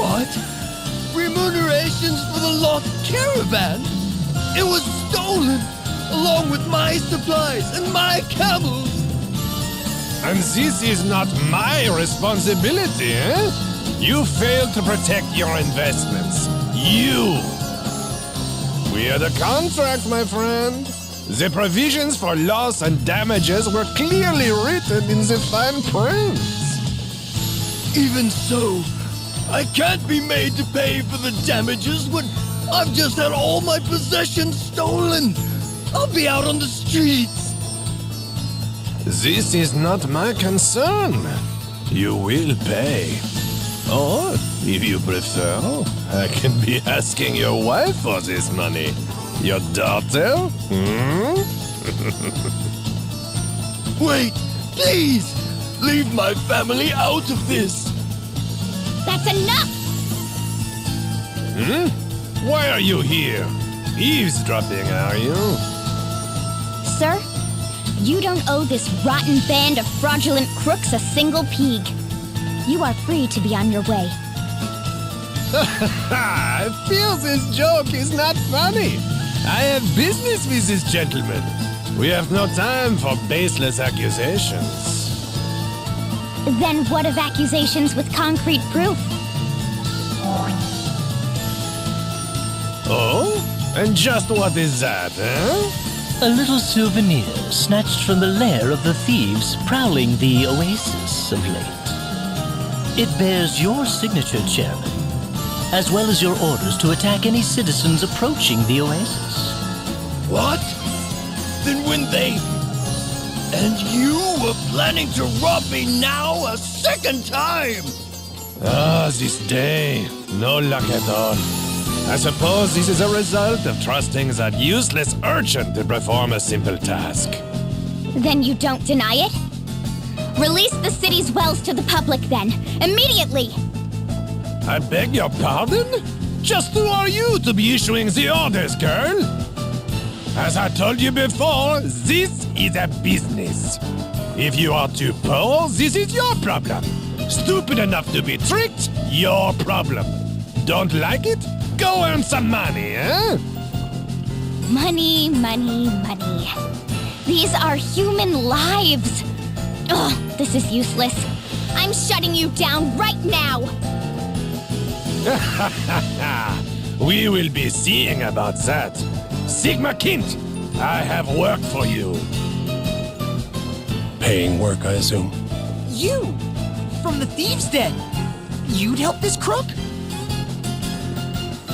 What? Remunerations for the lost caravan? It was stolen, along with my supplies and my camels. And this is not my responsibility, eh? You failed to protect your investments. You! We had a contract, my friend. The provisions for loss and damages were clearly written in the fine print. Even so, I can't be made to pay for the damages when I've just had all my possessions stolen. I'll be out on the streets. This is not my concern. You will pay. Or, if you prefer, I can be asking your wife for this money. Your daughter? Wait, please! Leave my family out of this! That's enough! Why are you here? Eavesdropping, are you? Sir, you don't owe this rotten band of fraudulent crooks a single peeg. You are free to be on your way. I feel this joke is not funny. I have business with this gentleman. We have no time for baseless accusations. Then what of accusations with concrete proof? Oh? And just what is that, eh? A little souvenir snatched from the lair of the thieves prowling the oasis of late. It bears your signature, Chairman, as well as your orders to attack any citizens approaching the oasis. What? Then when they... And you were planning to rob me now a second time! Ah, this day. No luck at all. I suppose this is a result of trusting that useless urchin to perform a simple task. Then you don't deny it? Release the city's wells to the public then, immediately! I beg your pardon? Just who are you to be issuing the orders, girl? As I told you before, this is a business. If you are too poor, this is your problem. Stupid enough to be tricked, your problem. Don't like it? Go earn some money, eh? Money, money, money. These are human lives. Ugh, this is useless. I'm shutting you down right now! We will be seeing about that. Sigma Kint, I have work for you. Paying work, I assume? You! From the thieves' den! You'd help this crook?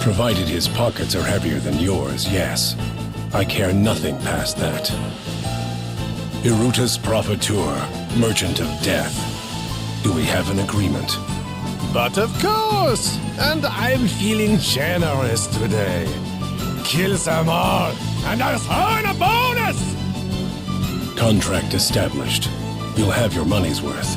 Provided his pockets are heavier than yours, yes. I care nothing past that. Irutus Profiteur, Merchant of Death. Do we have an agreement? But of course! And I'm feeling generous today. Kill some all, and I'll throw in a bonus! Contract established. You'll have your money's worth.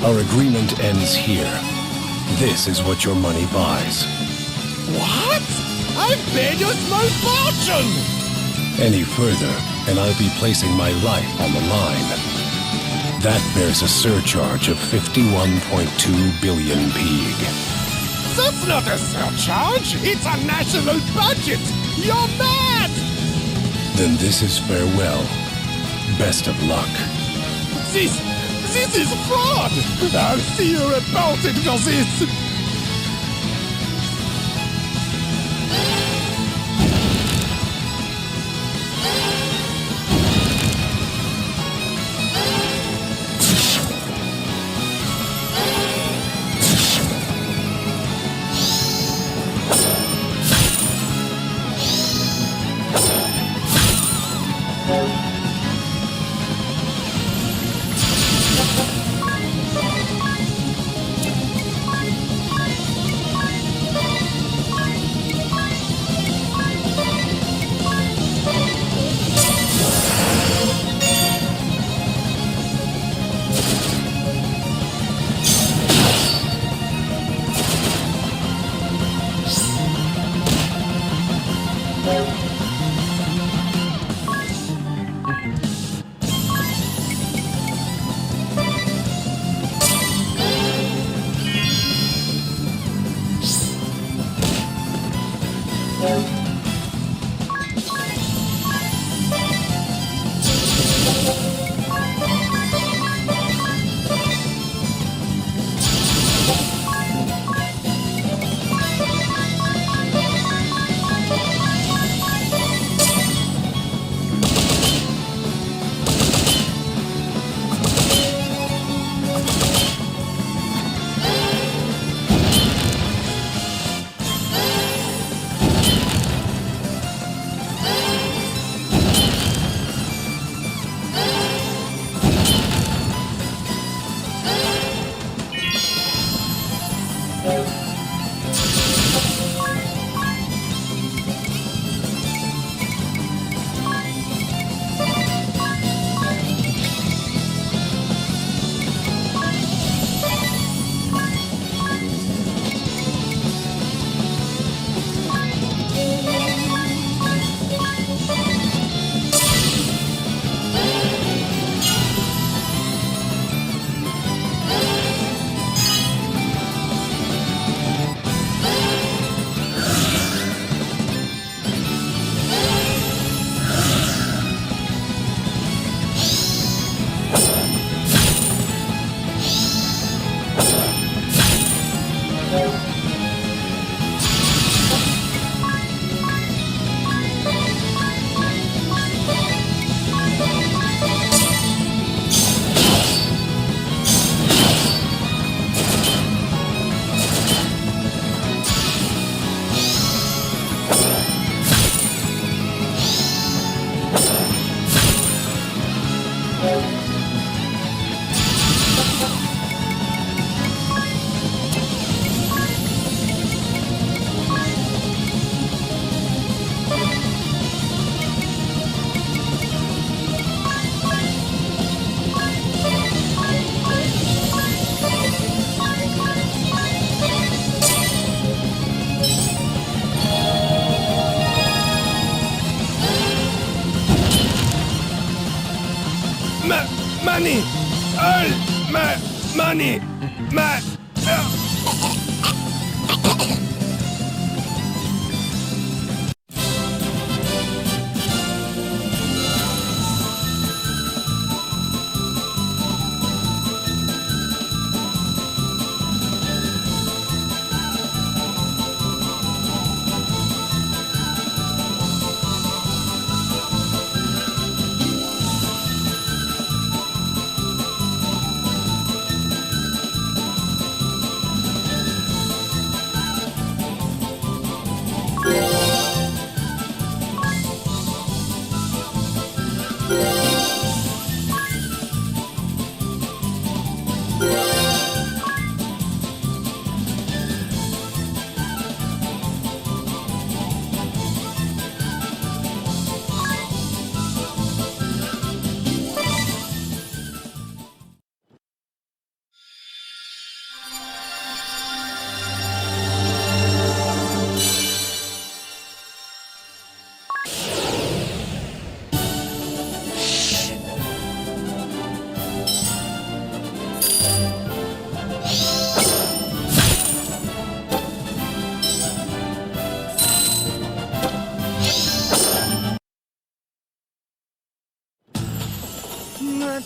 Our agreement ends here. This is what your money buys. What? I've paid you a small fortune! Any further, and I'll be placing my life on the line. That bears a surcharge of 51.2 billion Pig. That's not a surcharge! It's a national budget! You're mad! Then this is farewell. Best of luck. This is fraud! I'll see you reported for this! Money! All my money! My...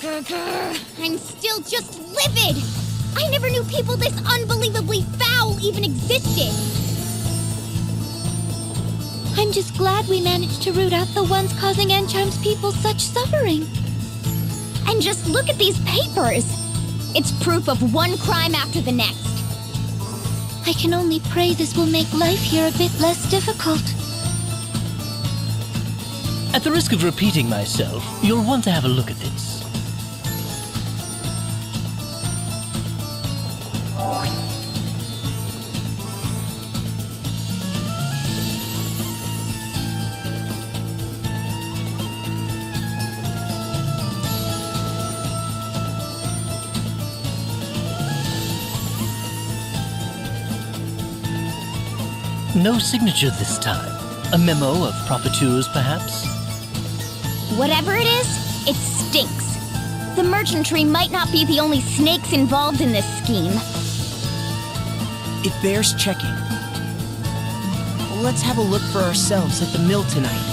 I'm still just livid! I never knew people this unbelievably foul even existed! I'm just glad we managed to root out the ones causing Ancharm's people such suffering. And just look at these papers! It's proof of one crime after the next. I can only pray this will make life here a bit less difficult. At the risk of repeating myself, you'll want to have a look at this. No signature this time. A memo of profiteers, perhaps? Whatever it is, it stinks. The merchantry might not be the only snakes involved in this scheme. It bears checking. Let's have a look for ourselves at the mill tonight.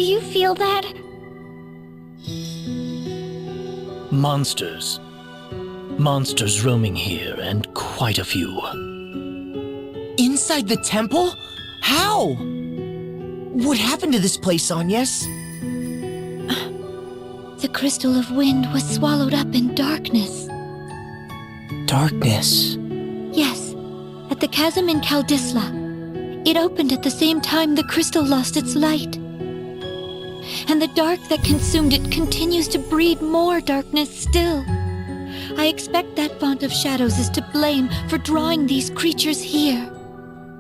Do you feel that? Monsters. Monsters roaming here, and quite a few. Inside the temple? How? What happened to this place, Agnes? The crystal of wind was swallowed up in darkness. Darkness. Yes, at the chasm in Kaldisla. It opened at the same time the crystal lost its light. And the dark that consumed it continues to breed more darkness still. I expect that font of shadows is to blame for drawing these creatures here.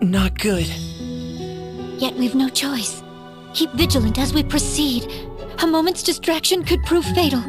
Not good. Yet we've no choice. Keep vigilant as we proceed. A moment's distraction could prove fatal.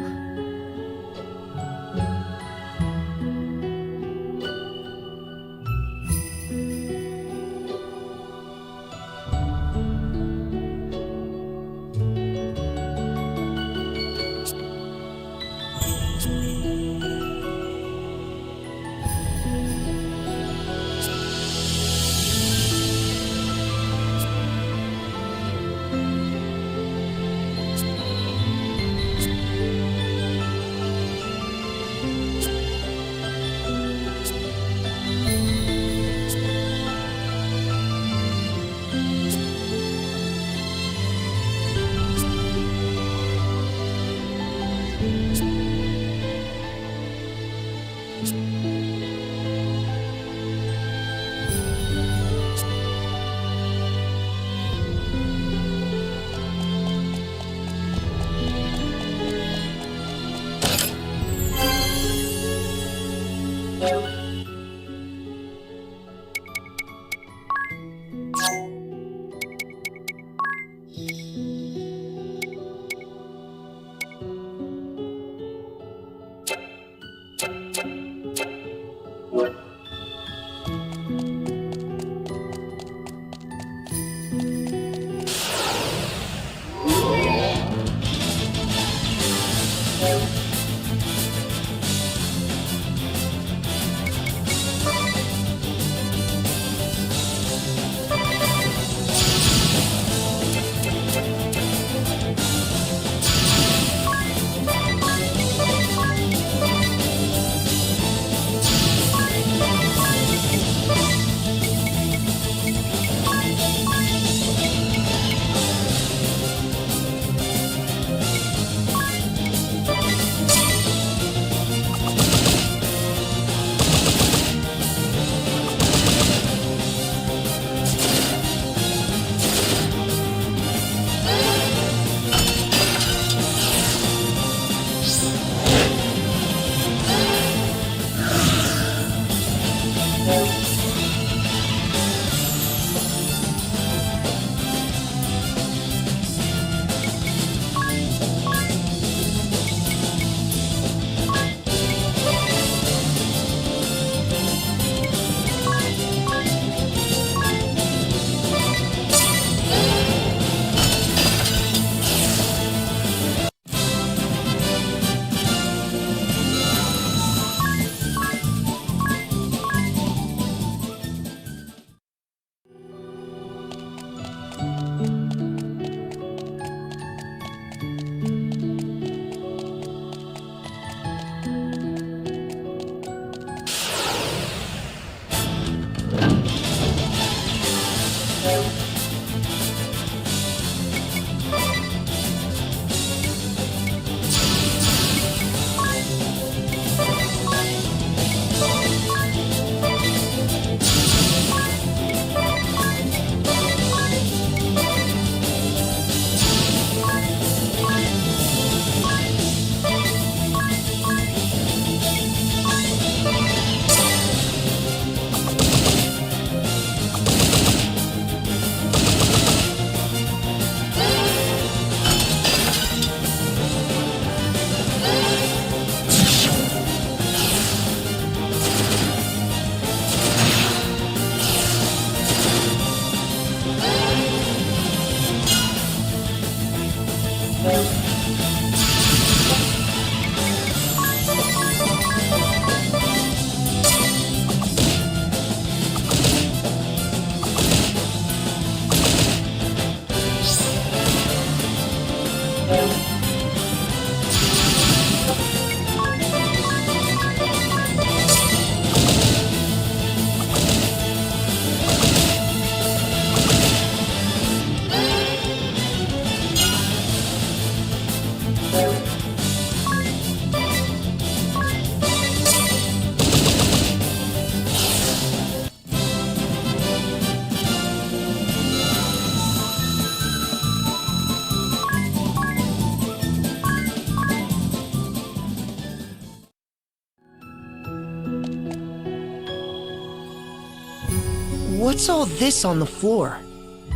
What's all this on the floor?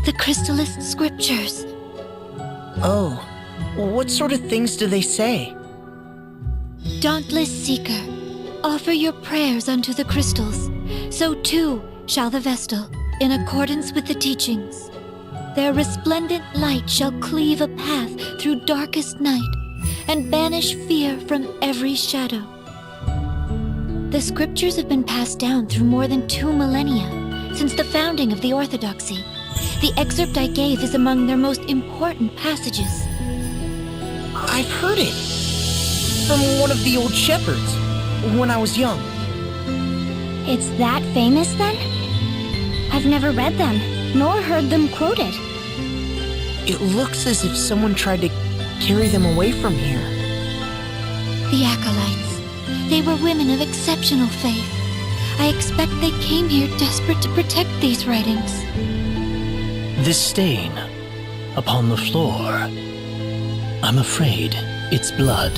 The Crystallist scriptures. Oh, what sort of things do they say? Dauntless Seeker, offer your prayers unto the crystals. So too shall the Vestal, in accordance with the teachings. Their resplendent light shall cleave a path through darkest night and banish fear from every shadow. The scriptures have been passed down through more than 2 millennia since the founding of the Orthodoxy. The excerpt I gave is among their most important passages. I've heard it from one of the old shepherds when I was young. It's that famous then? I've never read them, nor heard them quoted. It looks as if someone tried to carry them away from here. The Acolytes. They were women of exceptional faith. I expect they came here desperate to protect these writings. This stain upon the floor, I'm afraid it's blood.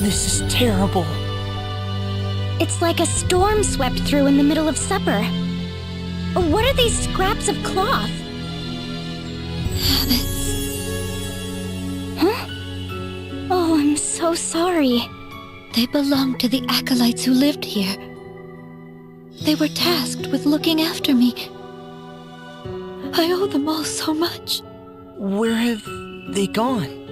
This is terrible. It's like a storm swept through in the middle of supper. What are these scraps of cloth? Habits. Huh? Oh, I'm so sorry. They belonged to the acolytes who lived here. They were tasked with looking after me. I owe them all so much. Where have they gone?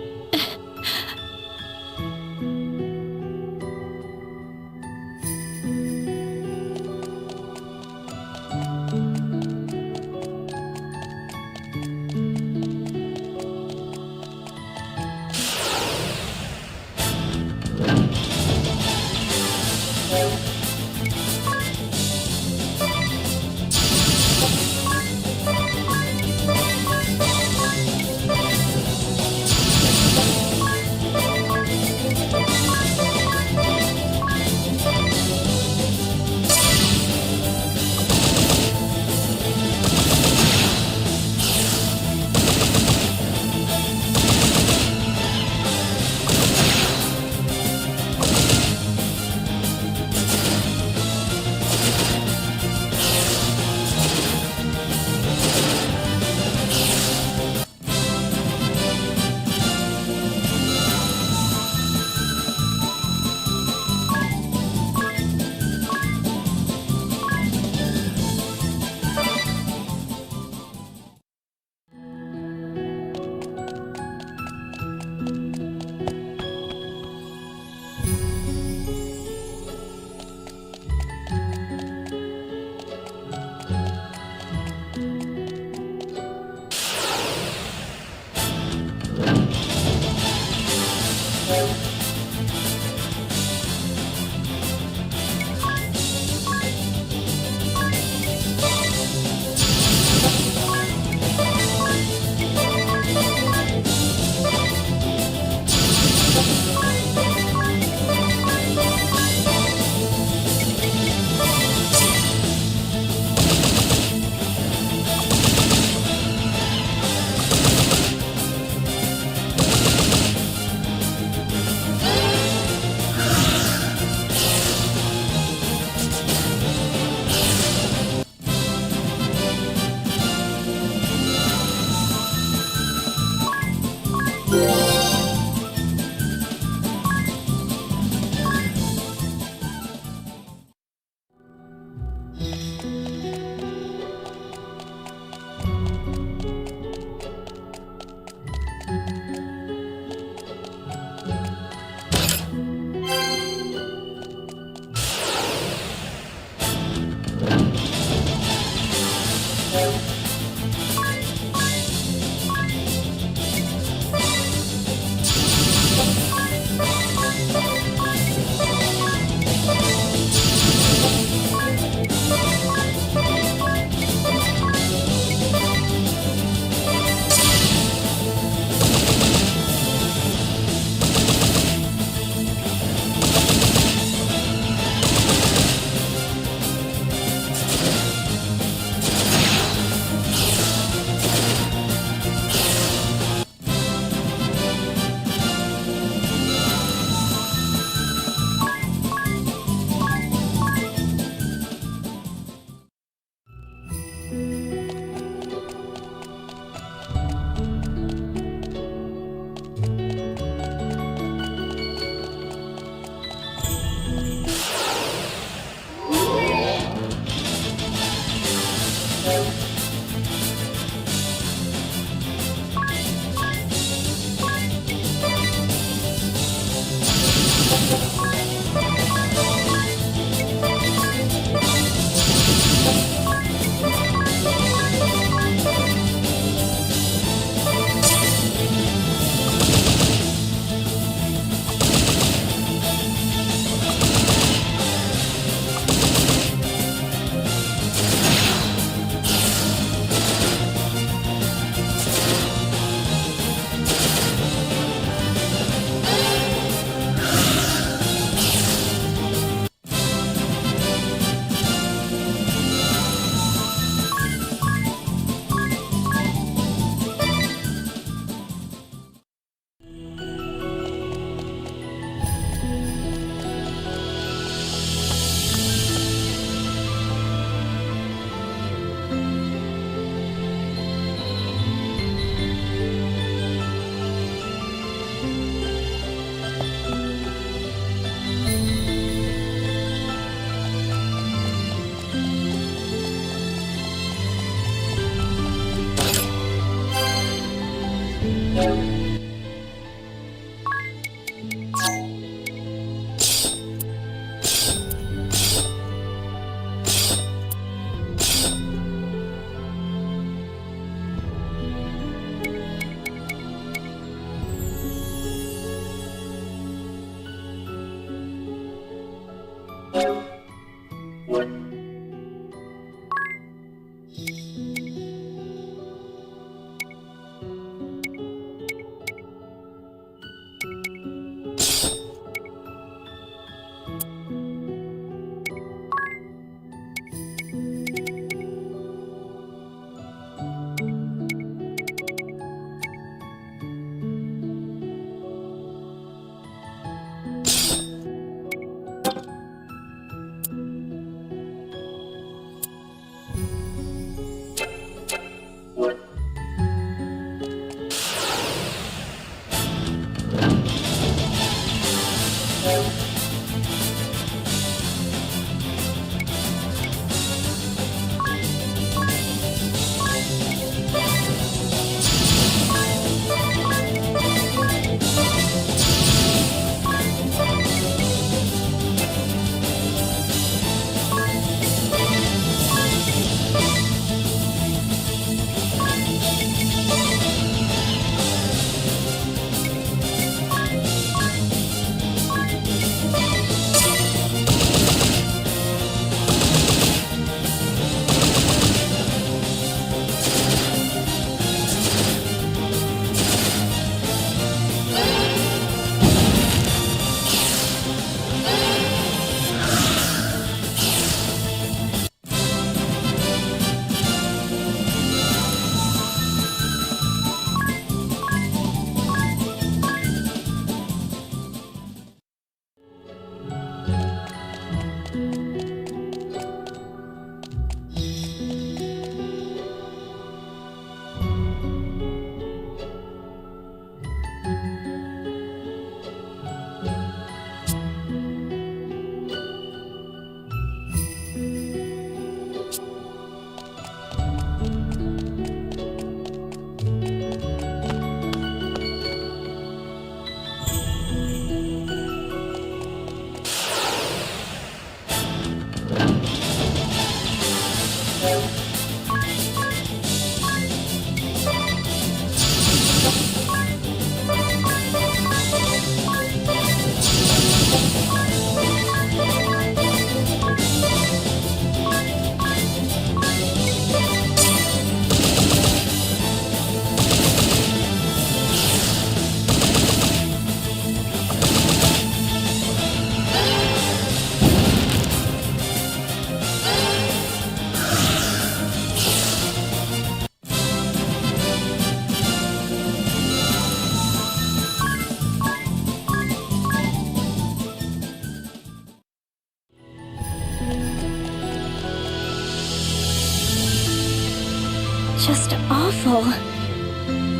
Just awful.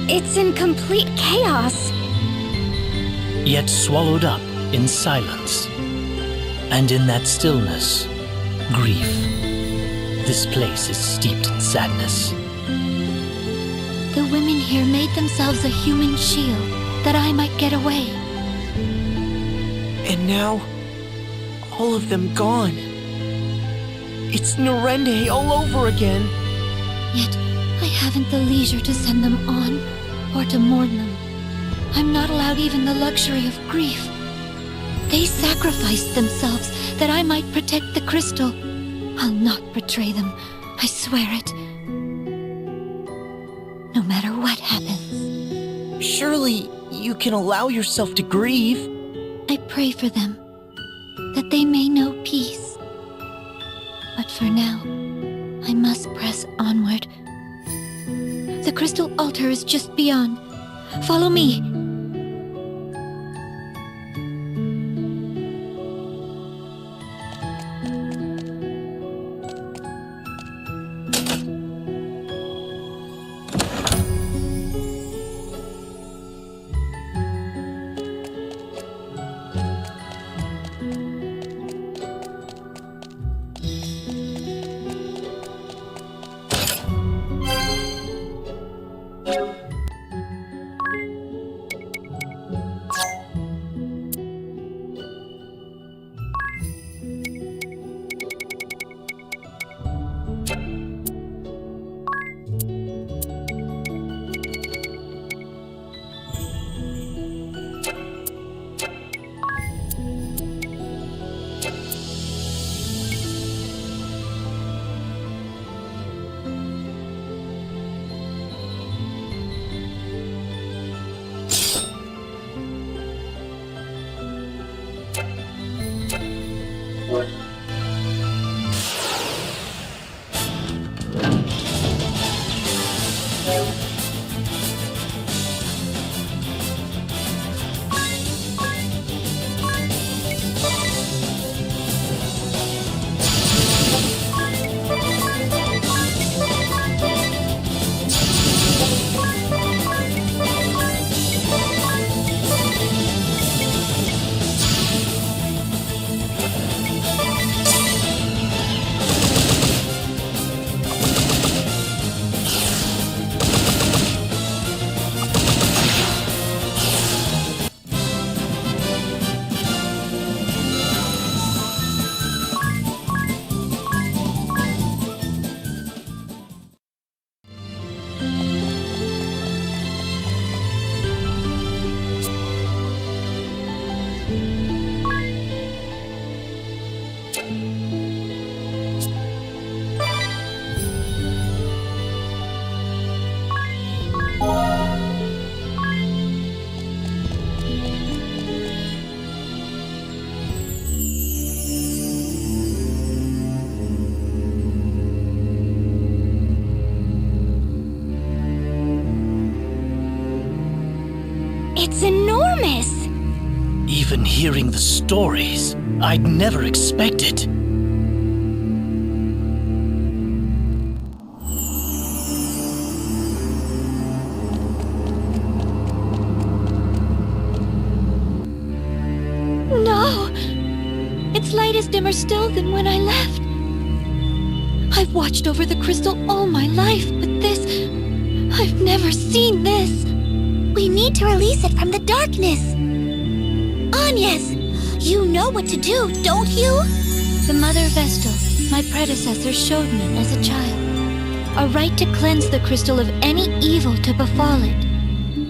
It's in complete chaos. Yet swallowed up in silence. And in that stillness, grief. This place is steeped in sadness. The women here made themselves a human shield that I might get away. And now, all of them gone. It's Narende all over again. Yet, I haven't the leisure to send them on or to mourn them. I'm not allowed even the luxury of grief. They sacrificed themselves that I might protect the crystal. I'll not betray them, I swear it. No matter what happens. Surely you can allow yourself to grieve. I pray for them, that they may know peace. But for now, I must press onward. The crystal altar is just beyond. Follow me. hearing the stories. I'd never expected. No! Its light is dimmer still than when I left. I've watched over the crystal all my life, but this... I've never seen this. We need to release it from the darkness. Agnes, you know what to do, don't you? The Mother Vestal, my predecessor, showed me as a child. A right to cleanse the crystal of any evil to befall it.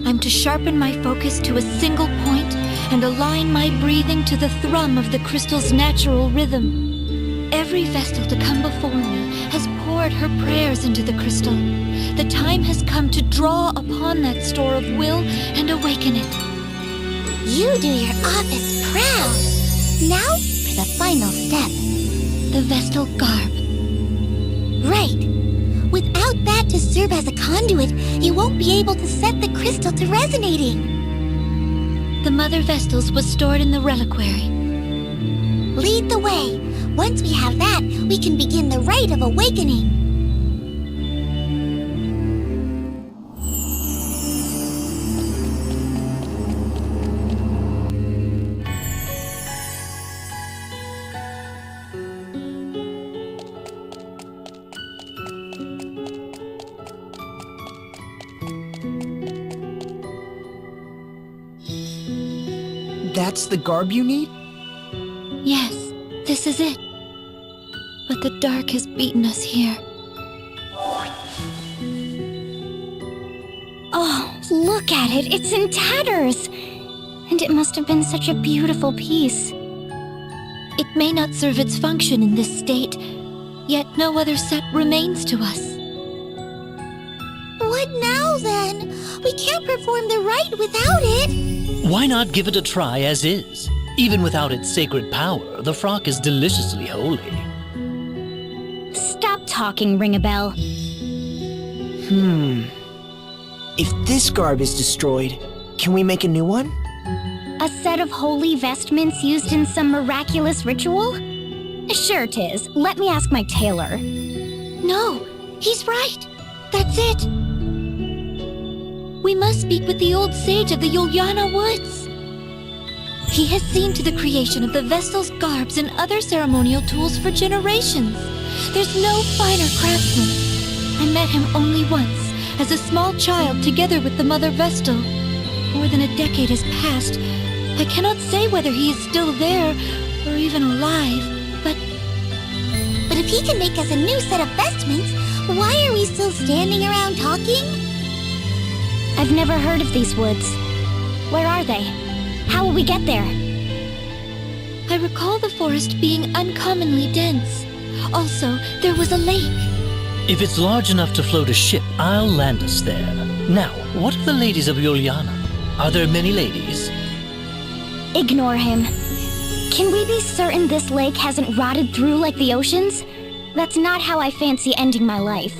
I'm to sharpen my focus to a single point and align my breathing to the thrum of the crystal's natural rhythm. Every Vestal to come before me has poured her prayers into the crystal. The time has come to draw upon that store of will and awaken it. You do your office proud. Now for the final step. The Vestal garb. Right. Without that to serve as a conduit, you won't be able to set the crystal to resonating. The Mother Vestals was stored in the reliquary. Lead the way. Once we have that, we can begin the rite of awakening. That's the garb you need? Yes, this is it. But the dark has beaten us here. Oh, look at it. It's in tatters. And it must have been such a beautiful piece. It may not serve its function in this state, yet no other set remains to us. What now, then? We can't perform the rite without it. Why not give it a try as is? Even without its sacred power, the frock is deliciously holy. Stop talking, Ring-a-Bell. If this garb is destroyed, can we make a new one? A set of holy vestments used in some miraculous ritual? Sure 'tis. Let me ask my tailor. No, he's right. That's it. We must speak with the old sage of the Yuliana Woods. He has seen to the creation of the Vestal's garbs and other ceremonial tools for generations. There's no finer craftsman. I met him only once, as a small child together with the Mother Vestal. More than a decade has passed. I cannot say whether he is still there, or even alive, but if he can make us a new set of vestments, why are we still standing around talking? I've never heard of these woods. Where are they? How will we get there? I recall the forest being uncommonly dense. Also, there was a lake. If it's large enough to float a ship, I'll land us there. Now, what of the ladies of Yuliana? Are there many ladies? Ignore him. Can we be certain this lake hasn't rotted through like the oceans? That's not how I fancy ending my life.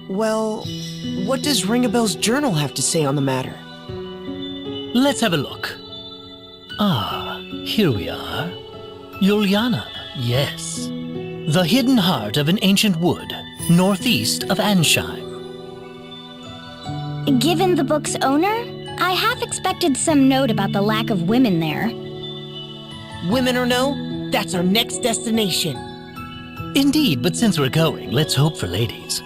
Well, what does Ring-a-Bell's journal have to say on the matter? Let's have a look. Ah, here we are. Yuliana, yes. The hidden heart of an ancient wood, northeast of Ansheim. Given the book's owner, I half expected some note about the lack of women there. Women or no, that's our next destination. Indeed, but since we're going, let's hope for ladies.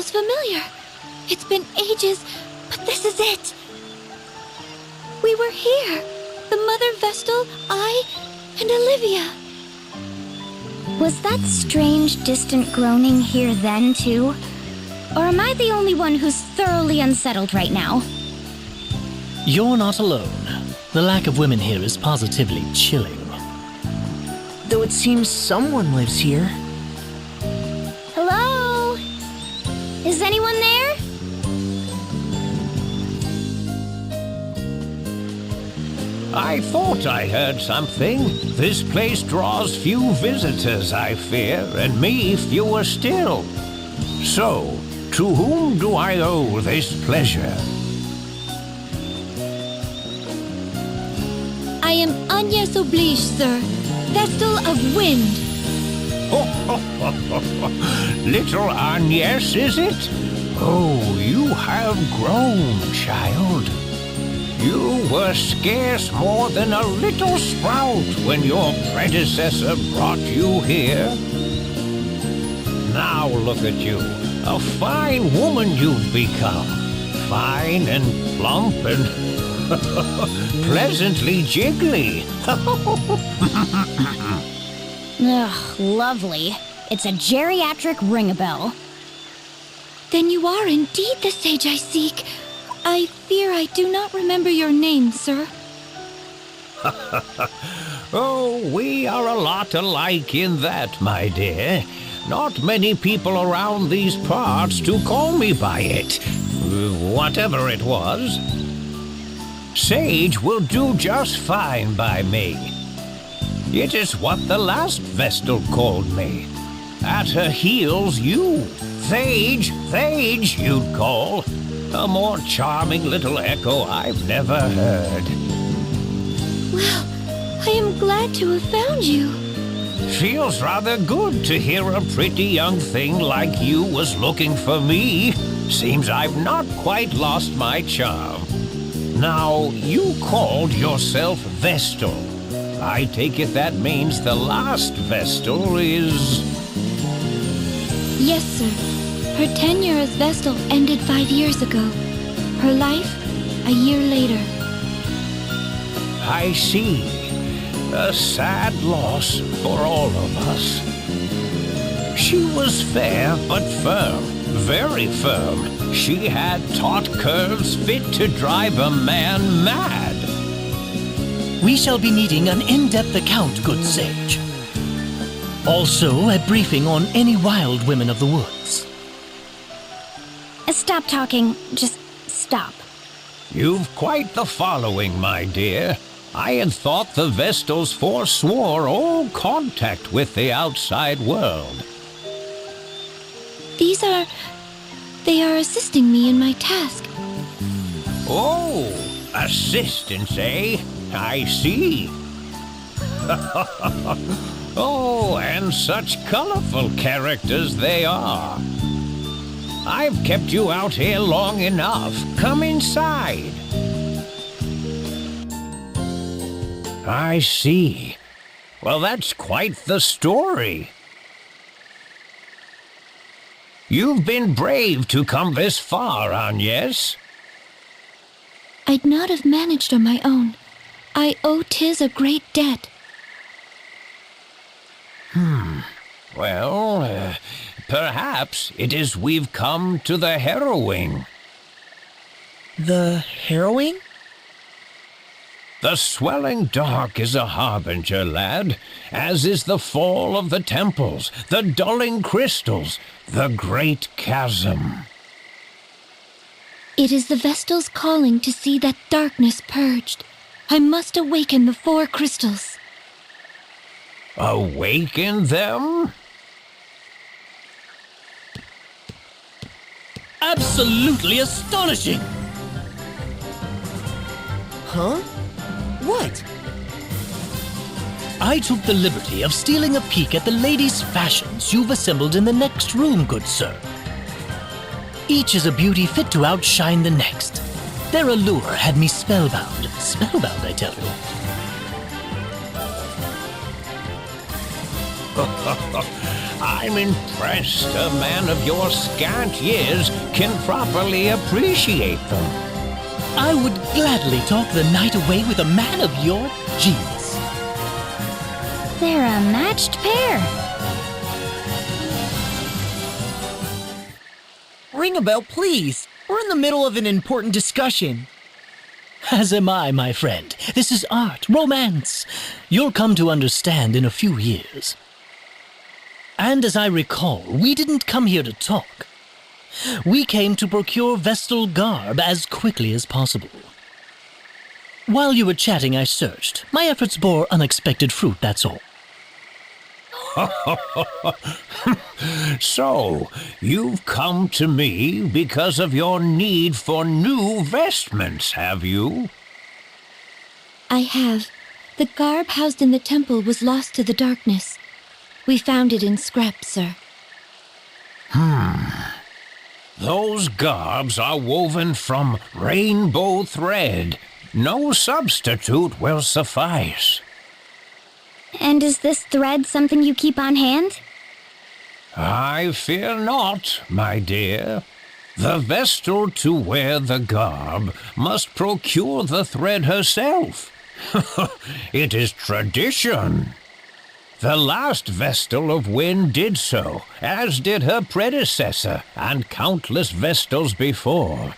feels familiar. It's been ages, but this is it. We were here. The Mother Vestal, I, and Olivia. Was that strange, distant groaning here then, too? Or am I the only one who's thoroughly unsettled right now? You're not alone. The lack of women here is positively chilling. Though it seems someone lives here. Hello? Is anyone there? I thought I heard something. This place draws few visitors, I fear, and me fewer still. So, to whom do I owe this pleasure? I am Agnes Oblige, sir. Vestal of Wind. Little Agnes, is it? Oh, you have grown, child. You were scarce more than a little sprout when your predecessor brought you here. Now look at you, a fine woman you've become. Fine and plump and pleasantly jiggly. Ugh, lovely. It's a geriatric ring-a-bell. Then you are indeed the sage I seek. I fear I do not remember your name, sir. Oh, we are a lot alike in that, my dear. Not many people around these parts to call me by it. Whatever it was. Sage will do just fine by me. It is what the last Vestal called me. At her heels, you. Thage, you'd call. A more charming little echo I've never heard. Well, I am glad to have found you. Feels rather good to hear a pretty young thing like you was looking for me. Seems I've not quite lost my charm. Now, you called yourself Vestal. I take it that means the last Vestal is... Yes, sir. Her tenure as Vestal ended 5 years ago. Her life, a year later. I see. A sad loss for all of us. She was fair but firm, very firm. She had taut curves fit to drive a man mad. We shall be needing an in-depth account, good sage. Also, a briefing on any wild women of the woods. Stop talking. Just stop. You've quite the following, my dear. I had thought the Vestals forswore all contact with the outside world. They are assisting me in my task. Oh, assistance, eh? I see. Oh, and such colorful characters they are. I've kept you out here long enough. Come inside. I see. Well, that's quite the story. You've been brave to come this far, Agnes. I'd not have managed on my own. I owe Tiz a great debt. Well, perhaps it is we've come to the harrowing. The harrowing? The swelling dark is a harbinger, lad, as is the fall of the temples, the dulling crystals, the great chasm. It is the Vestal's calling to see that darkness purged. I must awaken the 4 crystals. Awaken them? Absolutely astonishing! Huh? What? I took the liberty of stealing a peek at the ladies' fashions you've assembled in the next room, good sir. Each is a beauty fit to outshine the next. Their allure had me spellbound. Spellbound, I tell you. I'm impressed a man of your scant years can properly appreciate them. I would gladly talk the night away with a man of your genius. They're a matched pair. Ring a bell, please. We're in the middle of an important discussion. As am I, my friend. This is art, romance. You'll come to understand in a few years. And as I recall, we didn't come here to talk. We came to procure Vestal garb as quickly as possible. While you were chatting, I searched. My efforts bore unexpected fruit, that's all. So, you've come to me because of your need for new vestments, have you? I have. The garb housed in the temple was lost to the darkness. We found it in scraps, sir. Those garbs are woven from rainbow thread. No substitute will suffice. And is this thread something you keep on hand? I fear not, my dear. The Vestal to wear the garb must procure the thread herself. It is tradition. The last Vestal of Wind did so, as did her predecessor and countless Vestals before.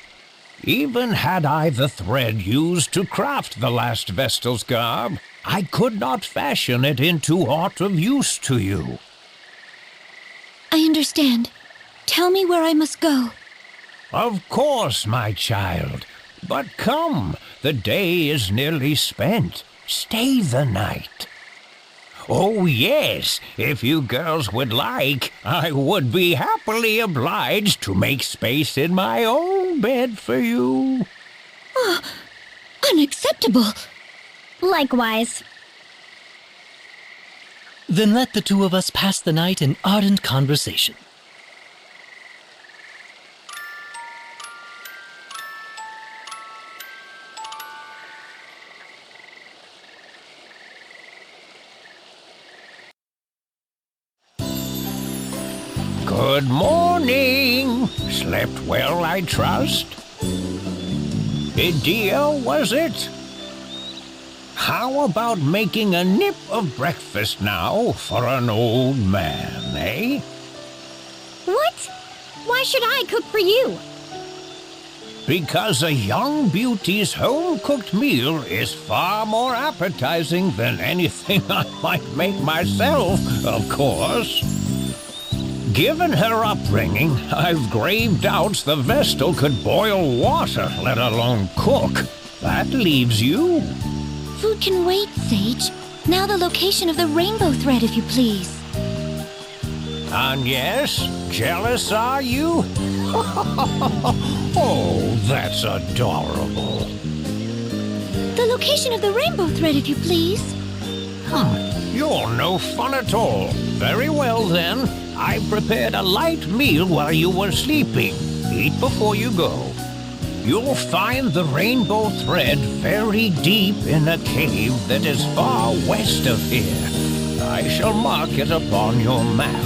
Even had I the thread used to craft the last Vestal's garb, I could not fashion it into aught of use to you. I understand. Tell me where I must go. Of course, my child. But come, the day is nearly spent. Stay the night. Oh, yes, if you girls would like, I would be happily obliged to make space in my own bed for you. Unacceptable. Likewise. Then let the two of us pass the night in ardent conversation. Good morning. Slept well, I trust? Dear, was it? How about making a nip of breakfast now for an old man, eh? What? Why should I cook for you? Because a young beauty's home-cooked meal is far more appetizing than anything I might make myself, of course. Given her upbringing, I've grave doubts the Vestal could boil water, let alone cook. That leaves you. Food can wait, Sage. Now the location of the rainbow thread, if you please. And yes, jealous are you? Oh, that's adorable. The location of the rainbow thread, if you please. You're no fun at all. Very well, then. I prepared a light meal while you were sleeping. Eat before you go. You'll find the rainbow thread very deep in a cave that is far west of here. I shall mark it upon your map.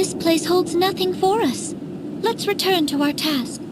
This place holds nothing for us. Let's return to our task.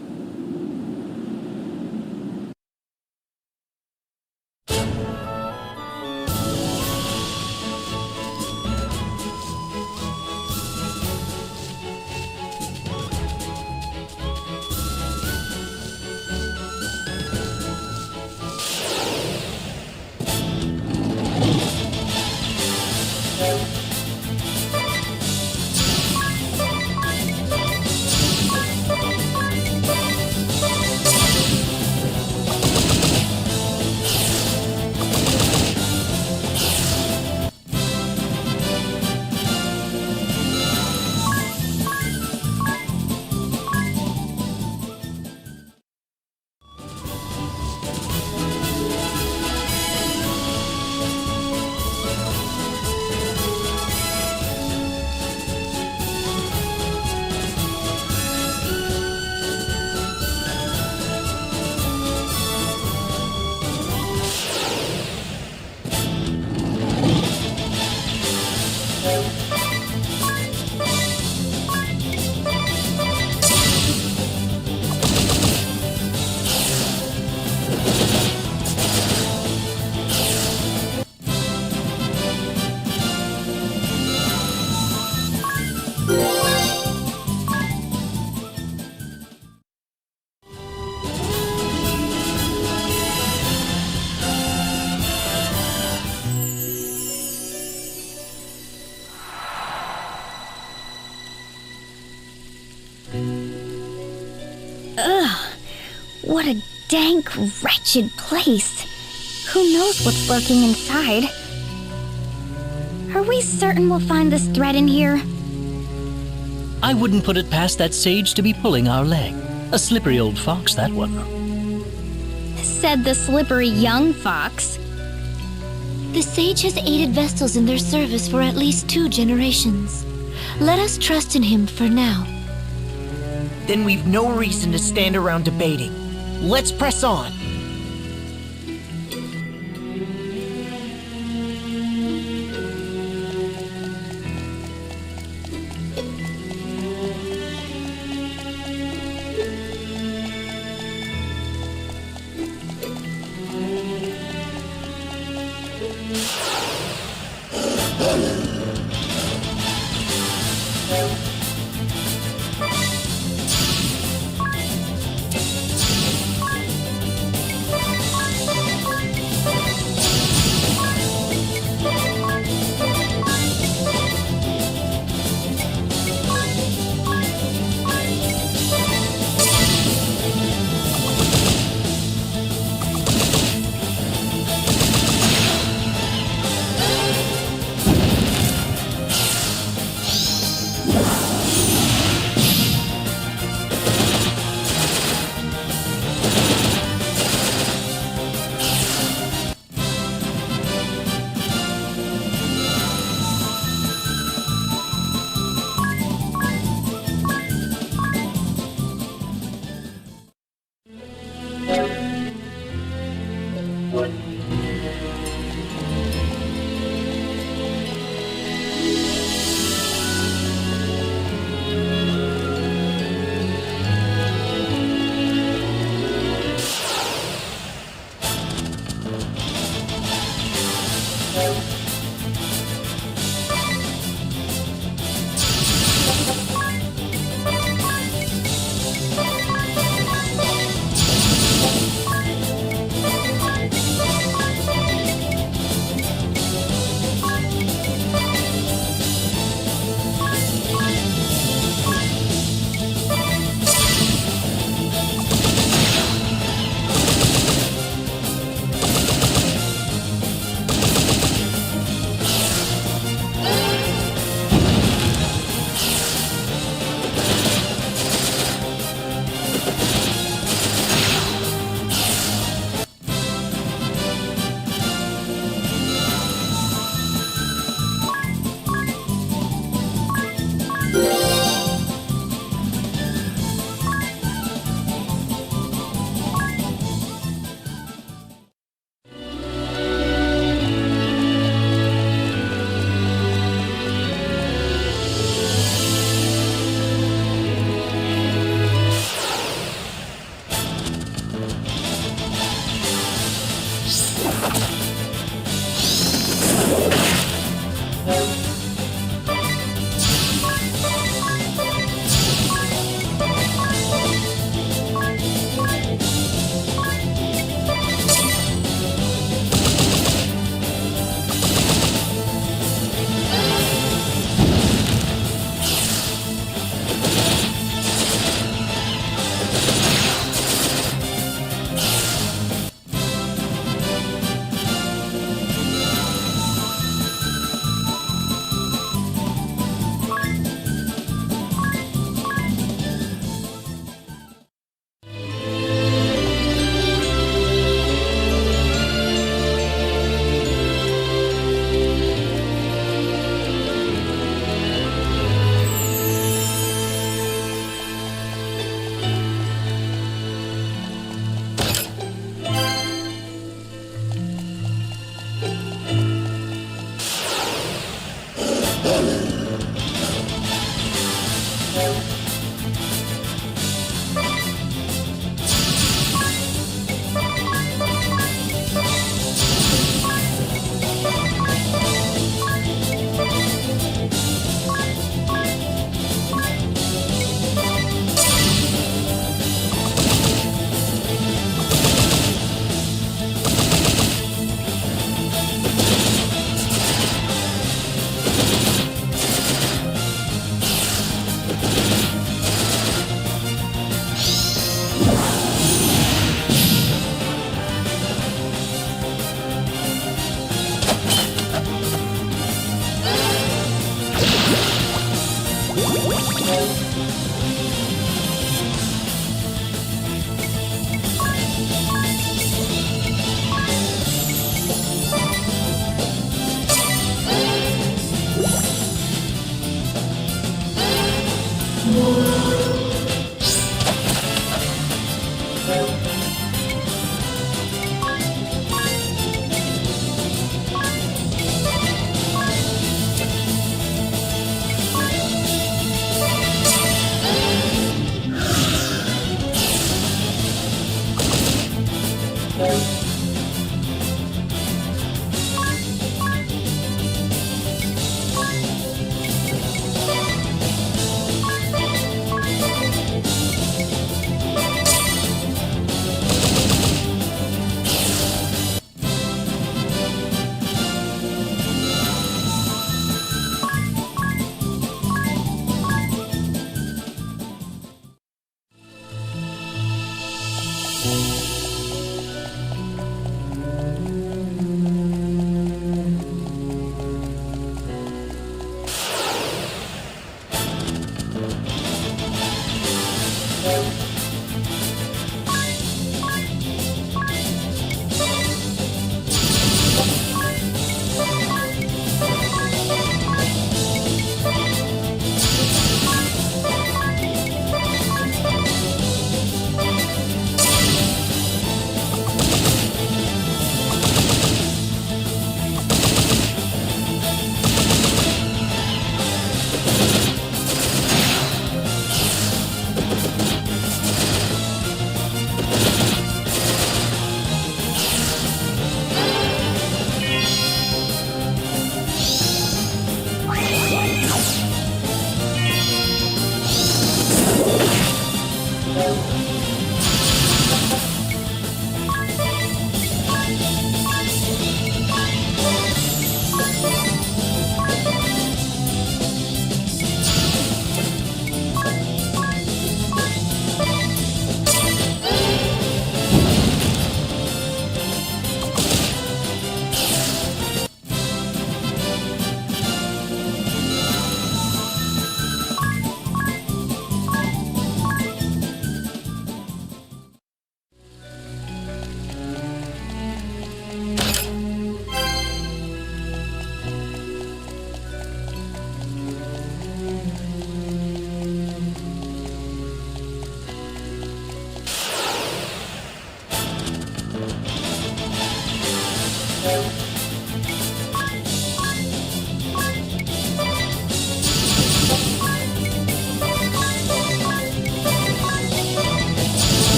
What a dank, wretched place. Who knows what's lurking inside? Are we certain we'll find this thread in here? I wouldn't put it past that sage to be pulling our leg. A slippery old fox, that one. Said the slippery young fox. The sage has aided Vestals in their service for at least 2 generations. Let us trust in him for now. Then we've no reason to stand around debating. Let's press on.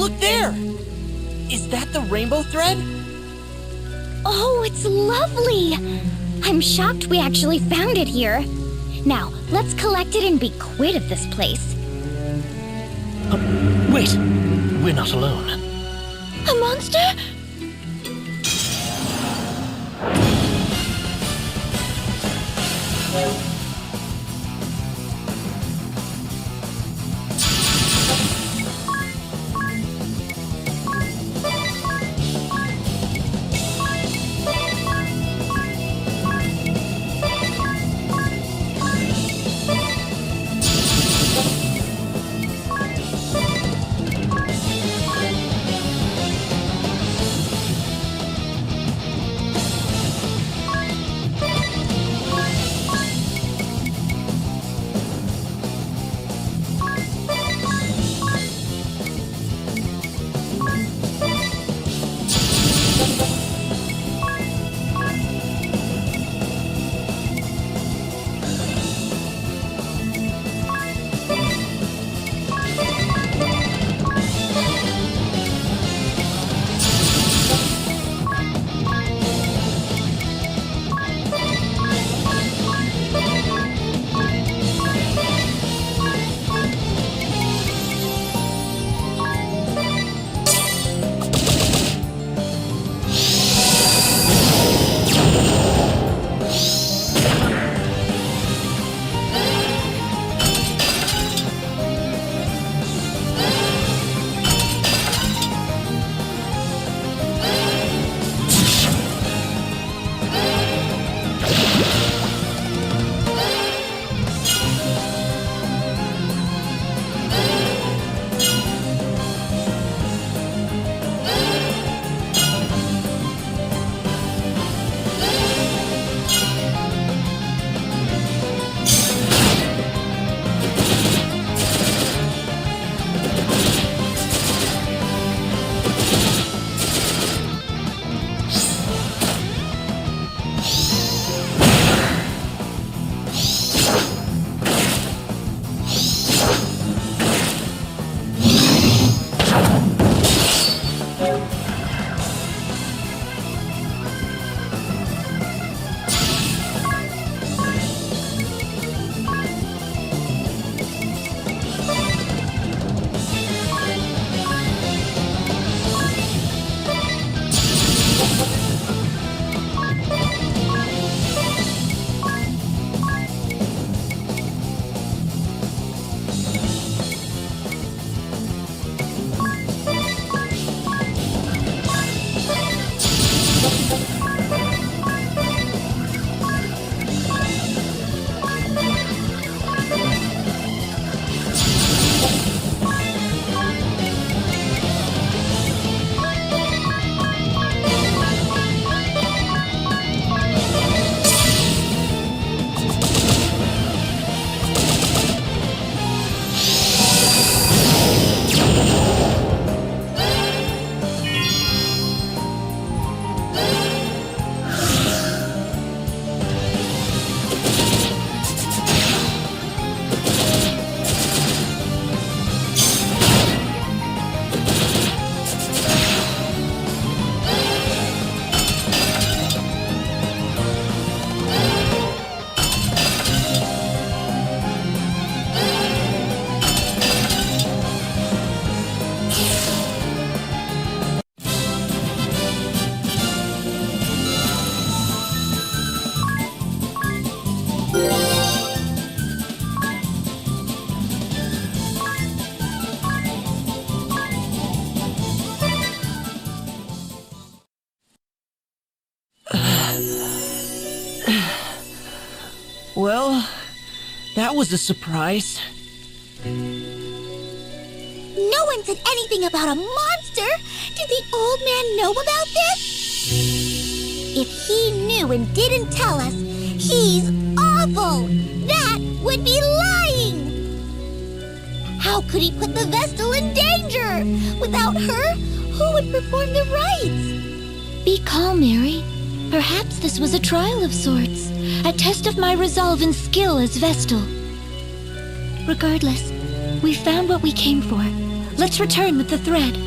Look there! Is that the rainbow thread? Oh, it's lovely! I'm shocked we actually found it here. Now, let's collect it and be quit of this place. Wait, we're not alone. A monster? Well, that was a surprise. No one said anything about a monster. Did the old man know about this? If he knew and didn't tell us, he's awful. That would be lying. How could he put the Vestal in danger? Without her, who would perform the rites? Be calm, Mary. Perhaps this was a trial of sorts, a test of my resolve and skill as Vestal. Regardless, we found what we came for. Let's return with the thread.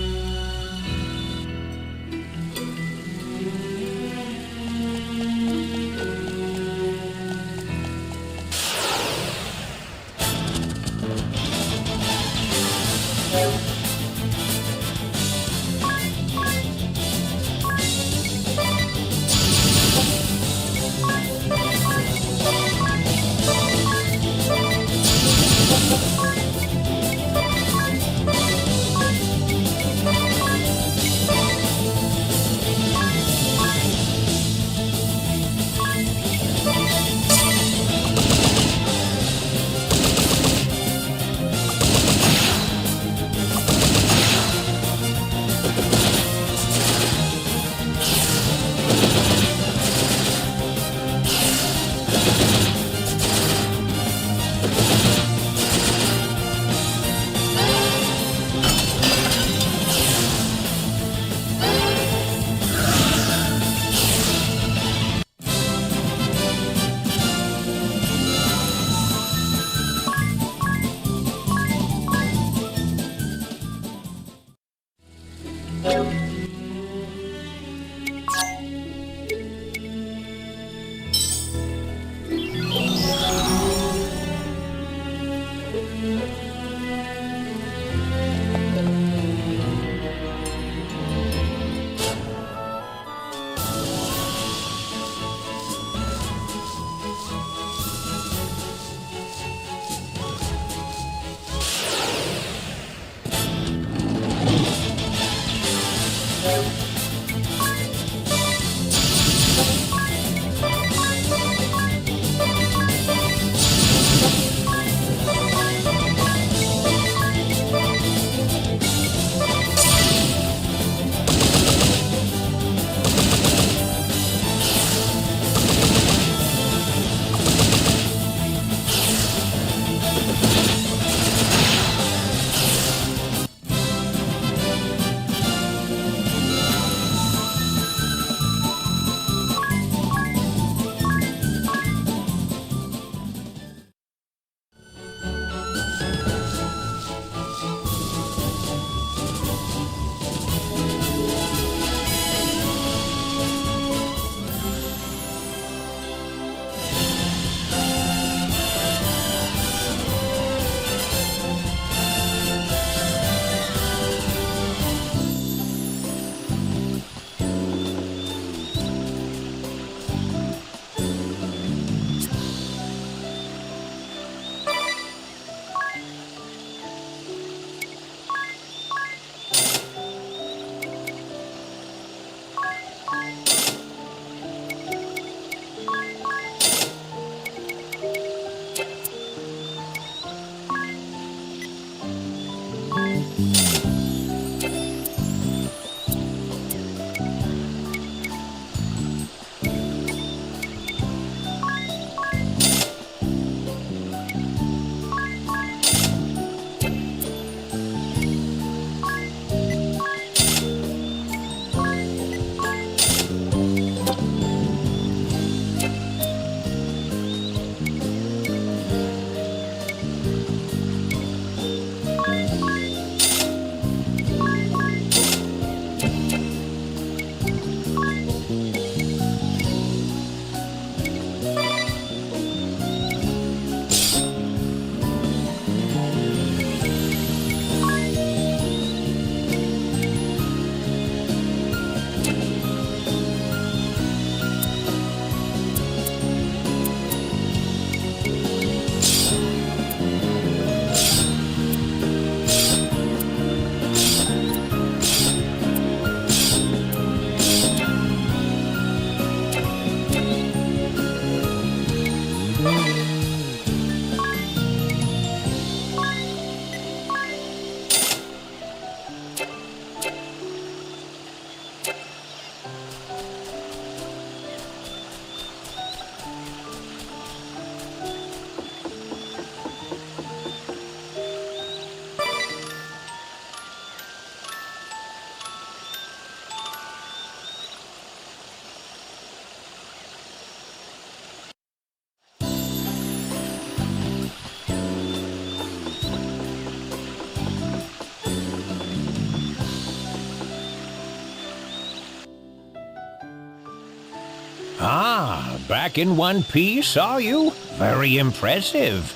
back in one piece, are you? Very impressive.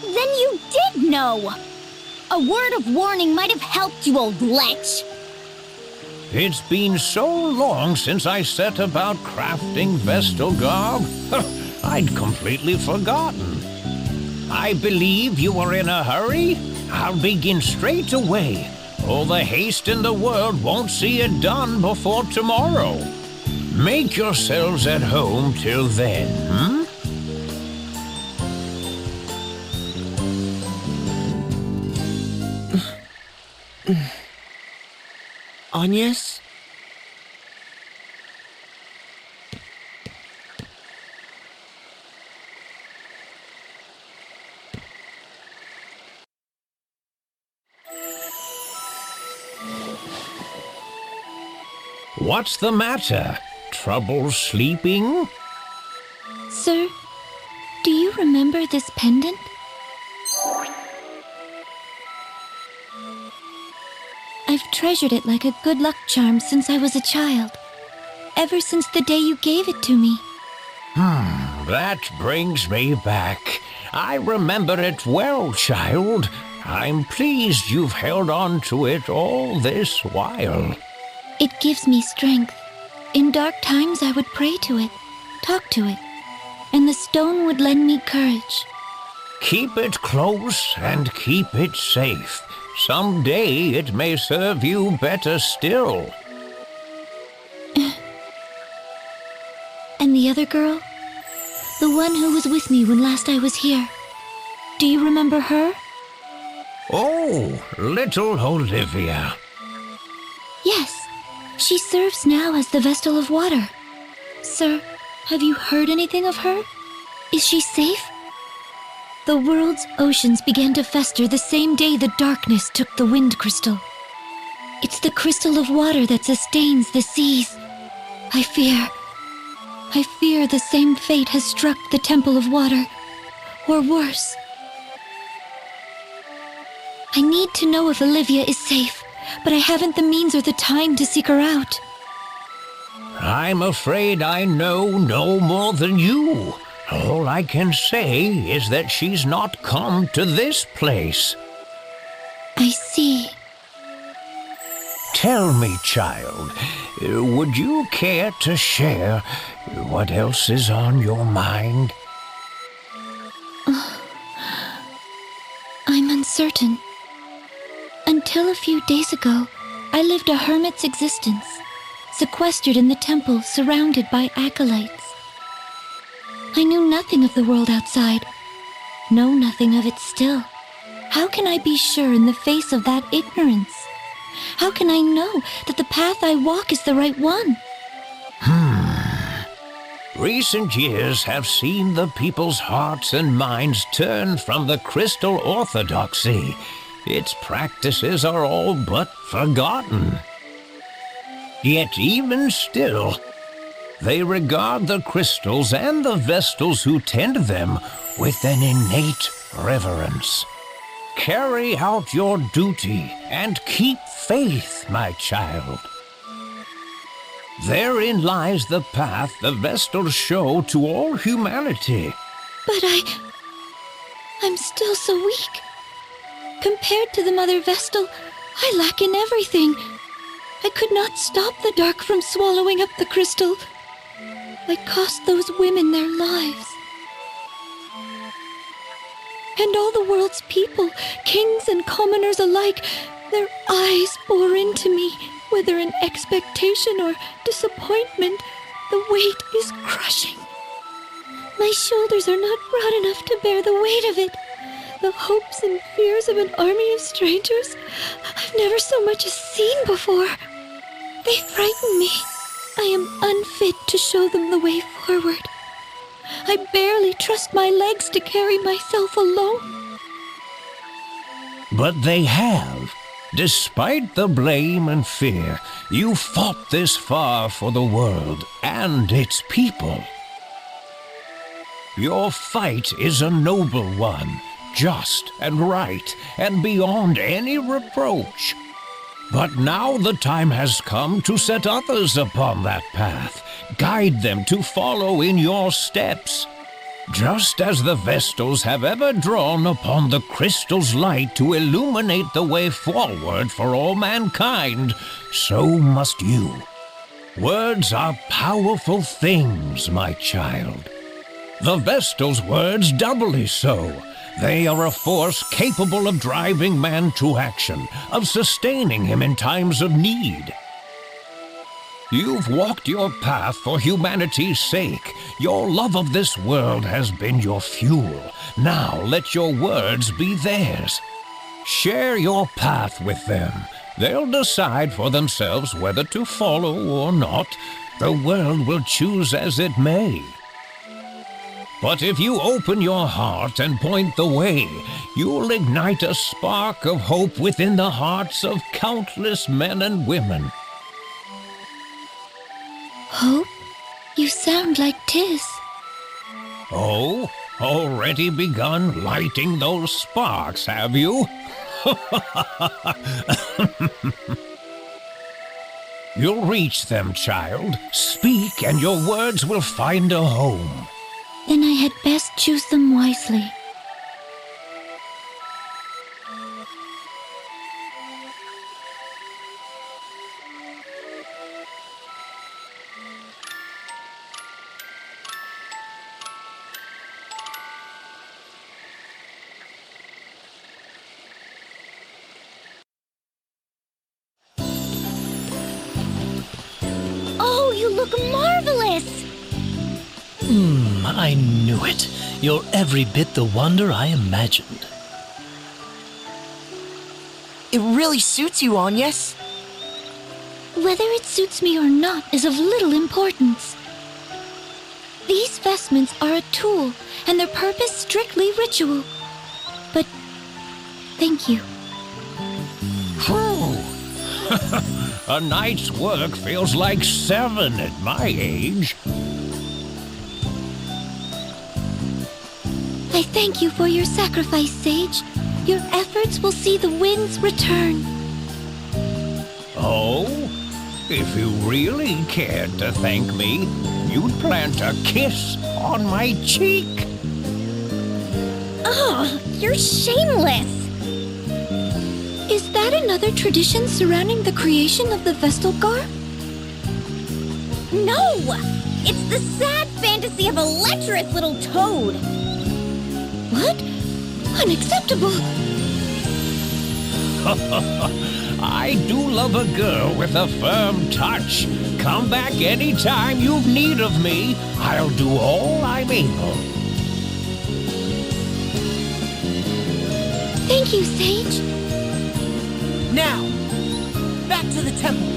Then you did know! A word of warning might have helped you, old lech. It's been so long since I set about crafting Vestal garb. I'd completely forgotten. I believe you are in a hurry? I'll begin straight away. All the haste in the world won't see it done before tomorrow. Make yourselves at home till then, Agnes? What's the matter? Trouble sleeping? Sir, do you remember this pendant? I've treasured it like a good luck charm since I was a child. Ever since the day you gave it to me. That brings me back. I remember it well, child. I'm pleased you've held on to it all this while. It gives me strength. In dark times I would pray to it, talk to it, and the stone would lend me courage. Keep it close and keep it safe. Someday it may serve you better still. And the other girl? The one who was with me when last I was here. Do you remember her? Oh, little Olivia. Yes. She serves now as the Vestal of Water. Sir, have you heard anything of her? Is she safe? The world's oceans began to fester the same day the darkness took the wind crystal. It's the crystal of water that sustains the seas. I fear the same fate has struck the Temple of Water, or worse. I need to know if Olivia is safe, but I haven't the means or the time to seek her out. I'm afraid I know no more than you. All I can say is that she's not come to this place. I see. Tell me, child, would you care to share what else is on your mind? I'm uncertain. Until a few days ago, I lived a hermit's existence, sequestered in the temple, surrounded by acolytes. I knew nothing of the world outside, know nothing of it still. How can I be sure in the face of that ignorance? How can I know that the path I walk is the right one? Recent years have seen the people's hearts and minds turn from the crystal orthodoxy. Its practices are all but forgotten. Yet even still, they regard the crystals and the Vestals who tend them with an innate reverence. Carry out your duty and keep faith, my child. Therein lies the path the Vestals show to all humanity. But I'm still so weak. Compared to the Mother Vestal, I lack in everything. I could not stop the dark from swallowing up the crystal. I cost those women their lives. And all the world's people, kings and commoners alike, their eyes bore into me, whether in expectation or disappointment. The weight is crushing. My shoulders are not broad enough to bear the weight of it. The hopes and fears of an army of strangers I've never so much as seen before. They frighten me. I am unfit to show them the way forward. I barely trust my legs to carry myself alone. But they have. Despite the blame and fear, you fought this far for the world and its people. Your fight is a noble one, just and right, and beyond any reproach. But now the time has come to set others upon that path. Guide them to follow in your steps. Just as the Vestals have ever drawn upon the crystal's light to illuminate the way forward for all mankind, so must you. Words are powerful things, my child. The Vestal's words doubly so. They are a force capable of driving man to action, of sustaining him in times of need. You've walked your path for humanity's sake. Your love of this world has been your fuel. Now let your words be theirs. Share your path with them. They'll decide for themselves whether to follow or not. The world will choose as it may. But if you open your heart and point the way, you'll ignite a spark of hope within the hearts of countless men and women. Hope? You sound like Tis. Oh, already begun lighting those sparks, have you? You'll reach them, child. Speak, and your words will find a home. Then I had best choose them wisely. Oh, you look marvelous! I knew it. You're every bit the wonder I imagined. It really suits you, Agnes. Whether it suits me or not is of little importance. These vestments are a tool, and their purpose strictly ritual. But thank you. A night's work feels like 7 at my age. I thank you for your sacrifice, Sage. Your efforts will see the winds return. Oh? If you really cared to thank me, you'd plant a kiss on my cheek. Ugh, you're shameless! Is that another tradition surrounding the creation of the Vestalgar? No! It's the sad fantasy of a lecherous little toad! What? Unacceptable! I do love a girl with a firm touch. Come back anytime you've need of me. I'll do all I'm able. Thank you, Sage. Now, back to the temple.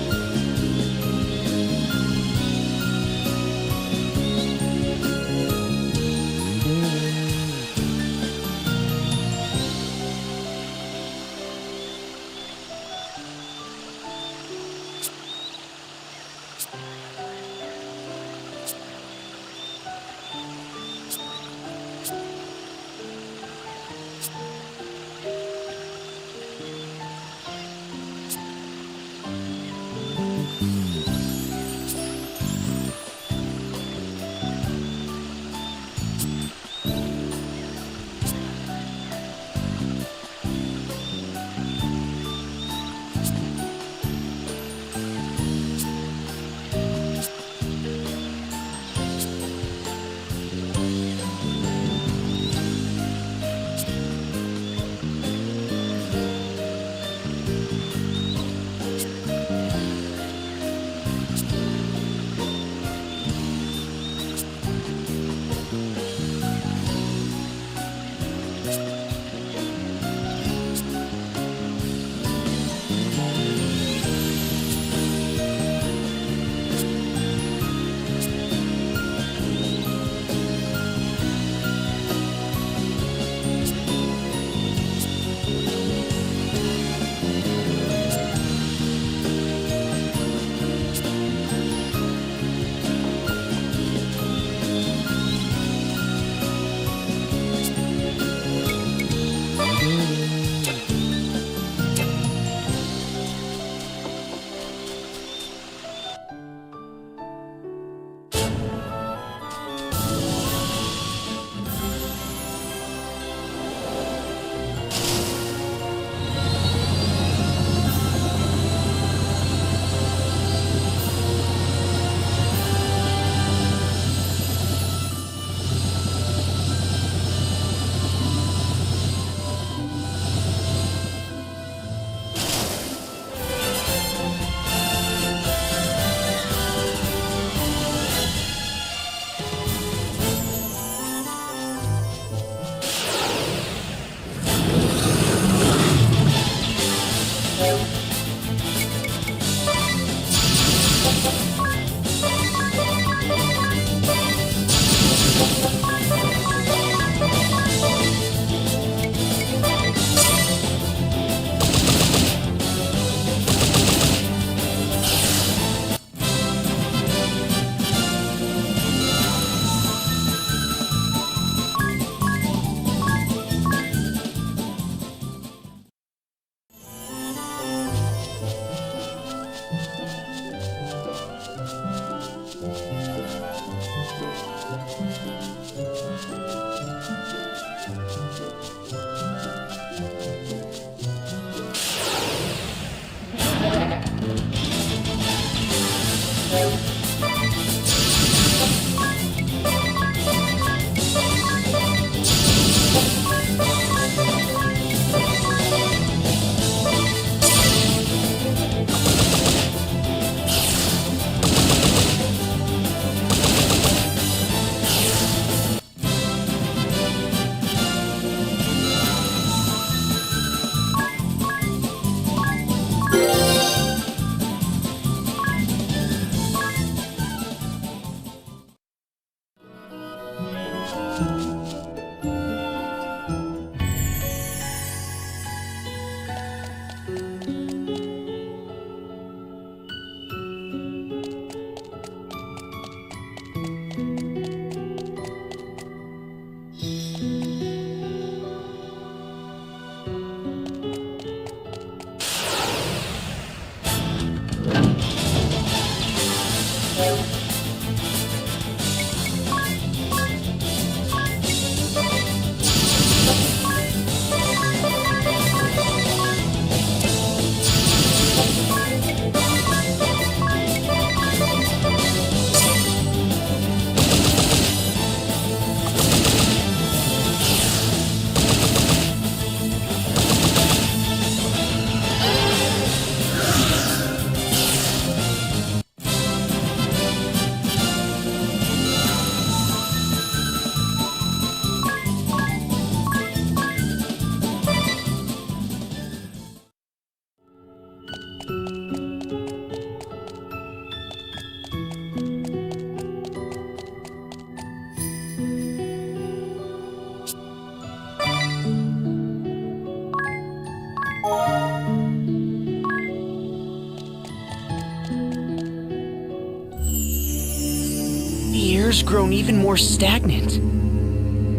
The air's grown even more stagnant.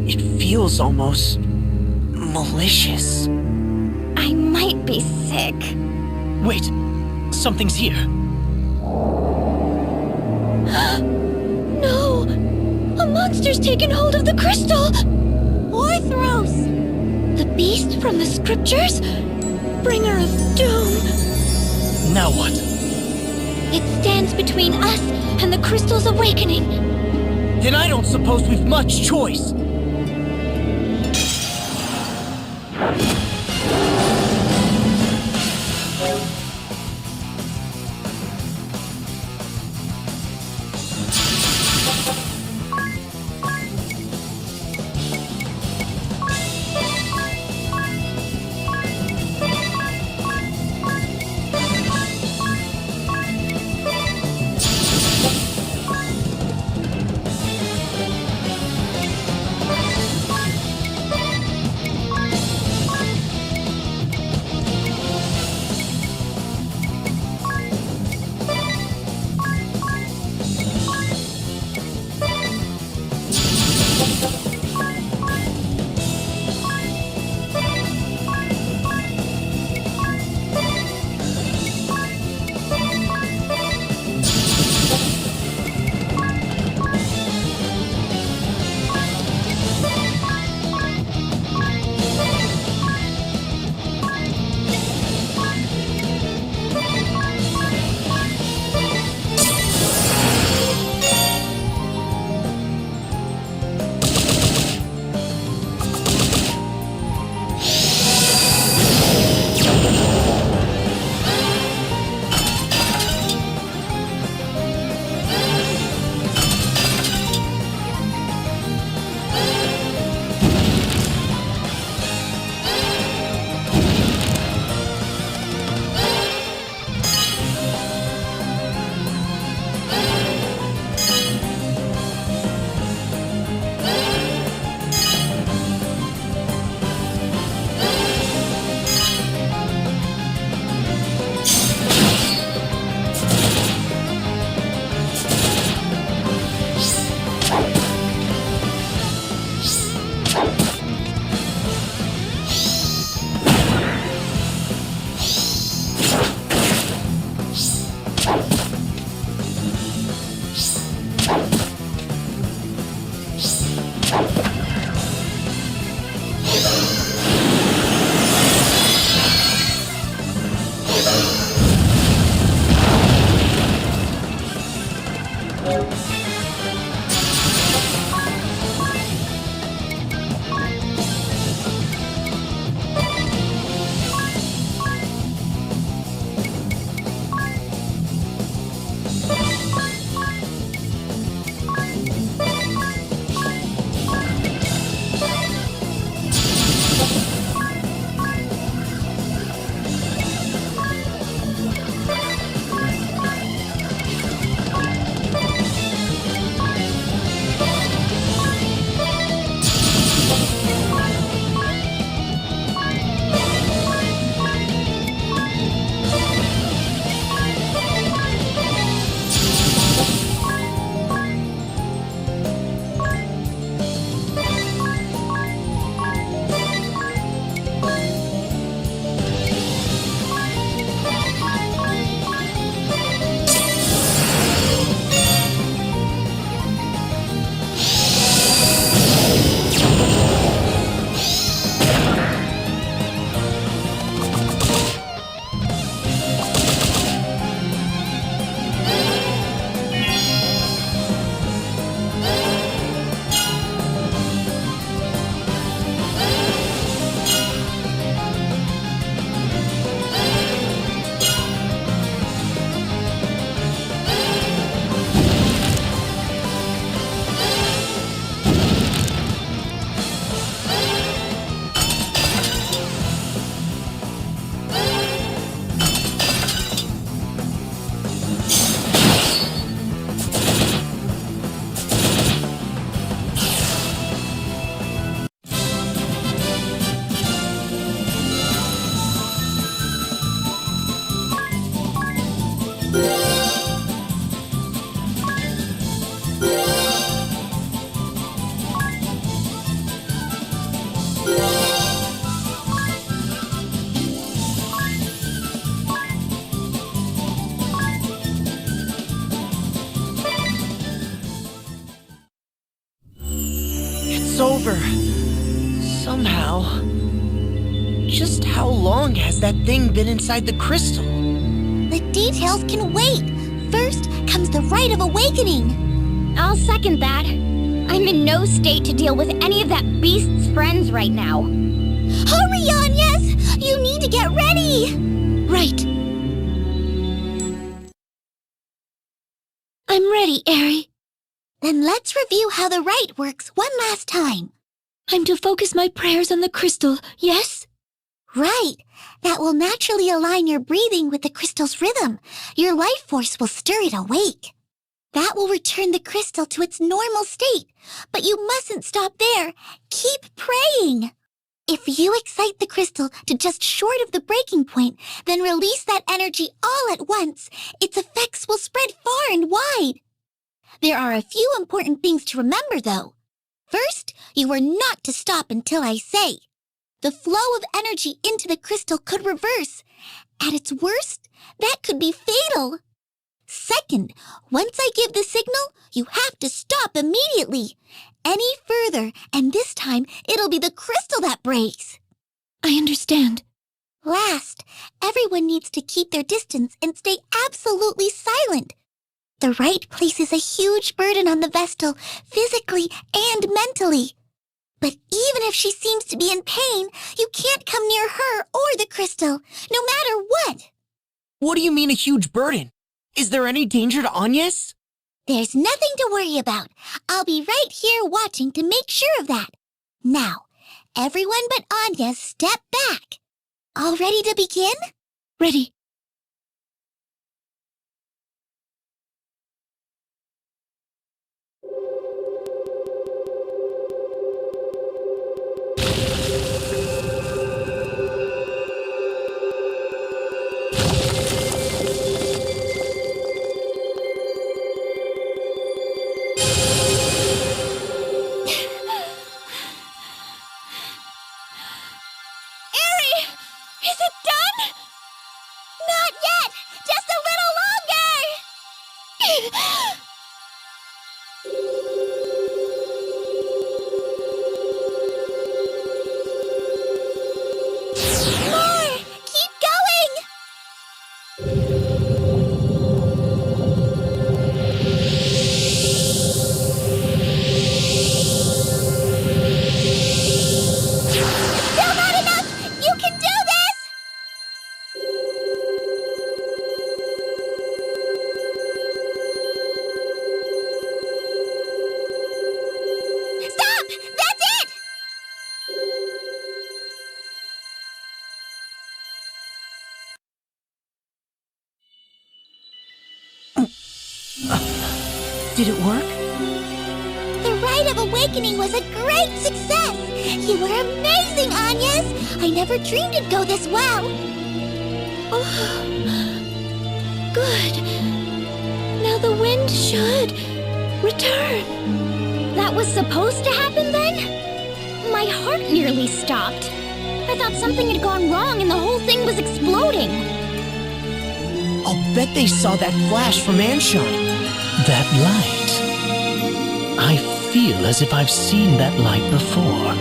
It feels almost malicious. I might be sick. Wait, something's here. No! A monster's taken hold of the crystal! Orthros! The beast from the scriptures? Bringer of doom. Now what? It stands between us and the crystal's awakening. Then I don't suppose we've much choice. It's over. Somehow. Just how long has that thing been inside the crystal? The details can wait. First comes the rite of awakening. I'll second that. I'm in no state to deal with any of that beast's friends right now. Hurry on, yes! You need to get ready! Right. I'm ready, Eri. Then let's review how the rite works one last time. I'm to focus my prayers on the crystal, yes? Right. That will naturally align your breathing with the crystal's rhythm. Your life force will stir it awake. That will return the crystal to its normal state. But you mustn't stop there. Keep praying. If you excite the crystal to just short of the breaking point, then release that energy all at once, its effects will spread far and wide. There are a few important things to remember, though. First, you are not to stop until I say. The flow of energy into the crystal could reverse. At its worst, that could be fatal. Second, once I give the signal, you have to stop immediately. Any further, and this time it'll be the crystal that breaks. I understand. Last, everyone needs to keep their distance and stay absolutely silent. The rite places a huge burden on the Vestal, physically and mentally. But even if she seems to be in pain, you can't come near her or the crystal, no matter what. What do you mean a huge burden? Is there any danger to Agnes? There's nothing to worry about. I'll be right here watching to make sure of that. Now, everyone but Anya step back. All ready to begin? Ready. Did it work? The Rite of Awakening was a great success! You were amazing, Anyas! I never dreamed it'd go this well! Oh, good. Now the wind should return. That was supposed to happen then? My heart nearly stopped. I thought something had gone wrong and the whole thing was exploding. I'll bet they saw that flash from Anshine. That light. I feel as if I've seen that light before.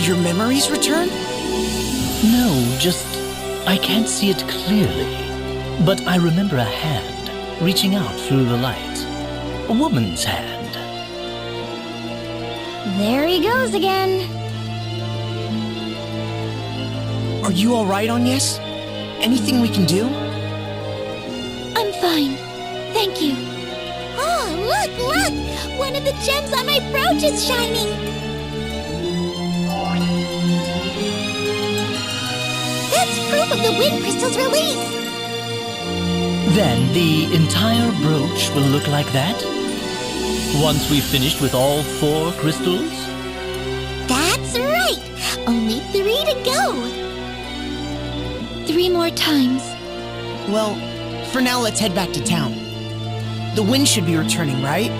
Your memories return? No, just I can't see it clearly. But I remember a hand reaching out through the light. A woman's hand. There he goes again. Are you alright, Anyas? Anything we can do? I'm fine. Thank you. Oh, look! One of the gems on my brooch is shining! That's proof of the wind crystal's release! Then the entire brooch will look like that? Once we've finished with all 4 crystals? That's right! Only 3 to go! 3 more times. Well, for now, let's head back to town. The wind should be returning, right?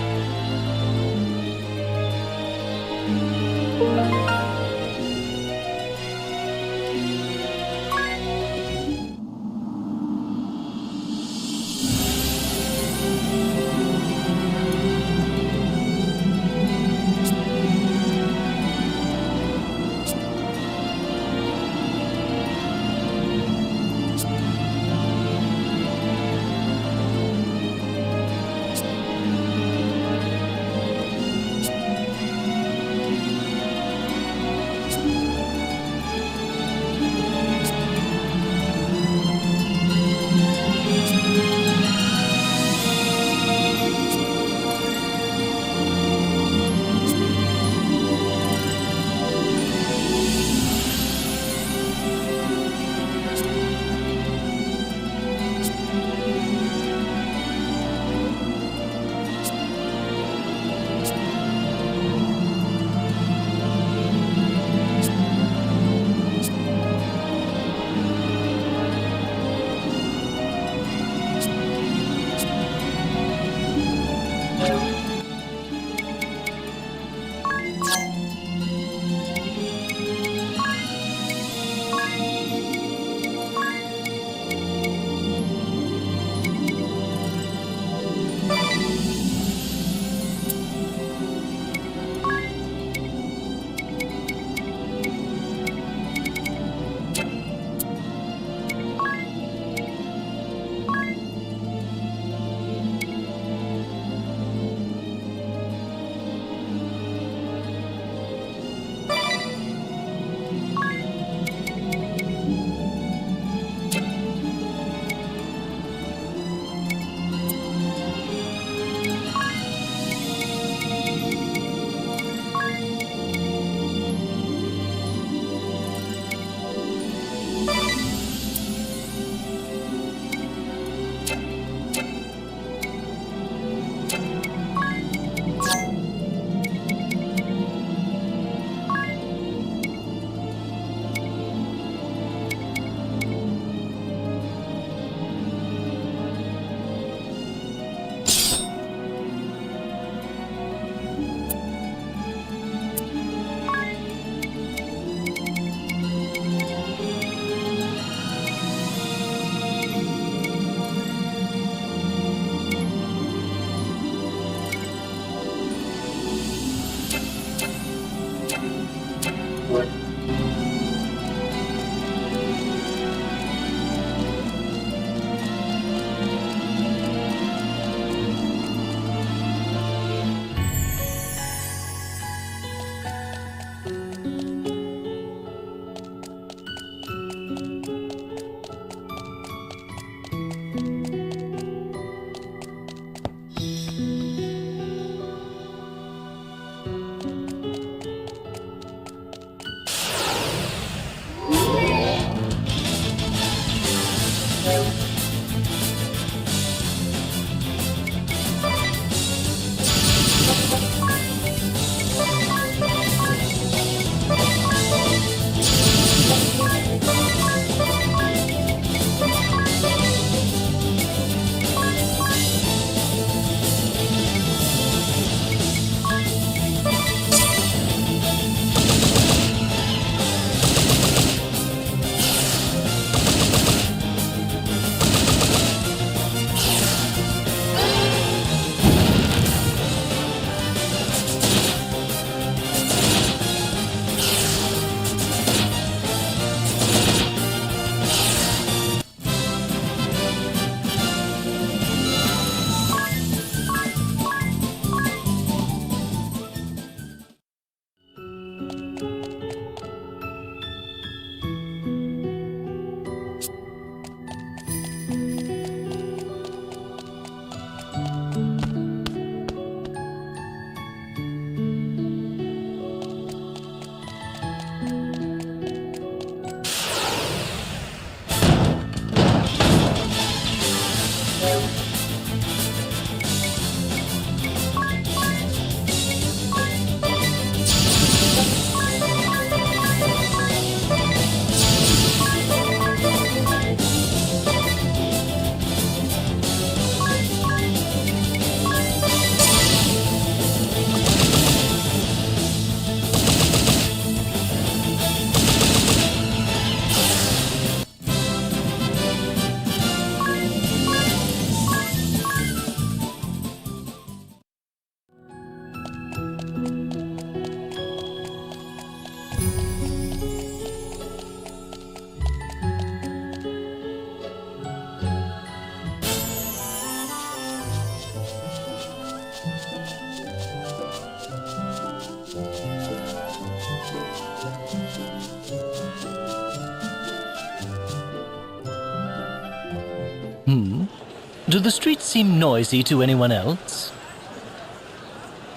Do the streets seem noisy to anyone else?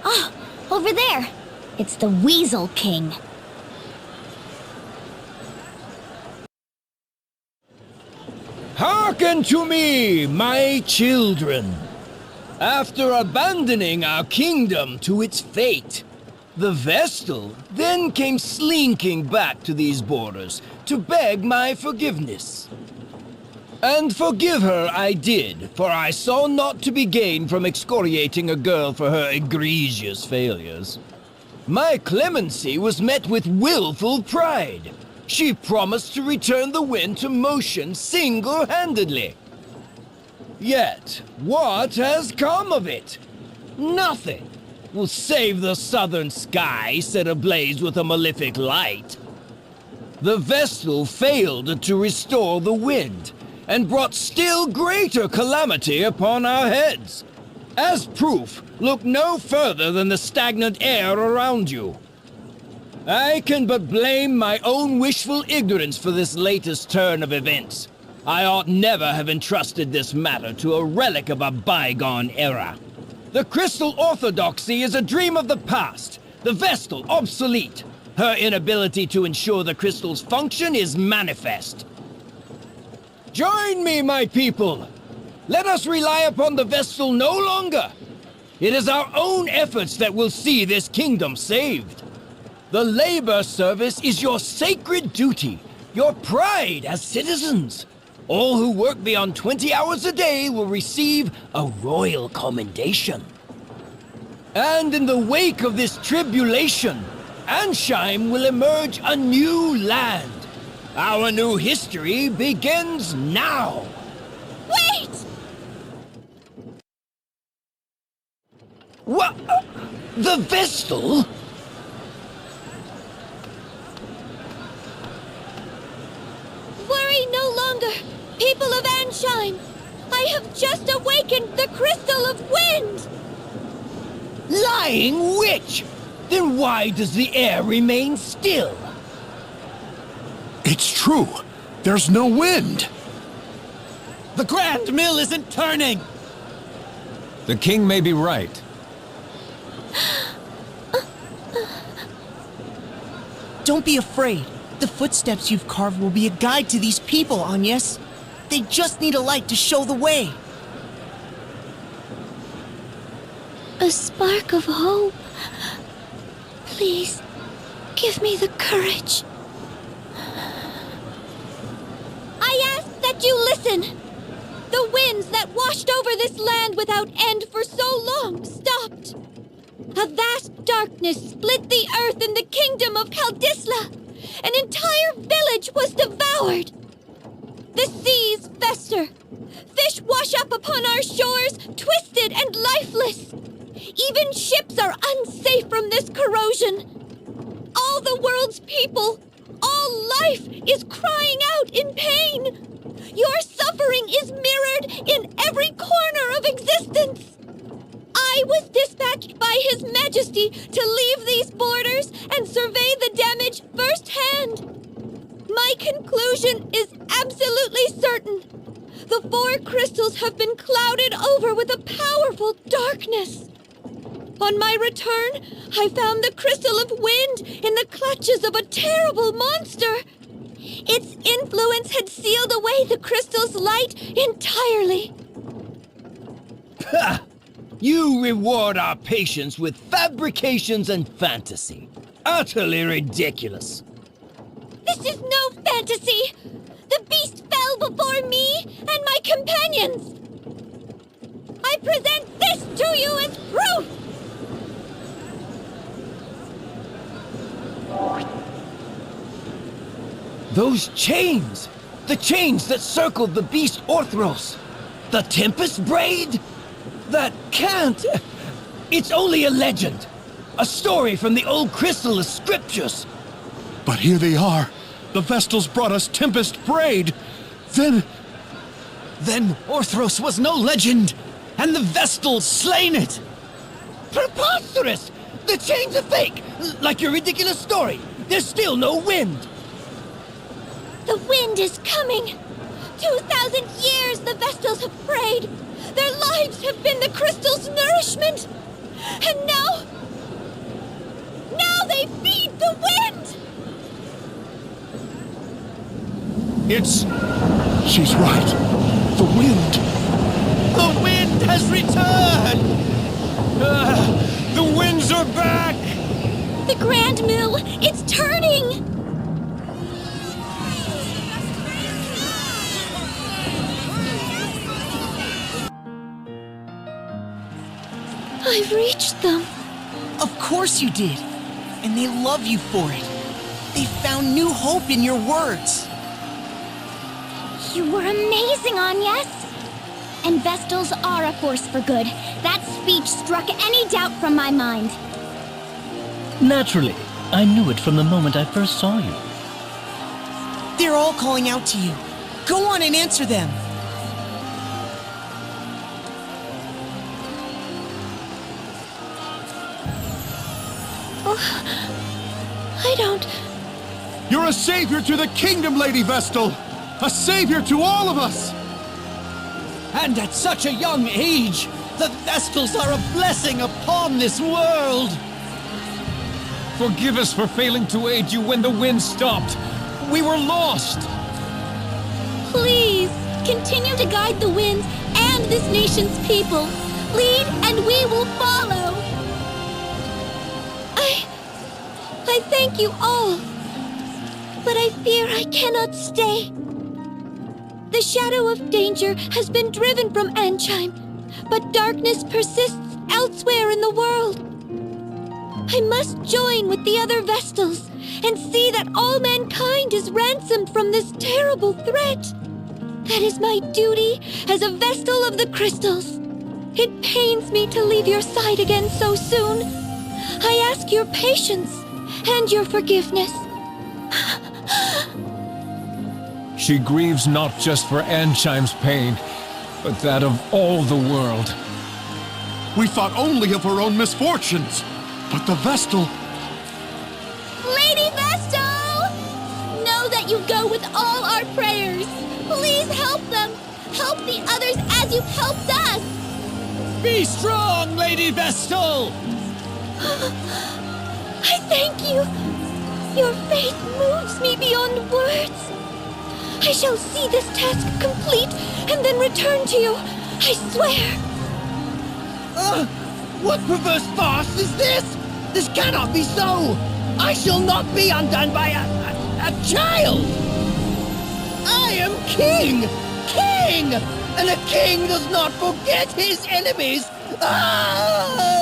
Ah, over there. It's the Weasel King. Hearken to me, my children. After abandoning our kingdom to its fate, the Vestal then came slinking back to these borders to beg my forgiveness. And forgive her I did, for I saw naught to be gained from excoriating a girl for her egregious failures. My clemency was met with willful pride. She promised to return the wind to motion single-handedly. Yet, what has come of it? Nothing will save the southern sky set ablaze with a malefic light. The Vestal failed to restore the wind, and brought still greater calamity upon our heads. As proof, look no further than the stagnant air around you. I can but blame my own wishful ignorance for this latest turn of events. I ought never have entrusted this matter to a relic of a bygone era. The crystal orthodoxy is a dream of the past, the Vestal obsolete. Her inability to ensure the crystal's function is manifest. Join me, my people! Let us rely upon the Vestal no longer! It is our own efforts that will see this kingdom saved. The labor service is your sacred duty, your pride as citizens. All who work beyond 20 hours a day will receive a royal commendation. And in the wake of this tribulation, Ansheim will emerge a new land. Our new history begins now! Wait! What? The Vestal? Worry no longer, people of Ansheim. I have just awakened the Crystal of Wind! Lying witch! Then why does the air remain still? It's true. There's no wind. The Grand Mill isn't turning! The king may be right. Don't be afraid. The footsteps you've carved will be a guide to these people, Agnes. They just need a light to show the way. A spark of hope. Please, give me the courage. I ask that you listen. The winds that washed over this land without end for so long stopped. A vast darkness split the earth in the kingdom of Kaldisla. An entire village was devoured. The seas fester. Fish wash up upon our shores, twisted and lifeless. Even ships are unsafe from this corrosion. All the world's people, all life is crying out in pain. Your suffering is mirrored in every corner of existence. I was dispatched by His Majesty to leave these borders and survey the damage firsthand. My conclusion is absolutely certain. The four crystals have been clouded over with a powerful darkness. On my return, I found the Crystal of Wind in the clutches of a terrible monster. Its influence had sealed away the crystal's light entirely. Ha! You reward our patience with fabrications and fantasy. Utterly ridiculous. This is no fantasy! The beast fell before me and my companions! I present this to you as proof! Those chains! The chains that circled the beast Orthros! The Tempest Braid? That can't... It's only a legend. A story from the old Chrysalis scriptures. But here they are. The Vestals brought us Tempest Braid. Then Orthros was no legend, and the Vestals slain it! Preposterous! The chains are fake, like your ridiculous story. There's still no wind. The wind is coming. 2,000 years the Vestals have prayed. Their lives have been the crystal's nourishment. And now they feed the wind. She's right. The wind. The wind has returned. The winds are back! The Grand Mill, it's turning. I've reached them. Of course you did. And they love you for it. They found new hope in your words. You were amazing, Agnes. And Vestals are a force for good. That speech struck any doubt from my mind. Naturally, I knew it from the moment I first saw you. They're all calling out to you. Go on and answer them. I don't... You're a savior to the kingdom, Lady Vestal. A savior to all of us. And at such a young age, the Vestals are a blessing upon this world. Forgive us for failing to aid you when the wind stopped. We were lost. Please, continue to guide the wind and this nation's people. Lead and we will follow. I thank you all. But I fear I cannot stay. The shadow of danger has been driven from Anchime, but darkness persists elsewhere in the world. I must join with the other Vestals and see that all mankind is ransomed from this terrible threat. That is my duty as a Vestal of the Crystals. It pains me to leave your side again so soon. I ask your patience and your forgiveness. She grieves not just for Anchime's pain, but that of all the world. We thought only of our own misfortunes, but the Vestal... Lady Vestal! Know that you go with all our prayers. Please help them. Help the others as you've helped us. Be strong, Lady Vestal! I thank you. Your faith moves me beyond words. I shall see this task complete and then return to you. I swear. What perverse farce is this? This cannot be so! I shall not be undone by a child! I am king! King! And a king does not forget his enemies! Ah!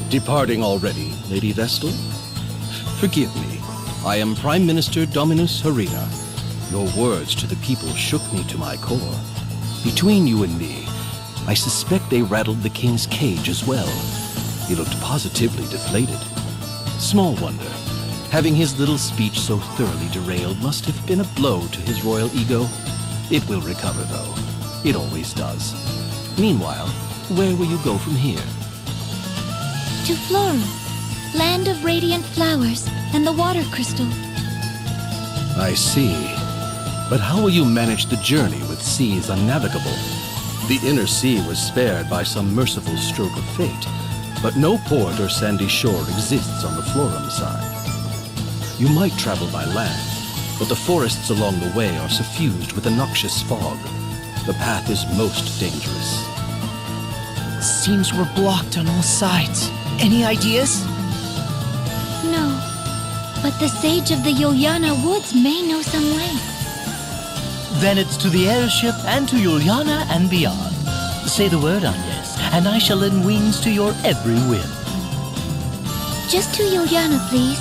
Departing already, Lady Vestal? Forgive me. I am Prime Minister Dominus Harina. Your words to the people shook me to my core. Between you and me, I suspect they rattled the king's cage as well. He looked positively deflated. Small wonder. Having his little speech so thoroughly derailed must have been a blow to his royal ego. It will recover, though. It always does. Meanwhile, where will you go from here? To Florum, land of radiant flowers and the water crystal. I see. But how will you manage the journey with seas unnavigable? The inner sea was spared by some merciful stroke of fate, but no port or sandy shore exists on the Florum side. You might travel by land, but the forests along the way are suffused with a noxious fog. The path is most dangerous. Seems we're blocked on all sides. Any ideas? No, but the sage of the Yuliana Woods may know some way. Then it's to the airship and to Juliana and beyond. Say the word, Agnes, and I shall lend wings to your every whim. Just to Yuliana, please.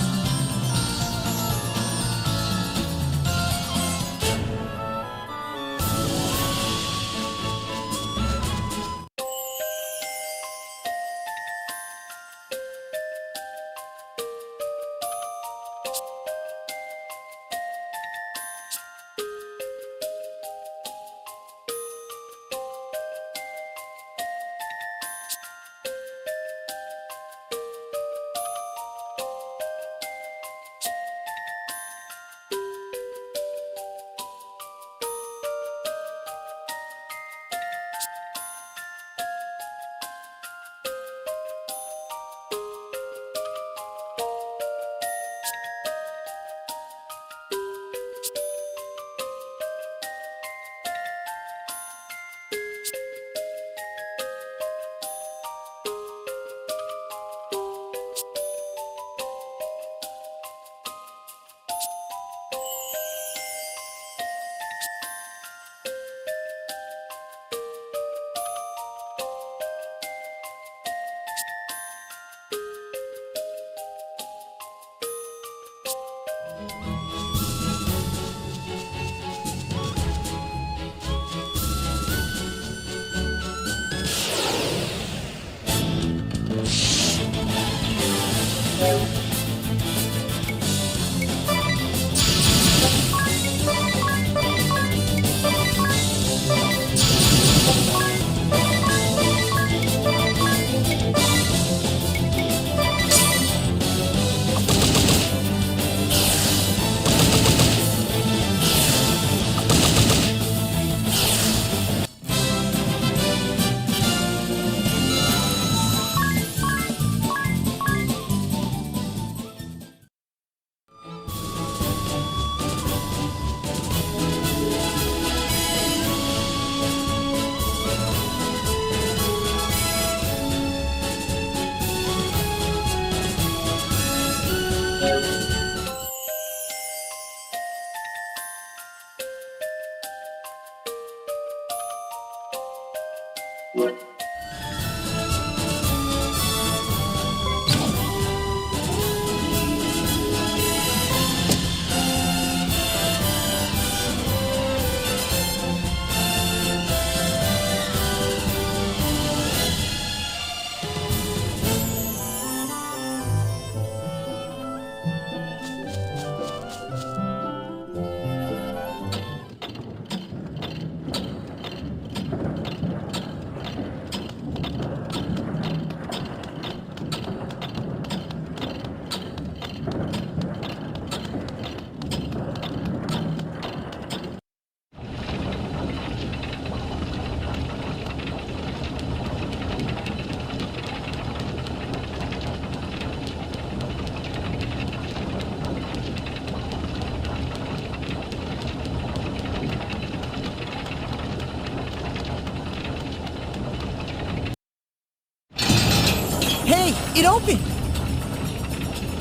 It opened!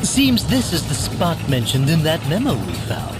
Seems this is the spot mentioned in that memo we found.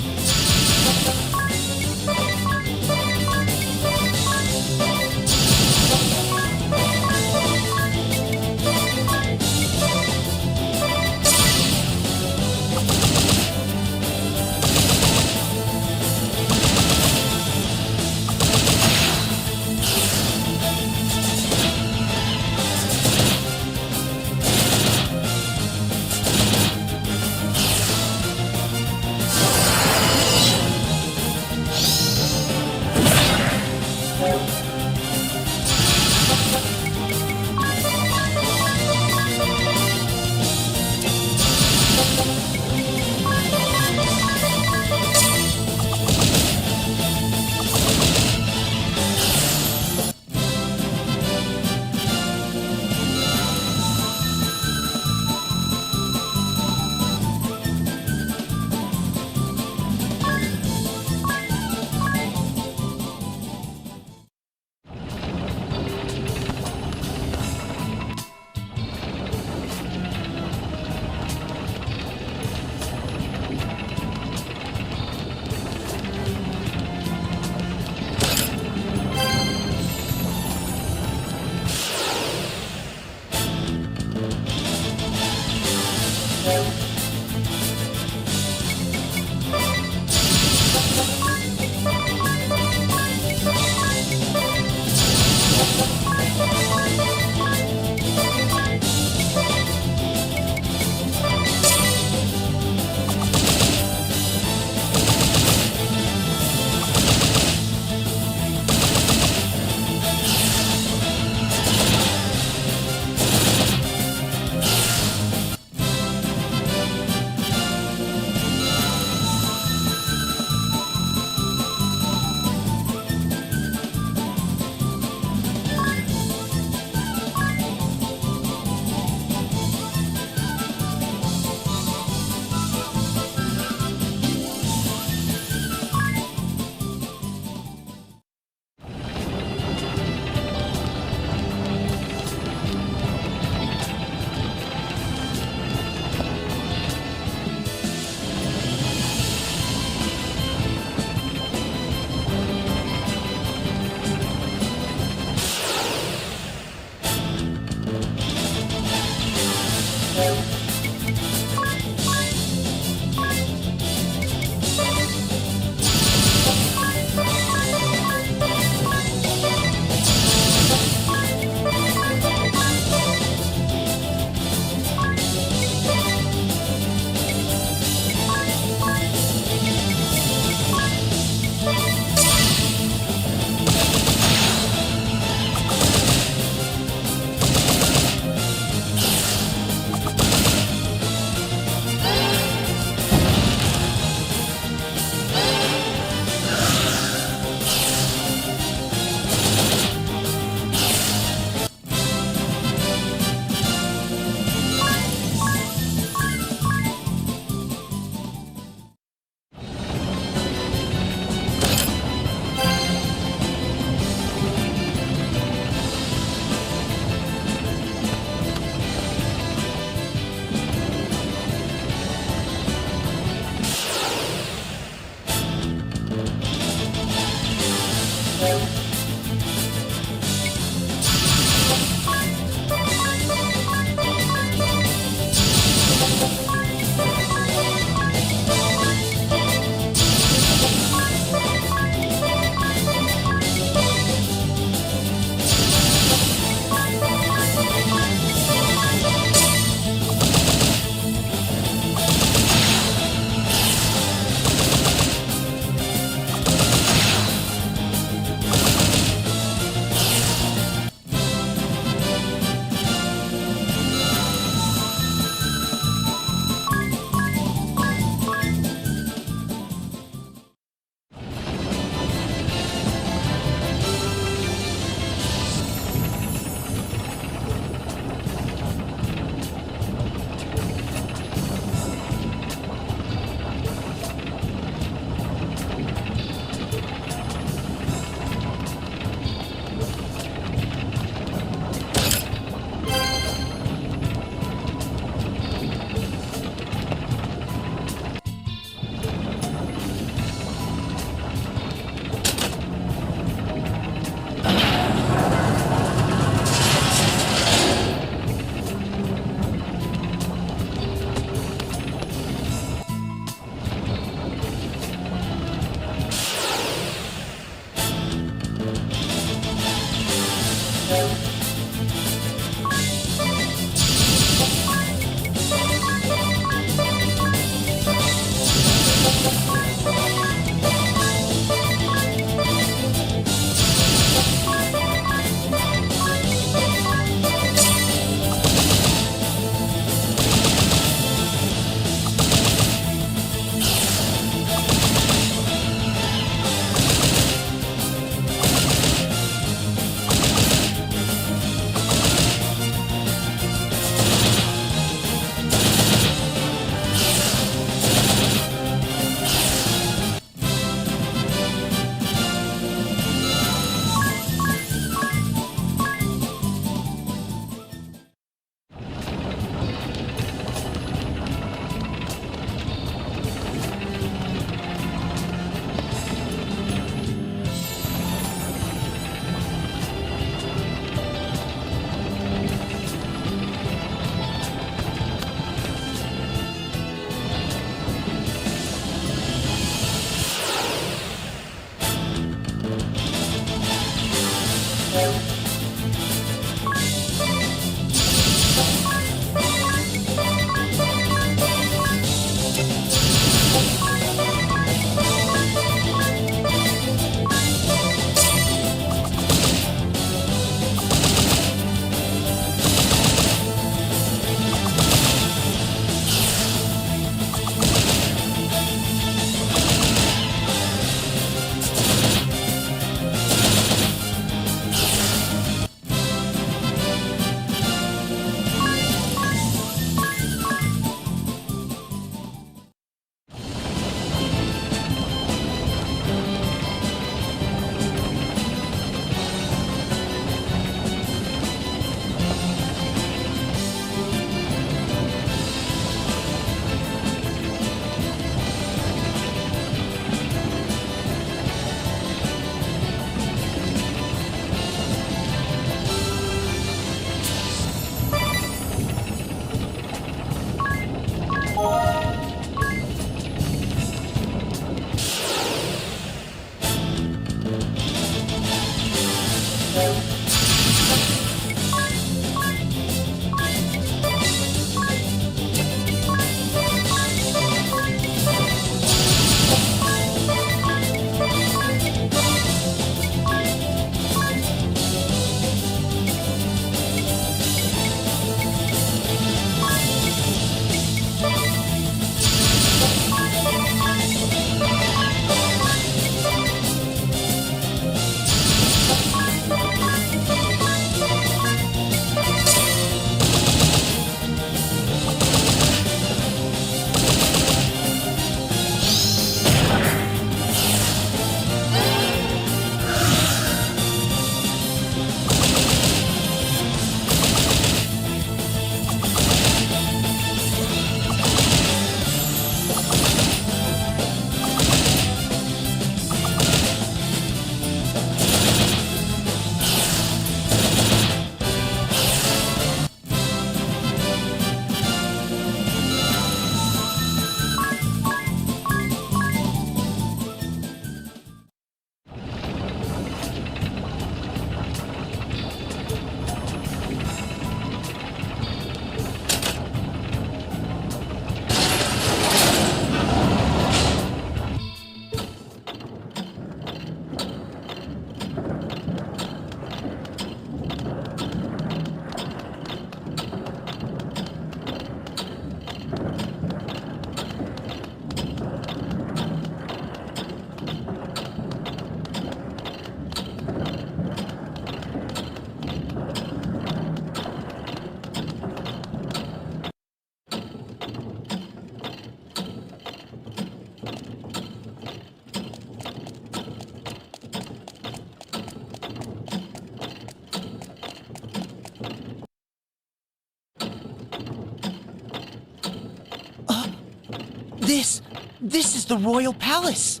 This is the royal palace.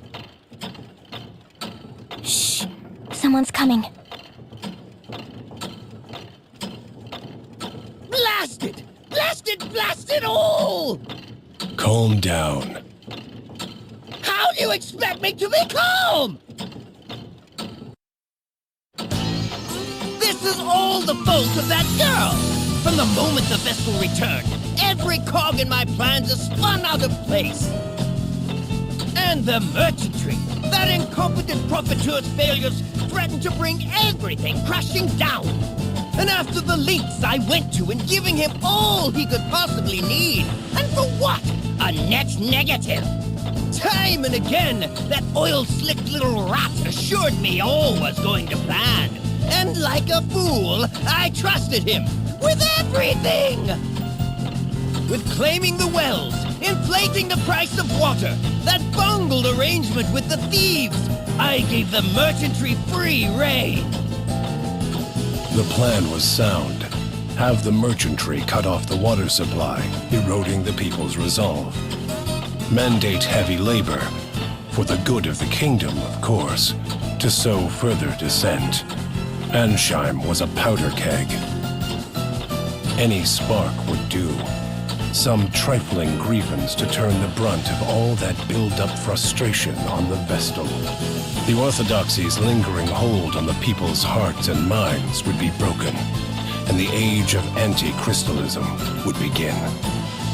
Shh. Someone's coming. Blast it! Blast it! Blast it all! Calm down. How do you expect me to be calm? This is all the fault of that girl! From the moment the vessel returned, every cog in my plans is spun out of place. And the merchantry, that incompetent profiteur's failures threatened to bring everything crashing down. And after the lengths I went to in giving him all he could possibly need, and for what? A net negative. Time and again, that oil-slicked little rat assured me all was going to plan. And like a fool, I trusted him with everything! With claiming the wells, inflating the price of water, that bungled arrangement with the thieves, I gave the merchantry free rein. The plan was sound. Have the merchantry cut off the water supply, eroding the people's resolve. Mandate heavy labor, for the good of the kingdom, of course, to sow further dissent. Ansheim was a powder keg. Any spark would do. Some trifling grievance to turn the brunt of all that build-up frustration on the Vestal. The Orthodoxy's lingering hold on the people's hearts and minds would be broken, and the age of anti-crystalism would begin.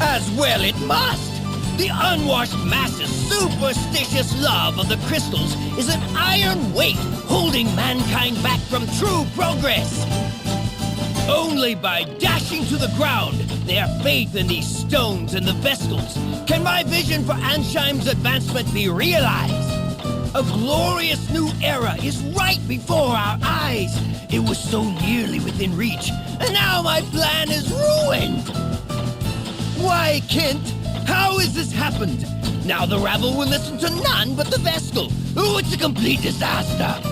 As well it must! The unwashed masses' superstitious love of the crystals is an iron weight holding mankind back from true progress. Only by dashing to the ground their faith in these stones and the Vestals can my vision for Ansheim's advancement be realized. A glorious new era is right before our eyes. It was so nearly within reach, and now my plan is ruined. Why, Kent? How has this happened? Now the rabble will listen to none but the Vestal. Oh, it's a complete disaster.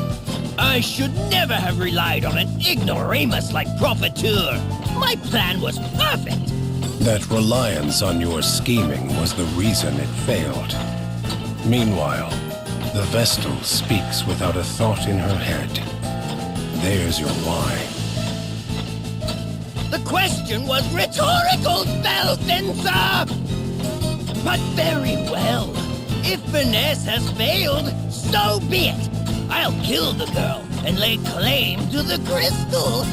I should never have relied on an ignoramus like Profiteur. My plan was perfect. That reliance on your scheming was the reason it failed. Meanwhile, the Vestal speaks without a thought in her head. There's your why. The question was rhetorical, Spellfencer! But very well. If finesse has failed, so be it. I'll kill the girl and lay claim to the crystal.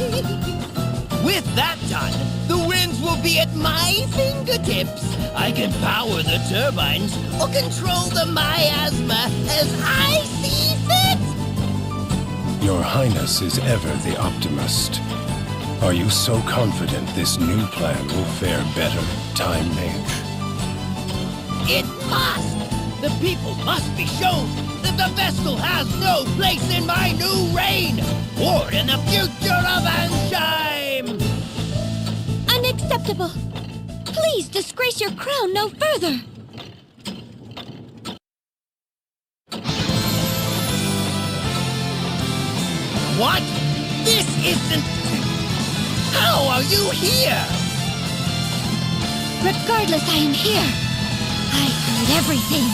With that done, the winds will be at my fingertips. I can power the turbines or control the miasma as I see fit. Your Highness is ever the optimist. Are you so confident this new plan will fare better, Time Mage? It must! The people must be shown that the Vestal has no place in my new reign or in the future of Ansheim! Unacceptable. Please disgrace your crown no further. What? This isn't... How are you here? Regardless, I am here. I heard everything.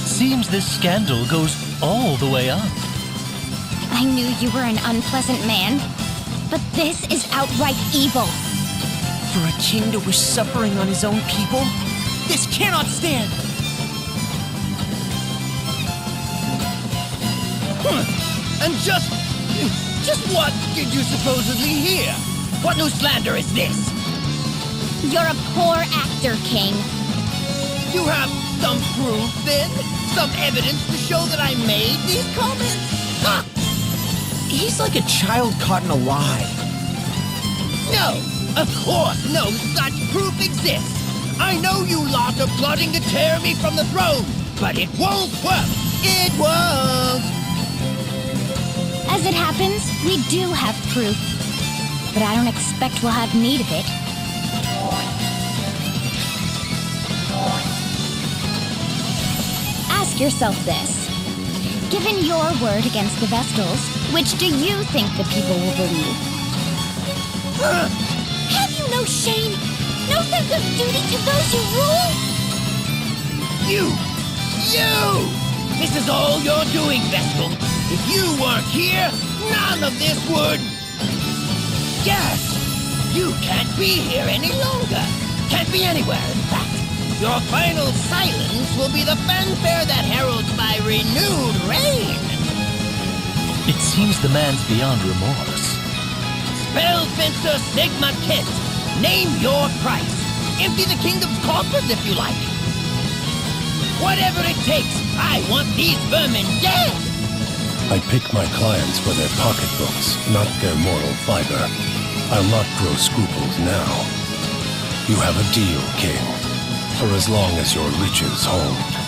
Seems this scandal goes all the way up. I knew you were an unpleasant man, but this is outright evil. For a king to wish suffering on his own people? This cannot stand! And just what did you supposedly hear? What new slander is this? You're a poor actor, King. You have some proof, then? Some evidence to show that I made these comments? Ha! He's like a child caught in a lie. No, of course no such proof exists. I know you lot are plotting to tear me from the throne, but it won't work. It won't. As it happens, we do have proof, but I don't expect we'll have need of it. Ask yourself this. Given your word against the Vestals, which do you think the people will believe? Have you no shame? No sense of duty to those you rule? You! This is all you're doing, Vestal. If you weren't here, none of this would... Yes! You can't be here any longer. Can't be anywhere, in fact. Your final silence will be the fanfare that heralds my renewed reign. It seems the man's beyond remorse. Spellfencer Sigma Kent, name your price. Empty the kingdom's coffers if you like. Whatever it takes, I want these vermin dead. I pick my clients for their pocketbooks, not their moral fiber. I'll not grow scruples now. You have a deal, King. For as long as your riches hold.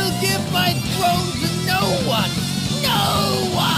will give my throne to no one! No one!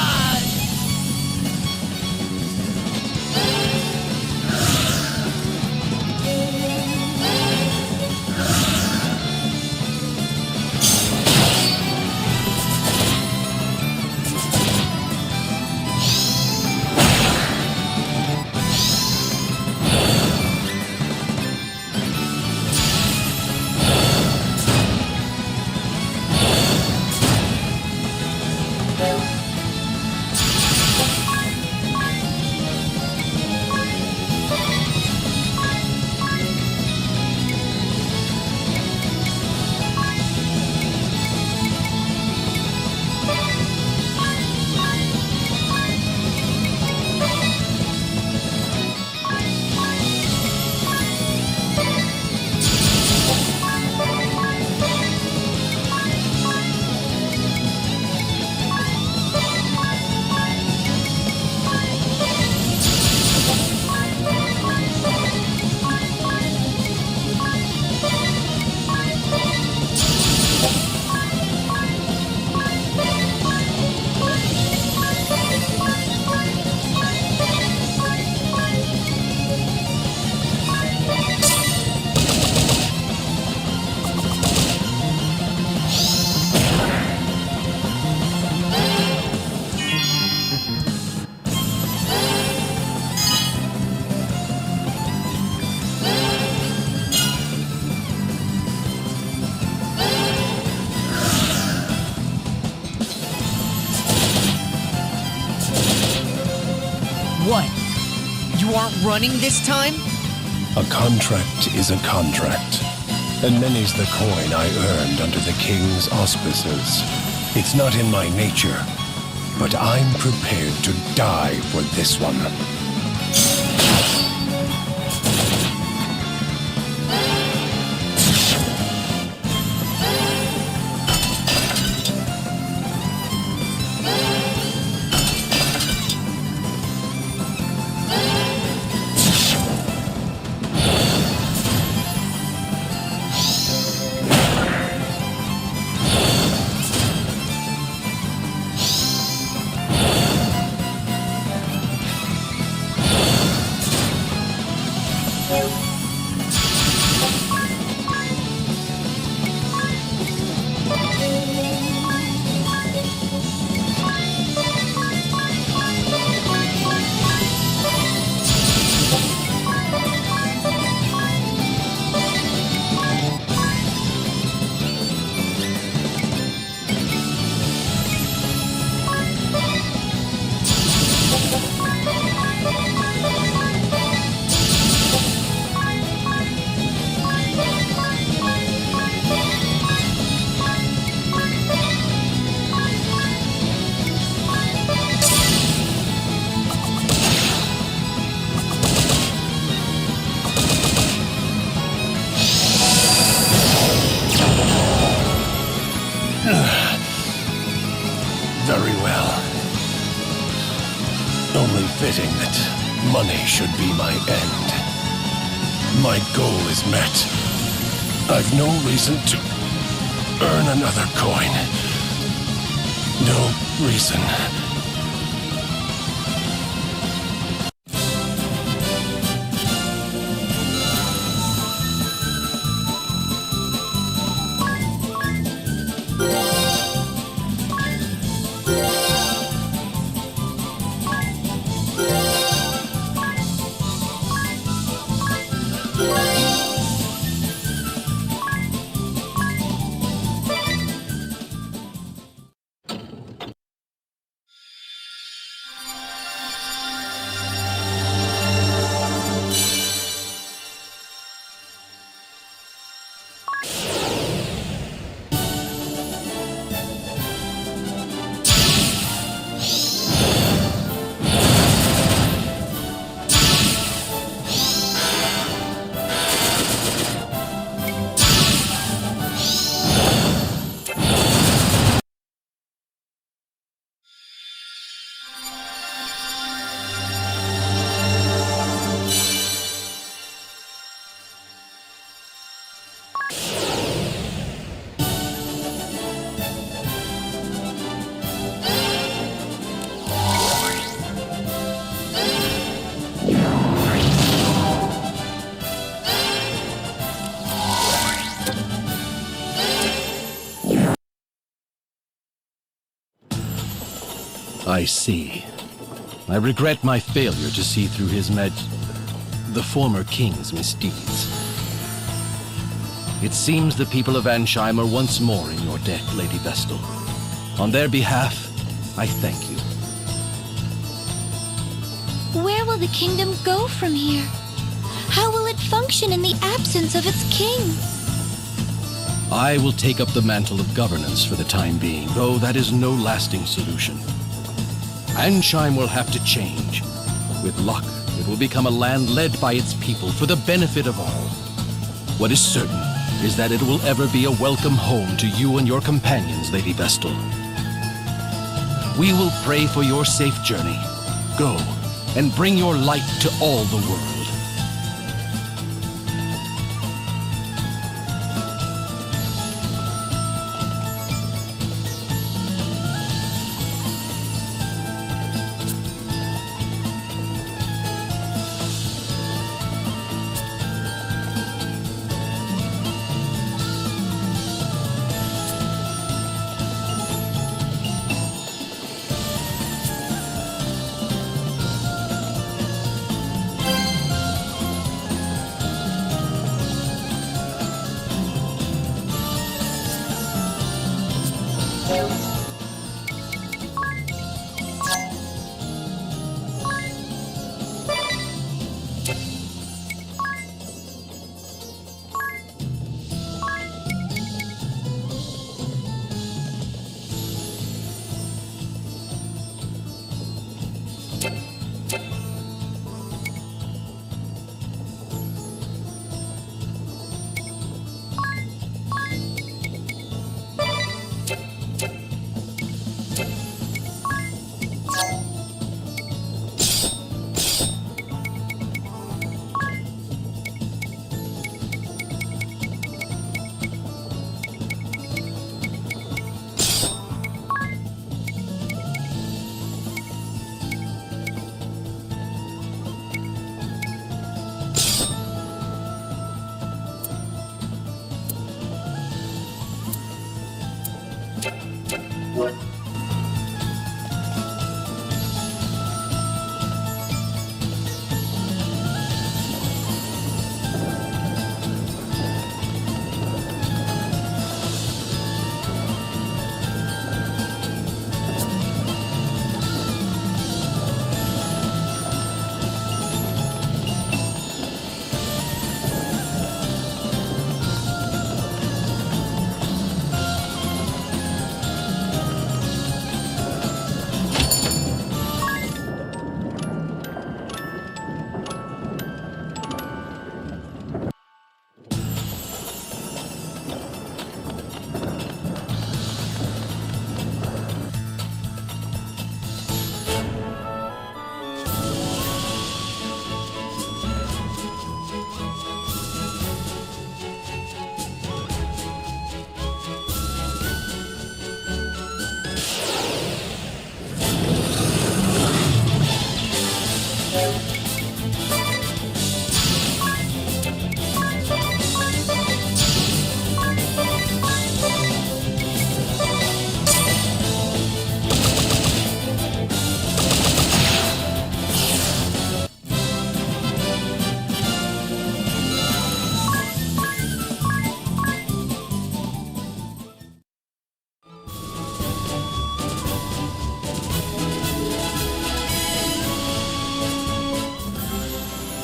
What? You aren't running this time? A contract is a contract, and many's the coin I earned under the king's auspices. It's not in my nature, but I'm prepared to die for this one. Very well. Only fitting that money should be my end. My goal is met. I've no reason to earn another coin. No reason. I see. I regret my failure to see through the former king's misdeeds. It seems the people of Ansheim are once more in your debt, Lady Vestal. On their behalf, I thank you. Where will the kingdom go from here? How will it function in the absence of its king? I will take up the mantle of governance for the time being, though that is no lasting solution. Ansheim will have to change. With luck, it will become a land led by its people for the benefit of all. What is certain is that it will ever be a welcome home to you and your companions, Lady Vestal. We will pray for your safe journey. Go, and bring your light to all the world.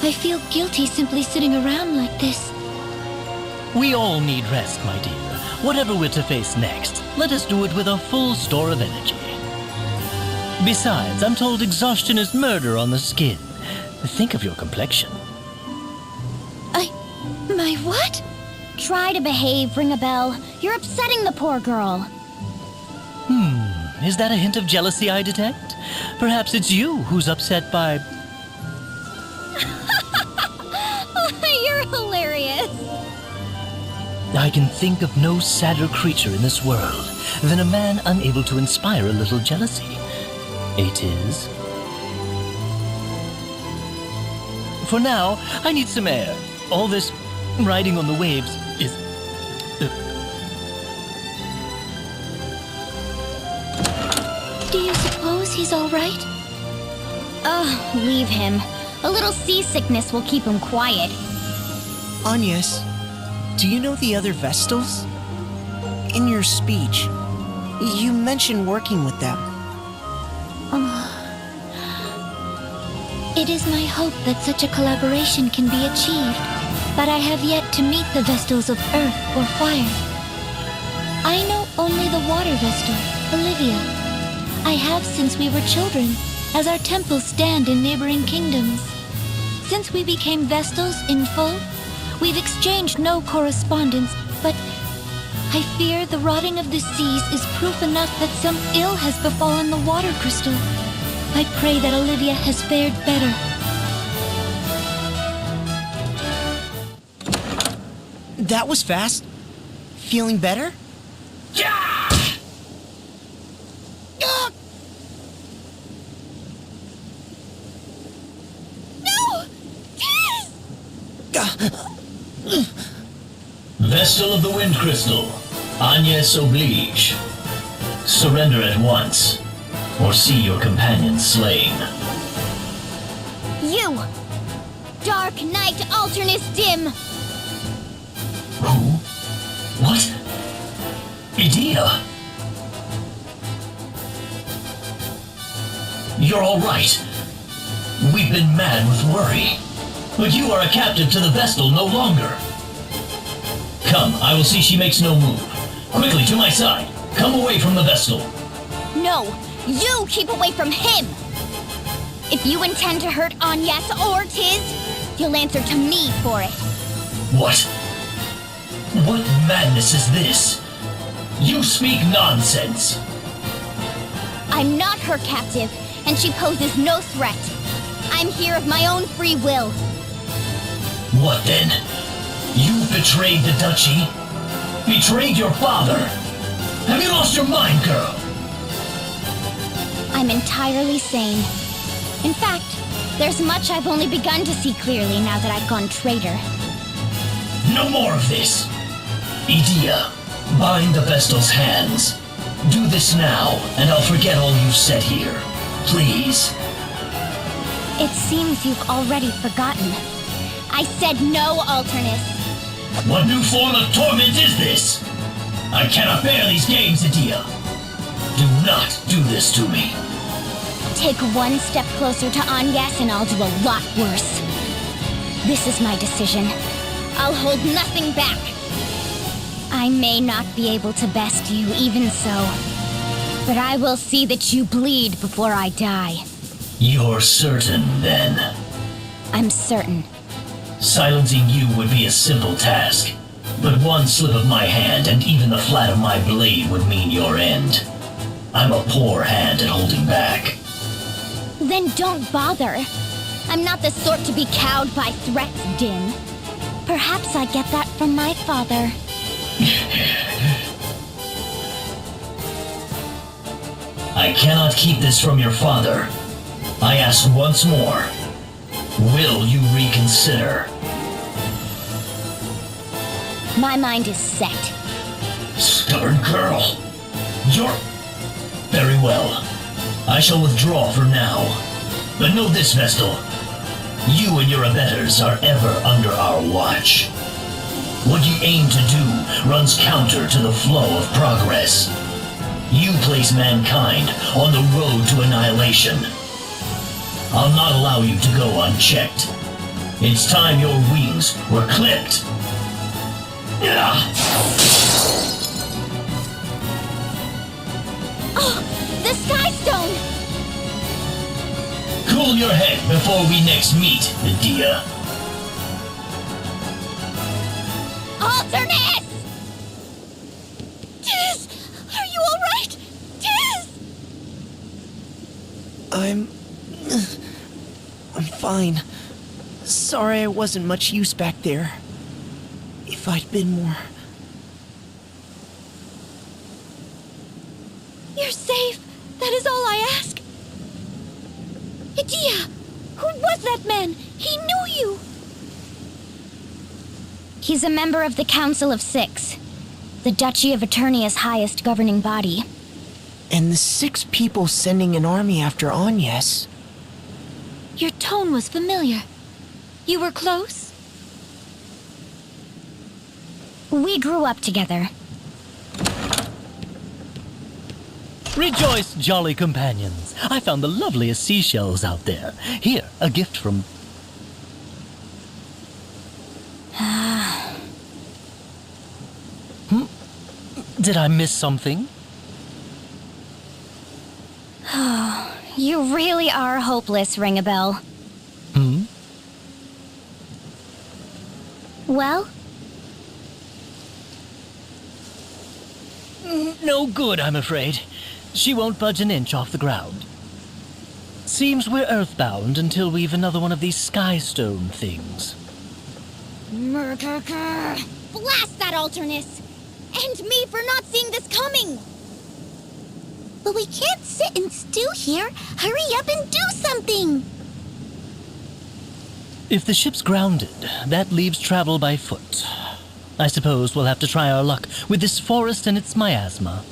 I feel guilty simply sitting around like this. We all need rest, my dear. Whatever we're to face next, let us do it with a full store of energy. Besides, I'm told exhaustion is murder on the skin. Think of your complexion. My what? Try to behave, Ringabel. You're upsetting the poor girl. Is that a hint of jealousy I detect? Perhaps it's you who's upset by... You're hilarious. I can think of no sadder creature in this world than a man unable to inspire a little jealousy. It is. For now, I need some air. All this riding on the waves is... Do you suppose suppose he's all right? Oh, leave him. A little seasickness will keep him quiet. Agnes, do you know the other Vestals? In your speech, you mentioned working with them. It is my hope that such a collaboration can be achieved, but I have yet to meet the Vestals of Earth or Fire. I know only the Water Vestal, Olivia. I have since we were children, as our temples stand in neighboring kingdoms. Since we became Vestals in full, we've exchanged no correspondence, but I fear the rotting of the seas is proof enough that some ill has befallen the water crystal. I pray that Olivia has fared better. That was fast. Feeling better? Vestal of the Wind Crystal, Agnes Oblige. Surrender at once, or see your companion slain. You! Dark Knight Alternus Dim! Who? What? Idea? You're all right. We've been mad with worry. But you are a captive to the Vestal no longer. Come, I will see she makes no move. Quickly, to my side. Come away from the Vestal. No! You keep away from him! If you intend to hurt Agnes or Tiz, you'll answer to me for it. What? What madness is this? You speak nonsense. I'm not her captive, and she poses no threat. I'm here of my own free will. What then? You betrayed the Duchy? Betrayed your father? Have you lost your mind, girl? I'm entirely sane. In fact, there's much I've only begun to see clearly now that I've gone traitor. No more of this. Idea, bind the Vestal's hands. Do this now, and I'll forget all you've said here. Please. It seems you've already forgotten. I said no, Alternus. What new form of torment is this? I cannot bear these games, Idea. Do not do this to me. Take one step closer to Agnes and I'll do a lot worse. This is my decision. I'll hold nothing back. I may not be able to best you even so, but I will see that you bleed before I die. You're certain, then? I'm certain. Silencing you would be a simple task, but one slip of my hand and even the flat of my blade would mean your end. I'm a poor hand at holding back. Then don't bother. I'm not the sort to be cowed by threats, Dim. Perhaps I get that from my father. I cannot keep this from your father. I ask once more. Will you reconsider? My mind is set. Stubborn girl. You're... Very well. I shall withdraw for now. But know this, Vestal. You and your abettors are ever under our watch. What you aim to do runs counter to the flow of progress. You place mankind on the road to annihilation. I'll not allow you to go unchecked. It's time your wings were clipped. Oh, the Sky Stone! Cool your head before we next meet, Idea. Alternus! Tiz! Are you alright? Tiz! I'm fine. Sorry I wasn't much use back there. If I'd been more... You're safe. That is all I ask. Idea! Who was that man? He knew you! He's a member of the Council of Six, the Duchy of Eternia's highest governing body. And the 6 people sending an army after Agnes. Your tone was familiar. You were close? We grew up together. Rejoice, jolly companions. I found the loveliest seashells out there. Here, a gift from... Did I miss something? You really are hopeless, Ring-a-Bell. Well? No good, I'm afraid. She won't budge an inch off the ground. Seems we're earthbound until we've another one of these sky stone things. Blast that Alternus! And me for not seeing this coming! But we can't sit and stew here. Hurry up and do something! If the ship's grounded, that leaves travel by foot. I suppose we'll have to try our luck with this forest and its miasma.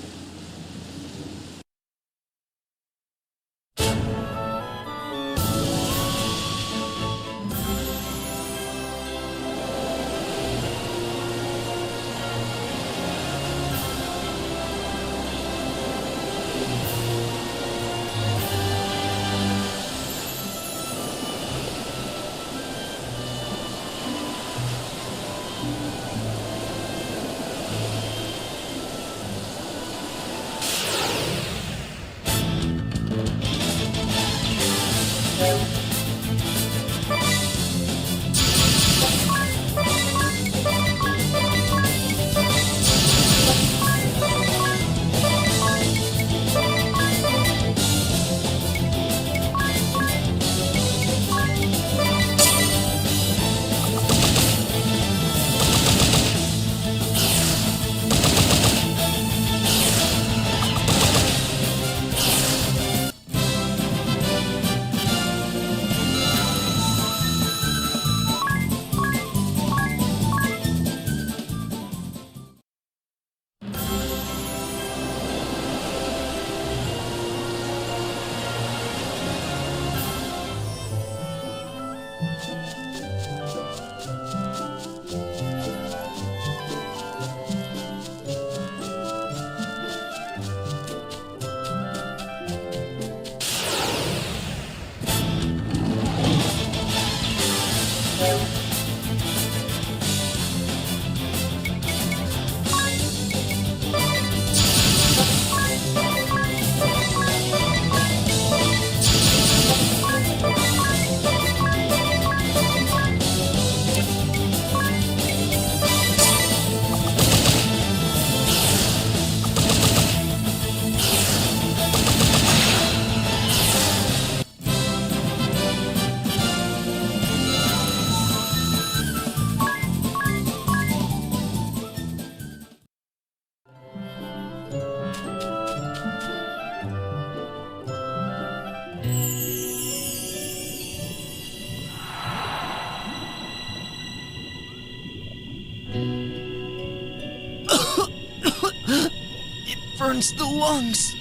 Burns the lungs.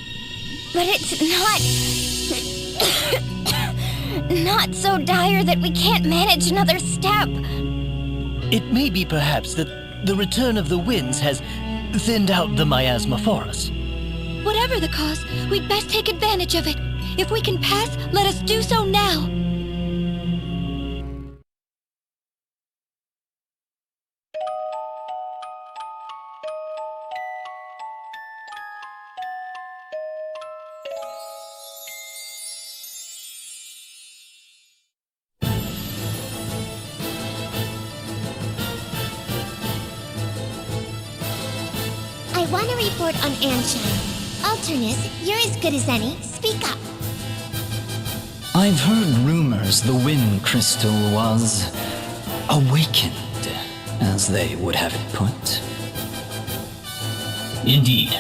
But it's not so dire that we can't manage another step. It may be perhaps that the return of the winds has thinned out the miasma for us. Whatever the cause, we'd best take advantage of it. If we can pass, let us do so now. I want to report on Anshine. Alternus, you're as good as any. Speak up. I've heard rumors the wind crystal was awakened, as they would have it put. Indeed.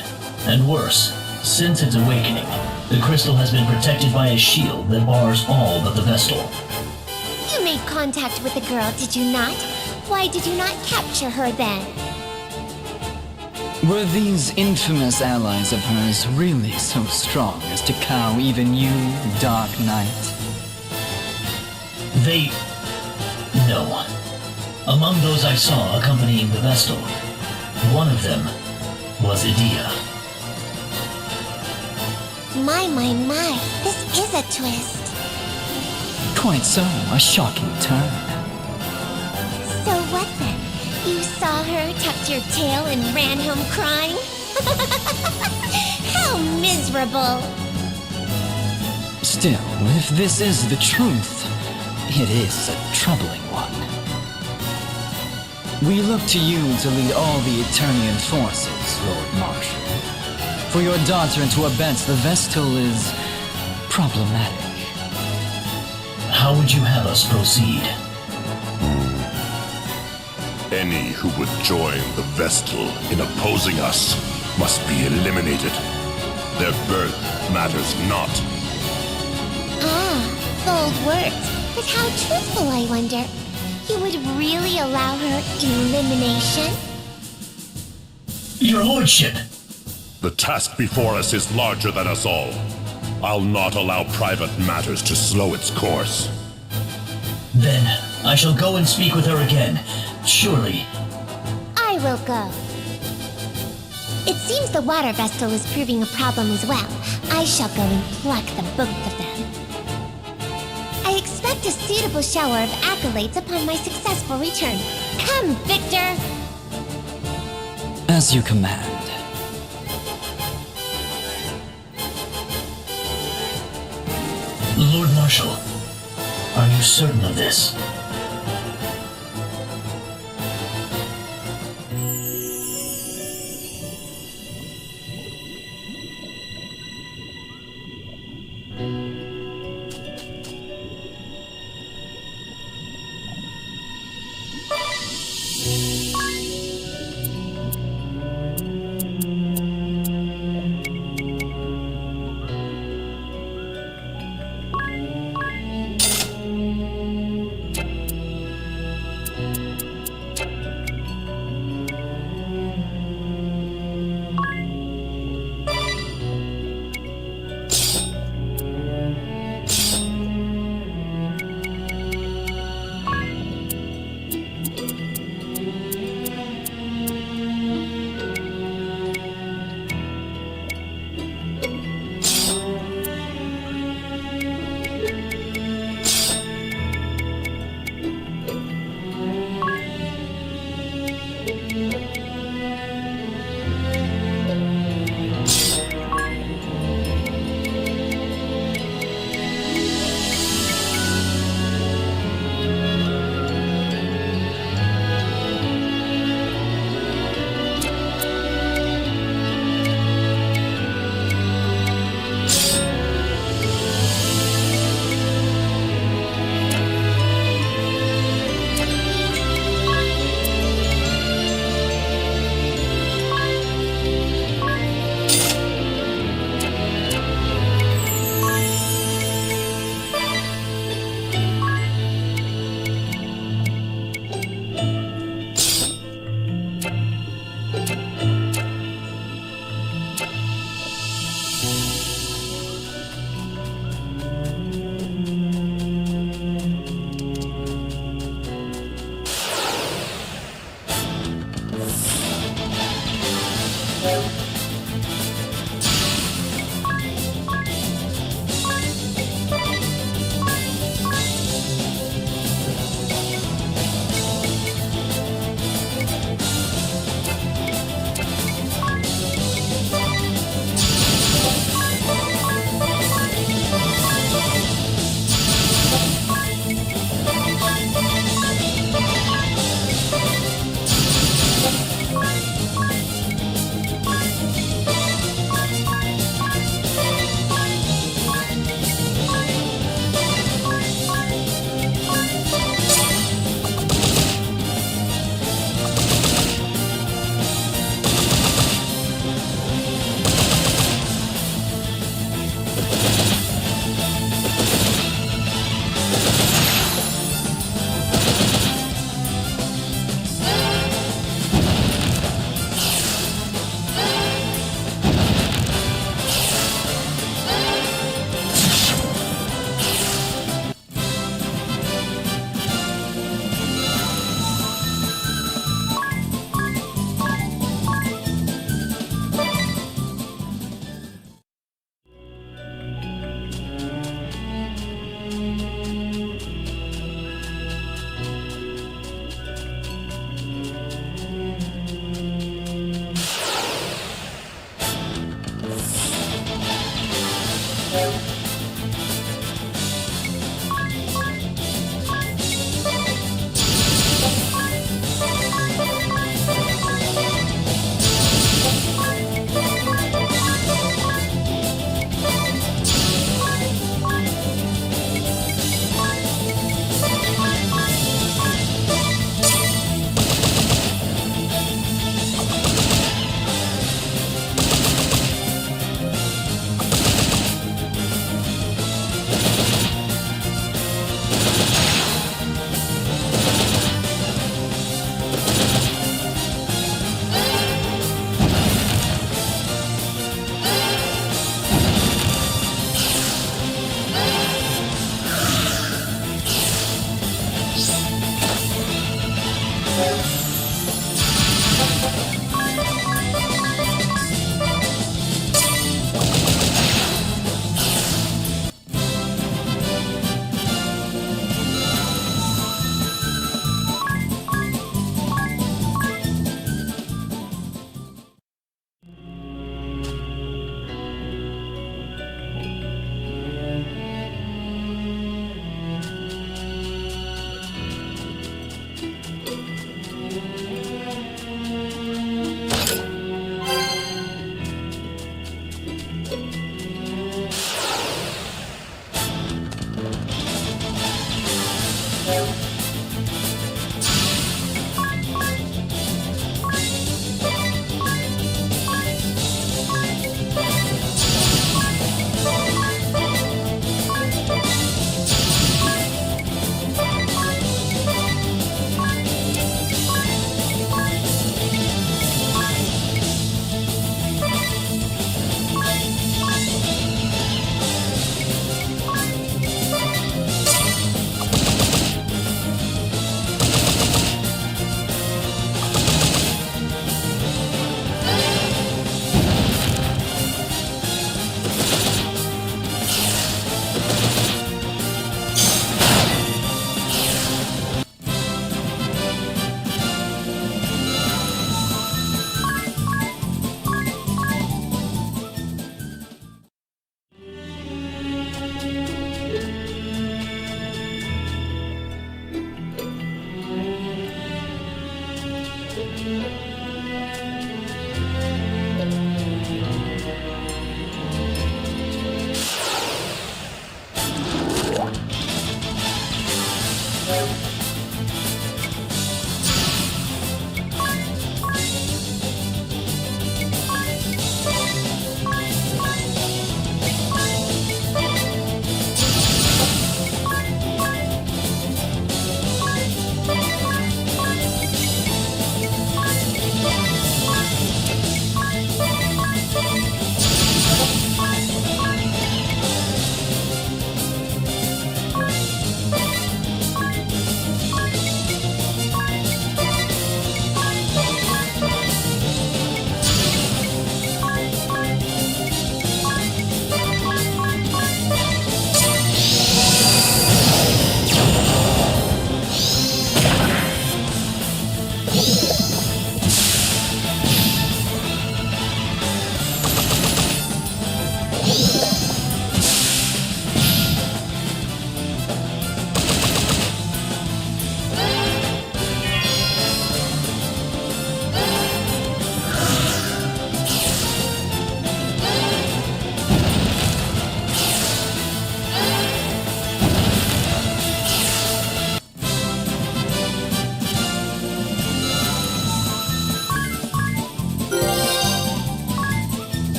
And worse, since its awakening, the crystal has been protected by a shield that bars all but the Vestal. You made contact with the girl, did you not? Why did you not capture her then? Were these infamous allies of hers really so strong as to cow even you, Dark Knight? No. Among those I saw accompanying the Vestal, one of them was Idea. My, this is a twist. Quite so, a shocking turn. So what then? You saw her, tucked your tail, and ran home crying? How miserable! Still, if this is the truth, it is a troubling one. We look to you to lead all the Eternian forces, Lord Marshal. For your daughter to abet the Vestal is problematic. How would you have us proceed? Any who would join the Vestal in opposing us must be eliminated. Their birth matters not. Bold words. But how truthful, I wonder. You would really allow her elimination? Your lordship! The task before us is larger than us all. I'll not allow private matters to slow its course. Then I shall go and speak with her again. Surely. I will go. It seems the water Vestal is proving a problem as well. I shall go and pluck the both of them. I expect a suitable shower of accolades upon my successful return. Come, Victor! As you command. Lord Marshal, are you certain of this?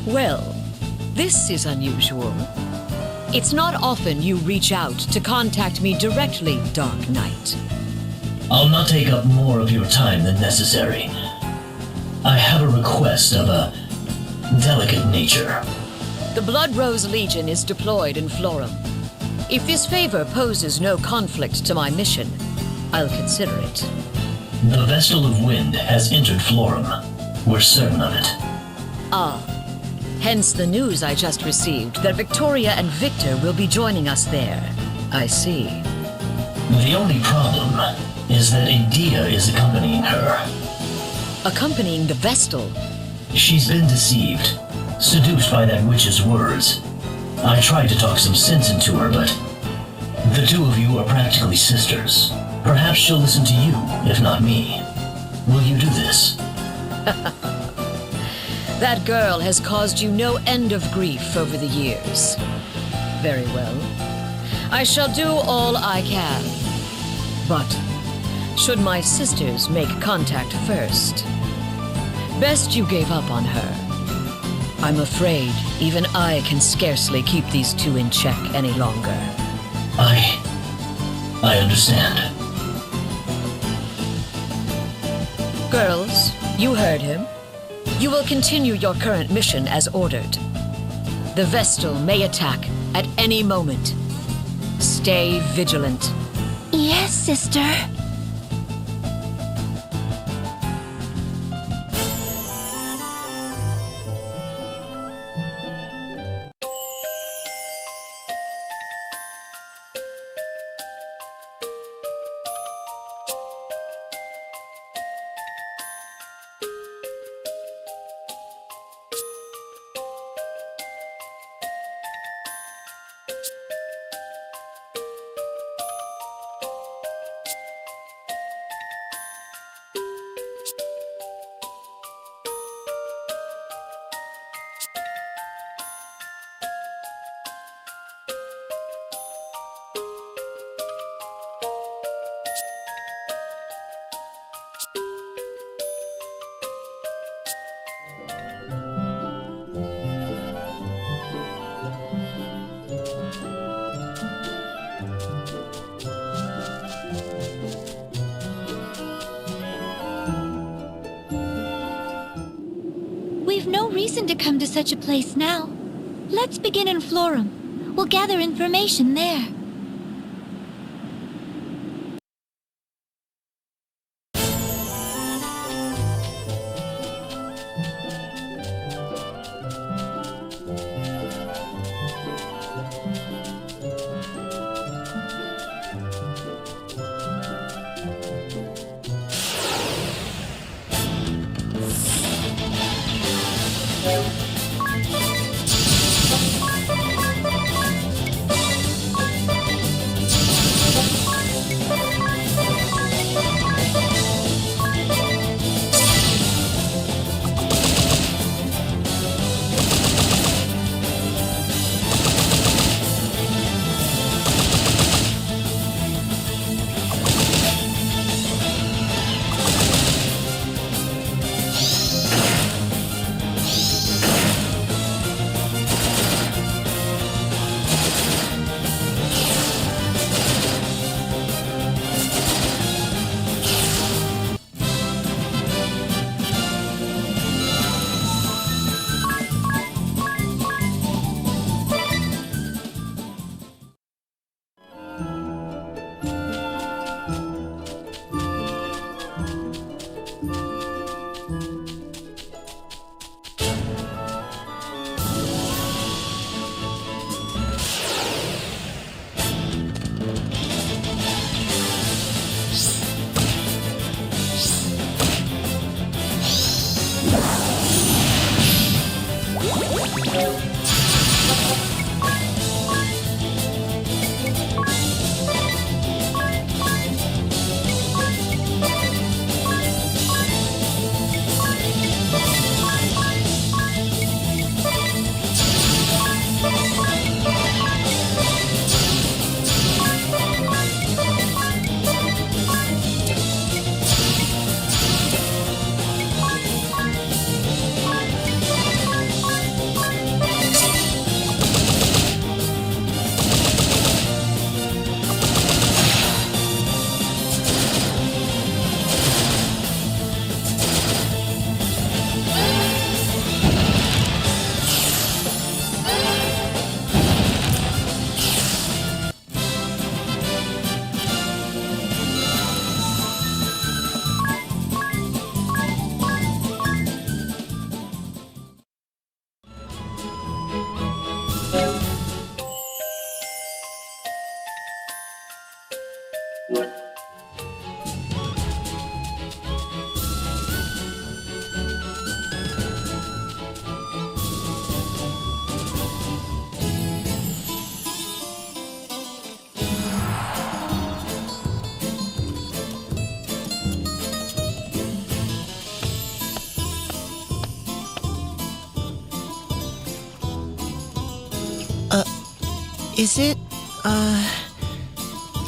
Well, this is unusual. It's not often you reach out to contact me directly, Dark Knight. I'll not take up more of your time than necessary. I have a request of a delicate nature. The Blood Rose Legion is deployed in Florum. If this favor poses no conflict to my mission, I'll consider it. The Vestal of Wind has entered Florum. We're certain of it. Ah. Hence the news I just received that Victoria and Victor will be joining us there. I see. The only problem is that Adia is accompanying her. Accompanying the Vestal? She's been deceived, seduced by that witch's words. I tried to talk some sense into her, but the two of you are practically sisters. Perhaps she'll listen to you, if not me. Will you do this? That girl has caused you no end of grief over the years. Very well. I shall do all I can. But should my sisters make contact first, best you gave up on her. I'm afraid even I can scarcely keep these two in check any longer. I understand. Girls, you heard him. You will continue your current mission as ordered. The Vestal may attack at any moment. Stay vigilant. Yes, sister. We've no reason to come to such a place now. Let's begin in Florum. We'll gather information there.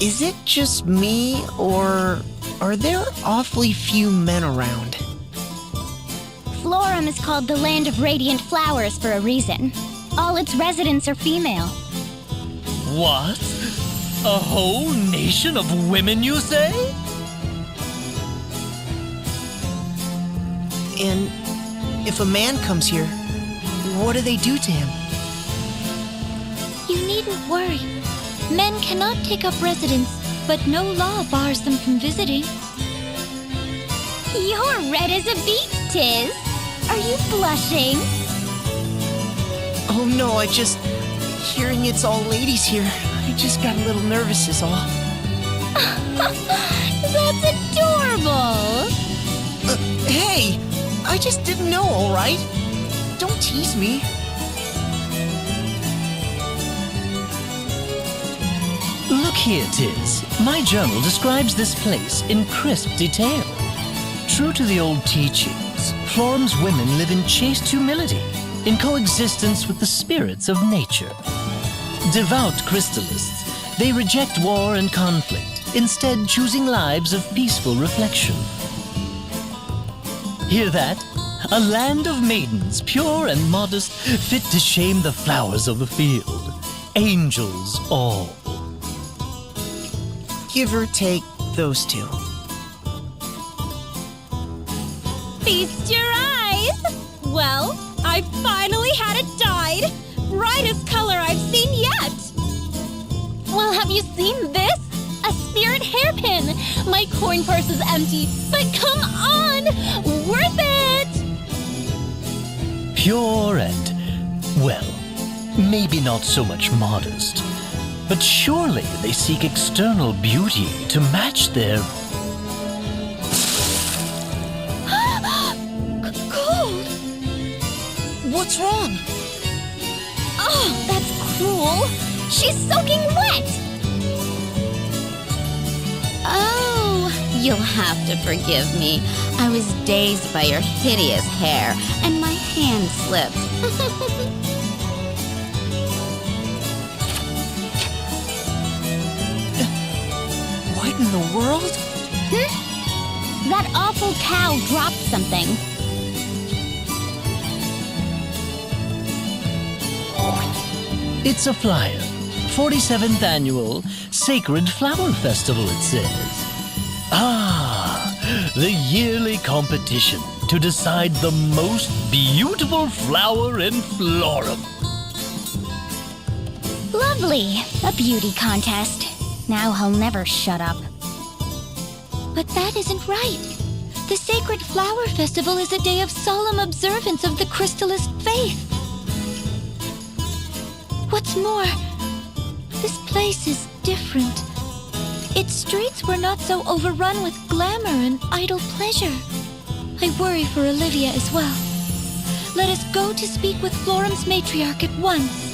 Is it just me, or are there awfully few men around? Florum is called the Land of Radiant Flowers for a reason. All its residents are female. What? A whole nation of women, you say? And if a man comes here, what do they do to him? You needn't worry. Men cannot take up residence, but no law bars them from visiting. You're red as a beet, Tiz. Are you blushing? Oh no, hearing it's all ladies here, I just got a little nervous is all. That's adorable! Hey! I just didn't know, alright? Don't tease me. Look here, Tiz. My journal describes this place in crisp detail. True to the old teachings, Florum's women live in chaste humility, in coexistence with the spirits of nature. Devout crystallists, they reject war and conflict, instead choosing lives of peaceful reflection. Hear that? A land of maidens, pure and modest, fit to shame the flowers of the field. Angels all. Give or take those two. Feast your eyes! Well, I finally had it dyed. Brightest color I've seen yet. Well, have you seen this? A spirit hairpin. My coin purse is empty, but come on! Worth it! Pure and, well, maybe not so much modest. But surely they seek external beauty to match their... Cold! What's wrong? Oh, that's cruel! She's soaking wet! Oh, you'll have to forgive me. I was dazed by your hideous hair, and my hand slipped. What in the world? That awful cow dropped something. It's a flyer. 47th Annual Sacred Flower Festival, it says. Ah, the yearly competition to decide the most beautiful flower in Florum. Lovely. A beauty contest. Now he'll never shut up. But that isn't right. The Sacred Flower Festival is a day of solemn observance of the Crystallist faith. What's more, this place is different. Its streets were not so overrun with glamour and idle pleasure. I worry for Olivia as well. Let us go to speak with Florum's matriarch at once.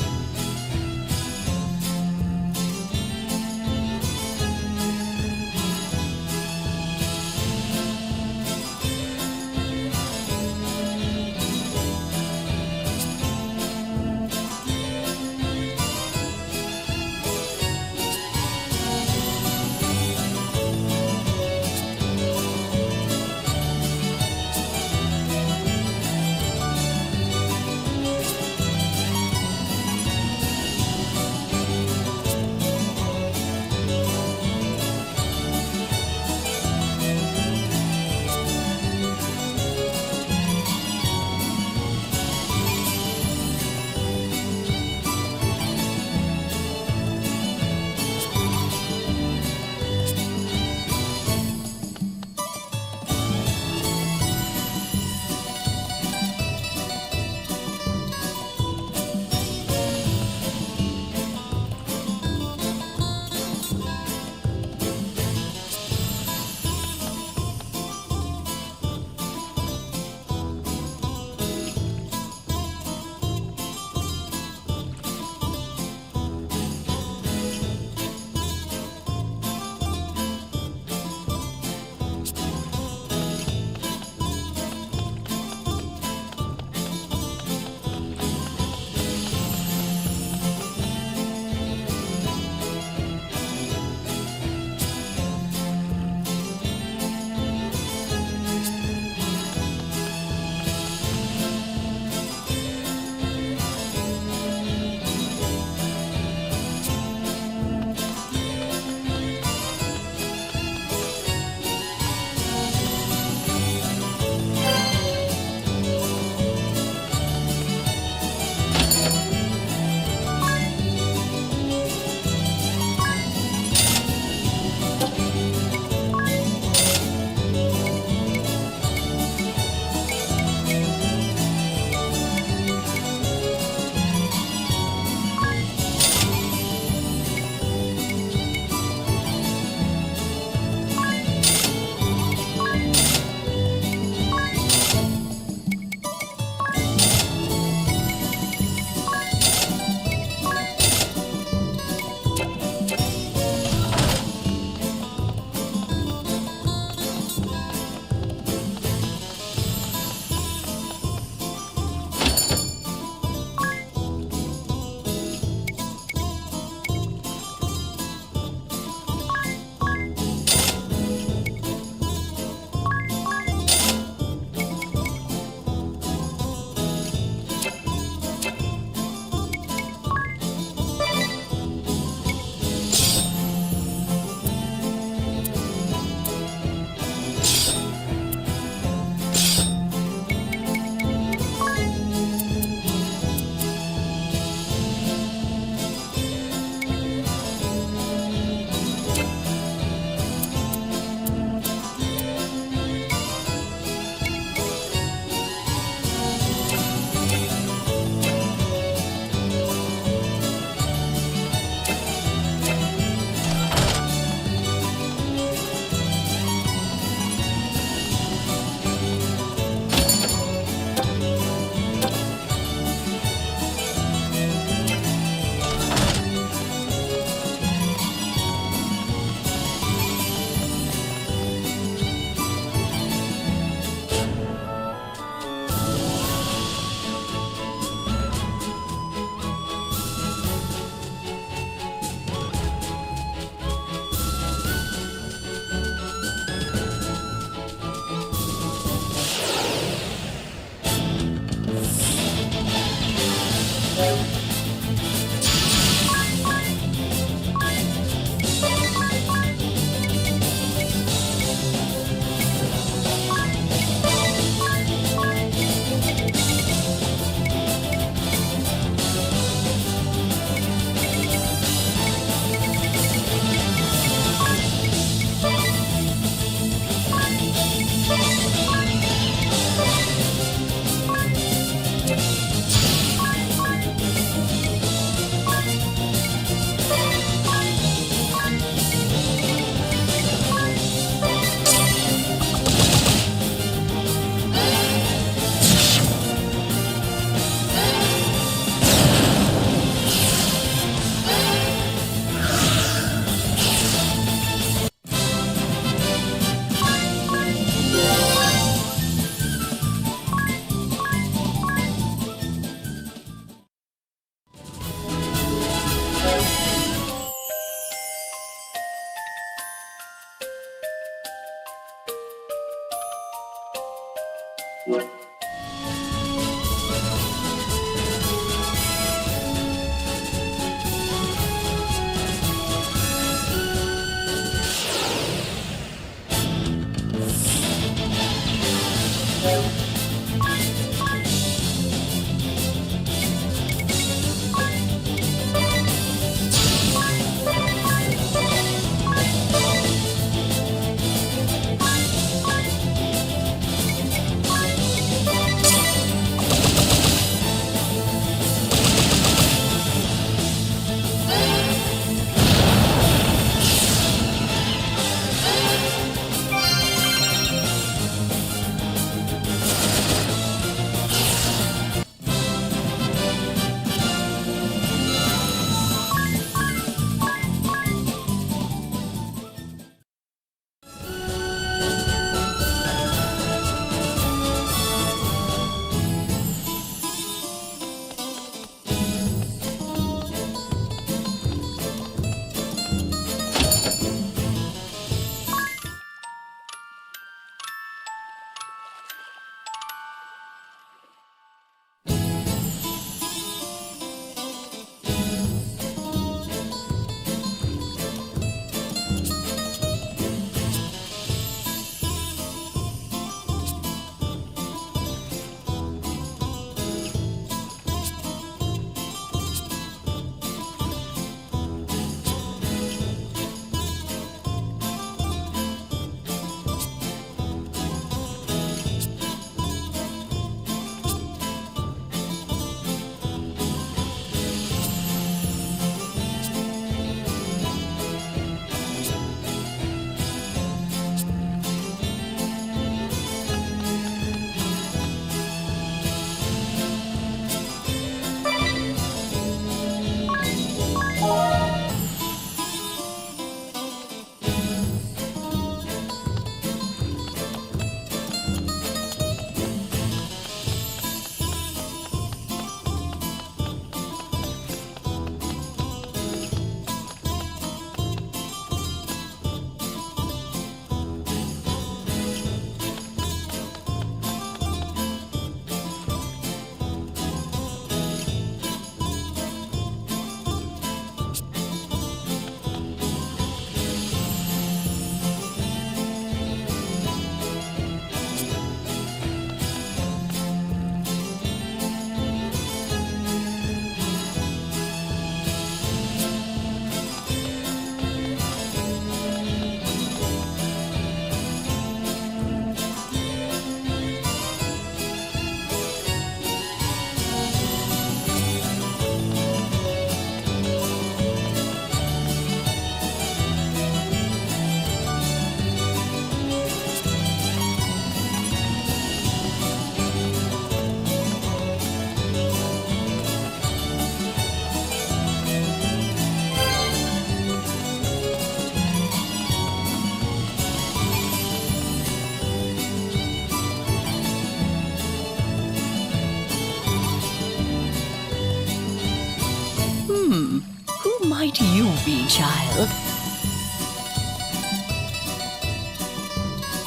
might you be, child?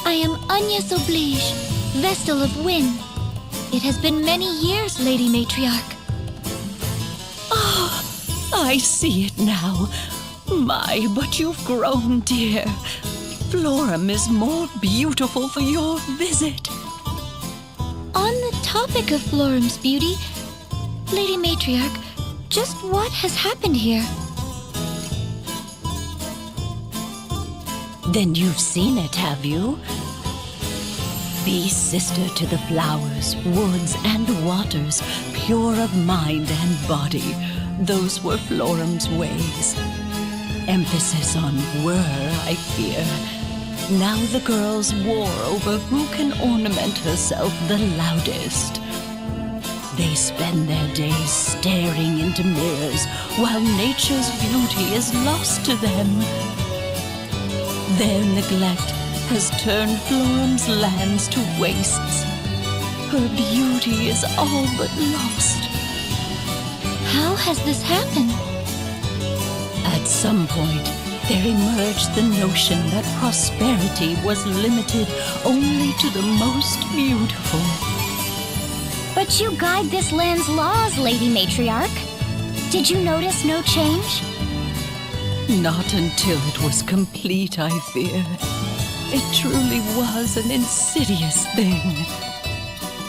I am Agnes Oblige, Vestal of Wynn. It has been many years, Lady Matriarch. Ah, I see it now. My, but you've grown, dear. Florum is more beautiful for your visit. On the topic of Florum's beauty, Lady Matriarch, just what has happened here? Then you've seen it, have you? Be sister to the flowers, woods, and waters, pure of mind and body. Those were Florum's ways. Emphasis on were, I fear. Now the girls war over who can ornament herself the loudest. They spend their days staring into mirrors while nature's beauty is lost to them. Their neglect has turned Florum's lands to wastes. Her beauty is all but lost. How has this happened? At some point, there emerged the notion that prosperity was limited only to the most beautiful. But you guide this land's laws, Lady Matriarch. Did you notice no change? Not until it was complete, I fear. It truly was an insidious thing.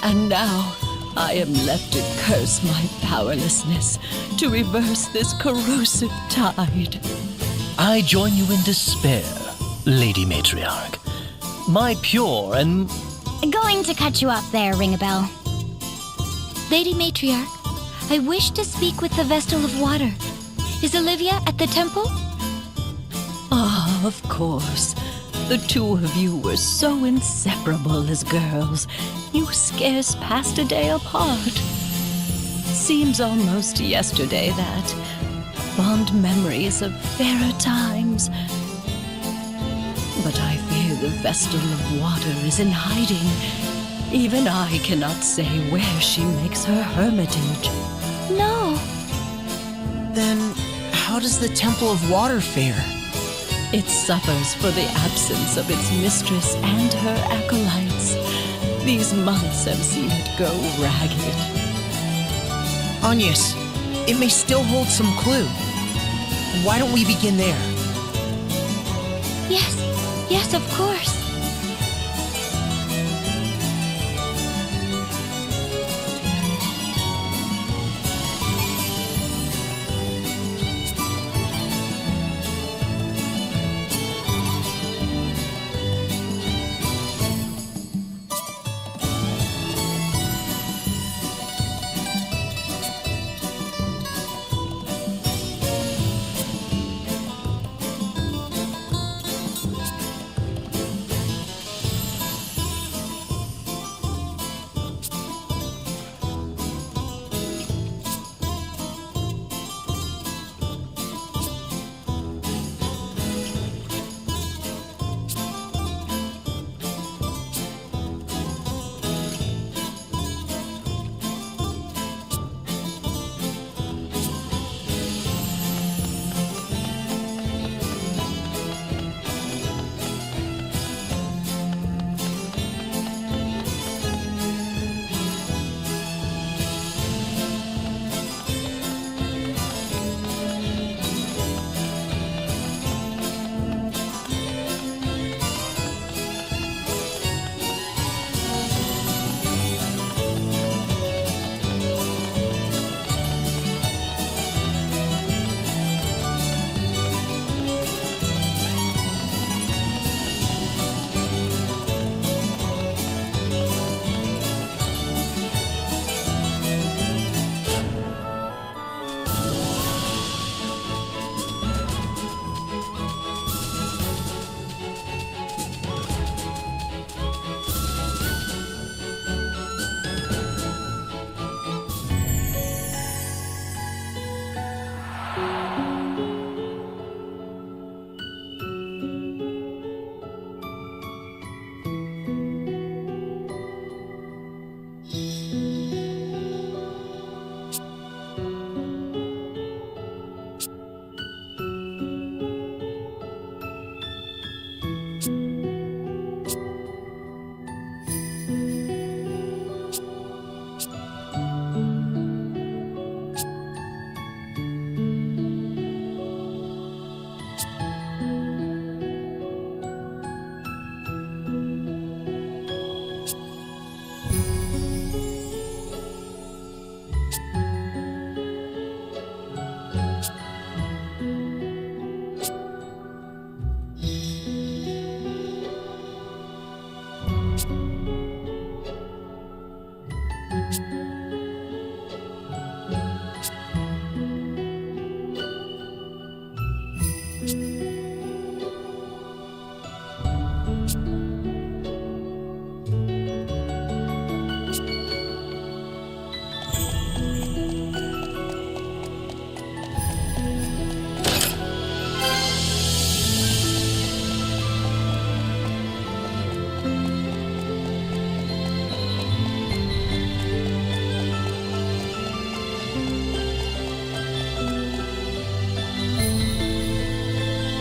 And now, I am left to curse my powerlessness to reverse this corrosive tide. I join you in despair, Lady Matriarch. My pure and... Going to cut you off there, Ring-a-Bell. Lady Matriarch, I wish to speak with the Vestal of Water. Is Olivia at the temple? Ah, of course. The two of you were so inseparable as girls. You scarce passed a day apart. Seems almost yesterday that. Fond memories of fairer times. But I fear the Vestal of Water is in hiding. Even I cannot say where she makes her hermitage. No. Then, how does the Temple of Water fare? It suffers for the absence of its mistress and her acolytes. These months have seen it go ragged. Agnes, it may still hold some clue. Why don't we begin there? Yes, of course.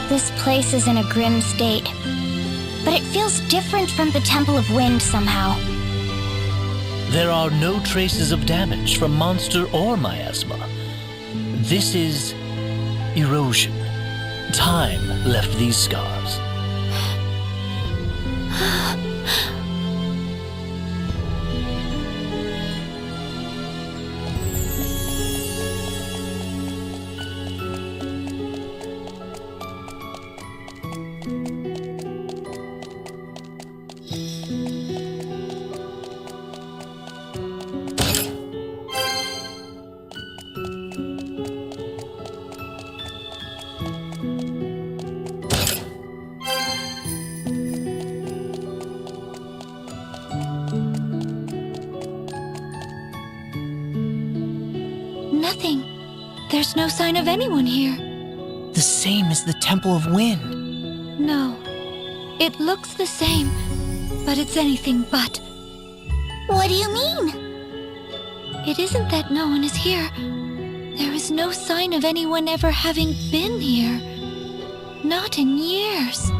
This place is in a grim state, but it feels different from the Temple of Wind somehow. There are no traces of damage from monster or miasma. This is erosion. Time left these scars. Nothing. There's no sign of anyone here. The same as the Temple of Wind. No. It looks the same, but it's anything but. What do you mean? It isn't that no one is here. There is no sign of anyone ever having been here. Not in years.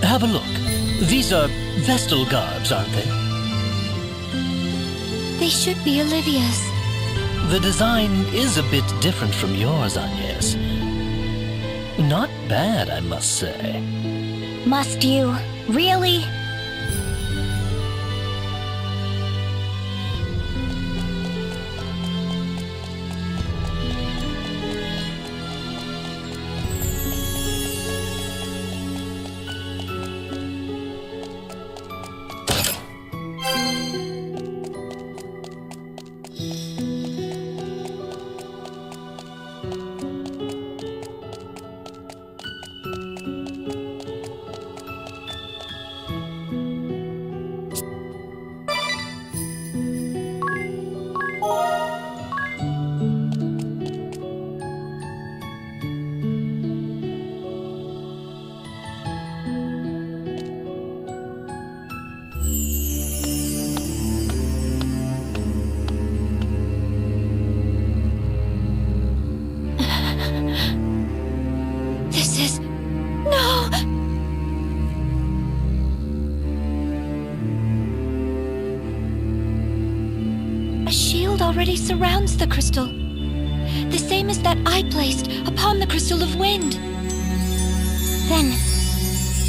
Have a look. These are Vestal garbs, aren't they? They should be Olivia's. The design is a bit different from yours, Agnes. Not bad, I must say. Must you? Really? Already surrounds the crystal. The same as that I placed upon the crystal of wind. Then,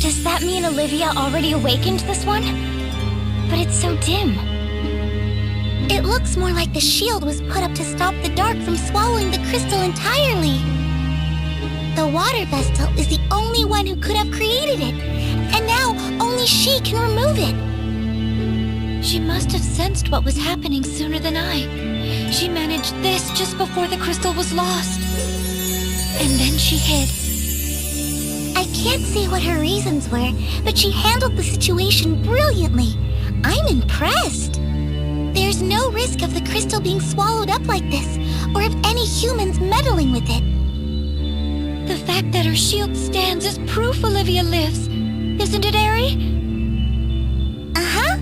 does that mean Olivia already awakened this one? But it's so dim. It looks more like the shield was put up to stop the dark from swallowing the crystal entirely. The water Vestal is the only one who could have created it, and now only she can remove it. She must have sensed what was happening sooner than I. She managed this just before the crystal was lost. And then she hid. I can't say what her reasons were, but she handled the situation brilliantly. I'm impressed. There's no risk of the crystal being swallowed up like this, or of any humans meddling with it. The fact that her shield stands is proof Olivia lives. Isn't it, Eri? Uh-huh.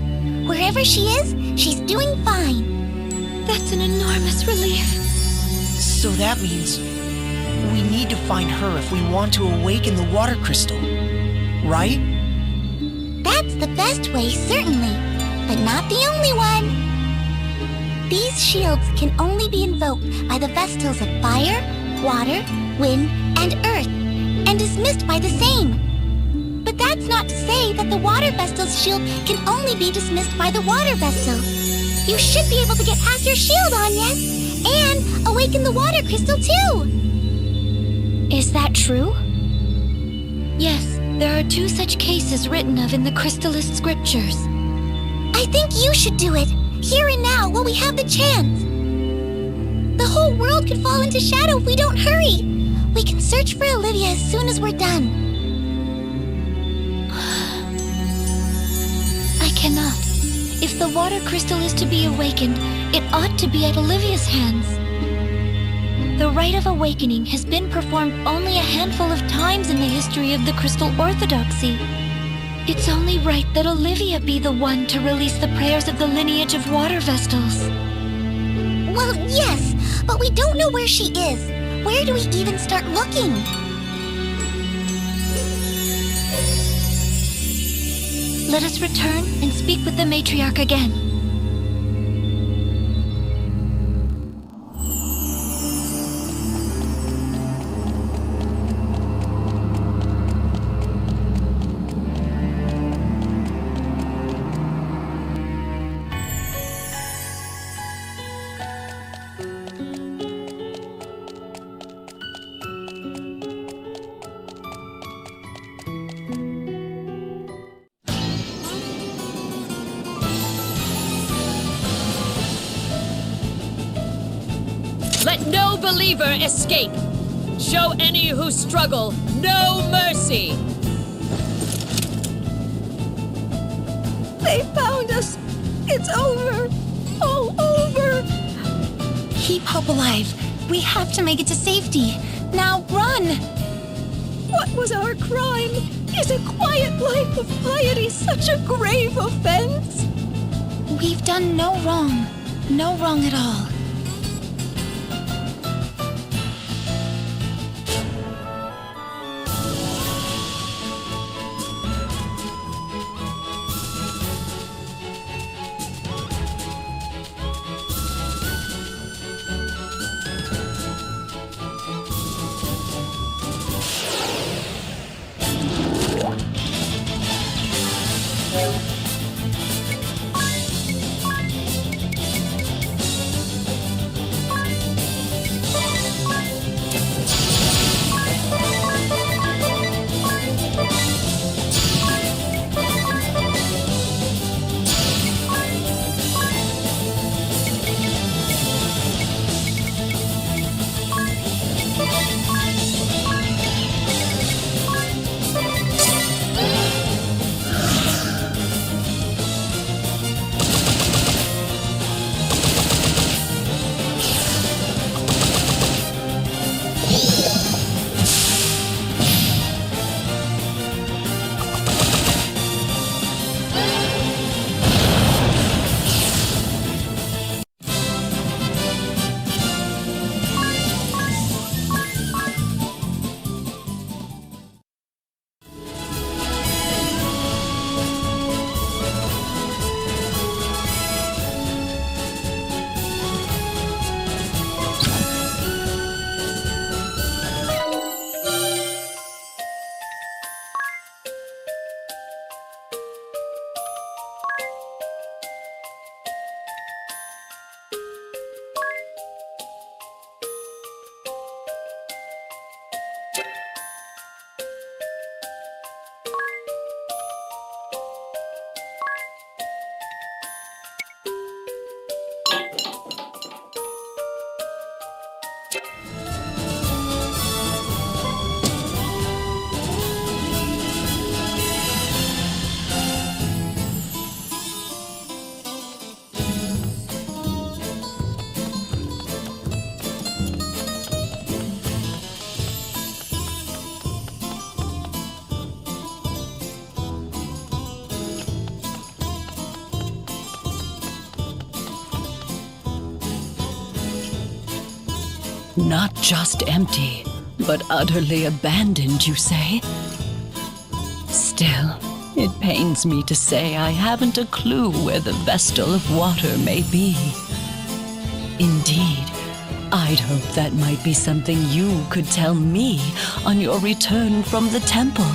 Wherever she is, she's doing fine. That's an enormous relief. So that means we need to find her if we want to awaken the water crystal, right? That's the best way, certainly, but not the only one. These shields can only be invoked by the Vestals of fire, water, wind, and earth, and dismissed by the same. But that's not to say that the water Vestal's shield can only be dismissed by the water Vestal. You should be able to get past your shield, Agnes, and awaken the water crystal too. Is that true? Yes, there are 2 such cases written of in the Crystallist scriptures. I think you should do it. Here and now, while we have the chance. The whole world could fall into shadow if we don't hurry. We can search for Olivia as soon as we're done. I cannot. If the water crystal is to be awakened, it ought to be at Olivia's hands. The rite of awakening has been performed only a handful of times in the history of the Crystal Orthodoxy. It's only right that Olivia be the one to release the prayers of the lineage of water vestals. Well, yes, but we don't know where she is. Where do we even start looking? Let us return and speak with the matriarch again. Let no believer escape. Show any who struggle no mercy. They found us. It's over. All over. Keep hope alive. We have to make it to safety. Now run! What was our crime? Is a quiet life of piety such a grave offense? We've done no wrong. No wrong at all. Not just empty, but utterly abandoned, you say? Still, it pains me to say I haven't a clue where the Vestal of Water may be. Indeed, I'd hoped that might be something you could tell me on your return from the temple.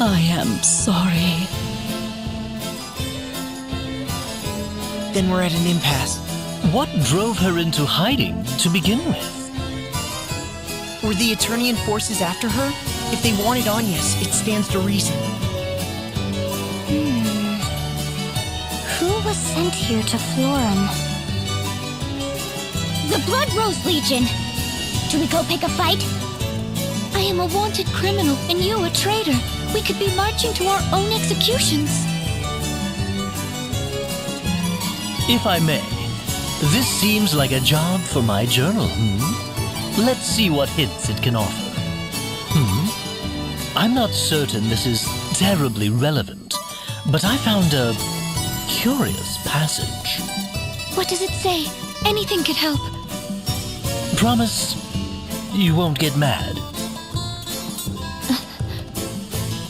I am sorry. Then we're at an impasse. What drove her into hiding to begin with? Were the Eternian forces after her? If they wanted Agnes, it stands to reason. Who was sent here to Florum? The Blood Rose Legion! Do we go pick a fight? I am a wanted criminal, and you a traitor. We could be marching to our own executions. If I may, this seems like a job for my journal, Let's see what hints it can offer. I'm not certain this is terribly relevant, but I found a curious passage. What does it say? Anything could help. Promise you won't get mad.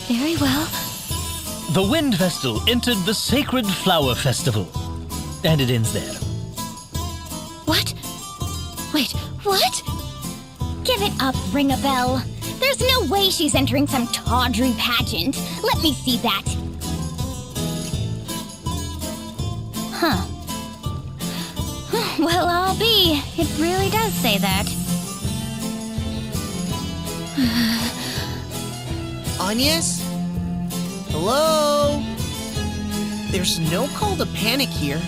Very well. The Wind Vestal entered the Sacred Flower Festival. And it ends there. What? Wait, what? Give it up, Ring-a-Bell. There's no way she's entering some tawdry pageant. Let me see that. Huh. Well, I'll be. It really does say that. Agnes? Hello? There's no call to panic here.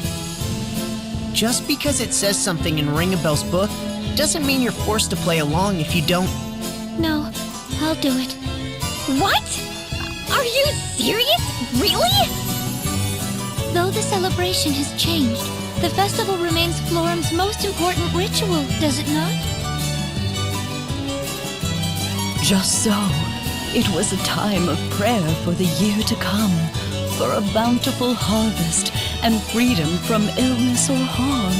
Just because it says something in Ring-a-Bell's book doesn't mean you're forced to play along if you don't. No, I'll do it. What? Are you serious? Really? Though the celebration has changed, the festival remains Florum's most important ritual, does it not? Just so, it was a time of prayer for the year to come, for a bountiful harvest and freedom from illness or harm.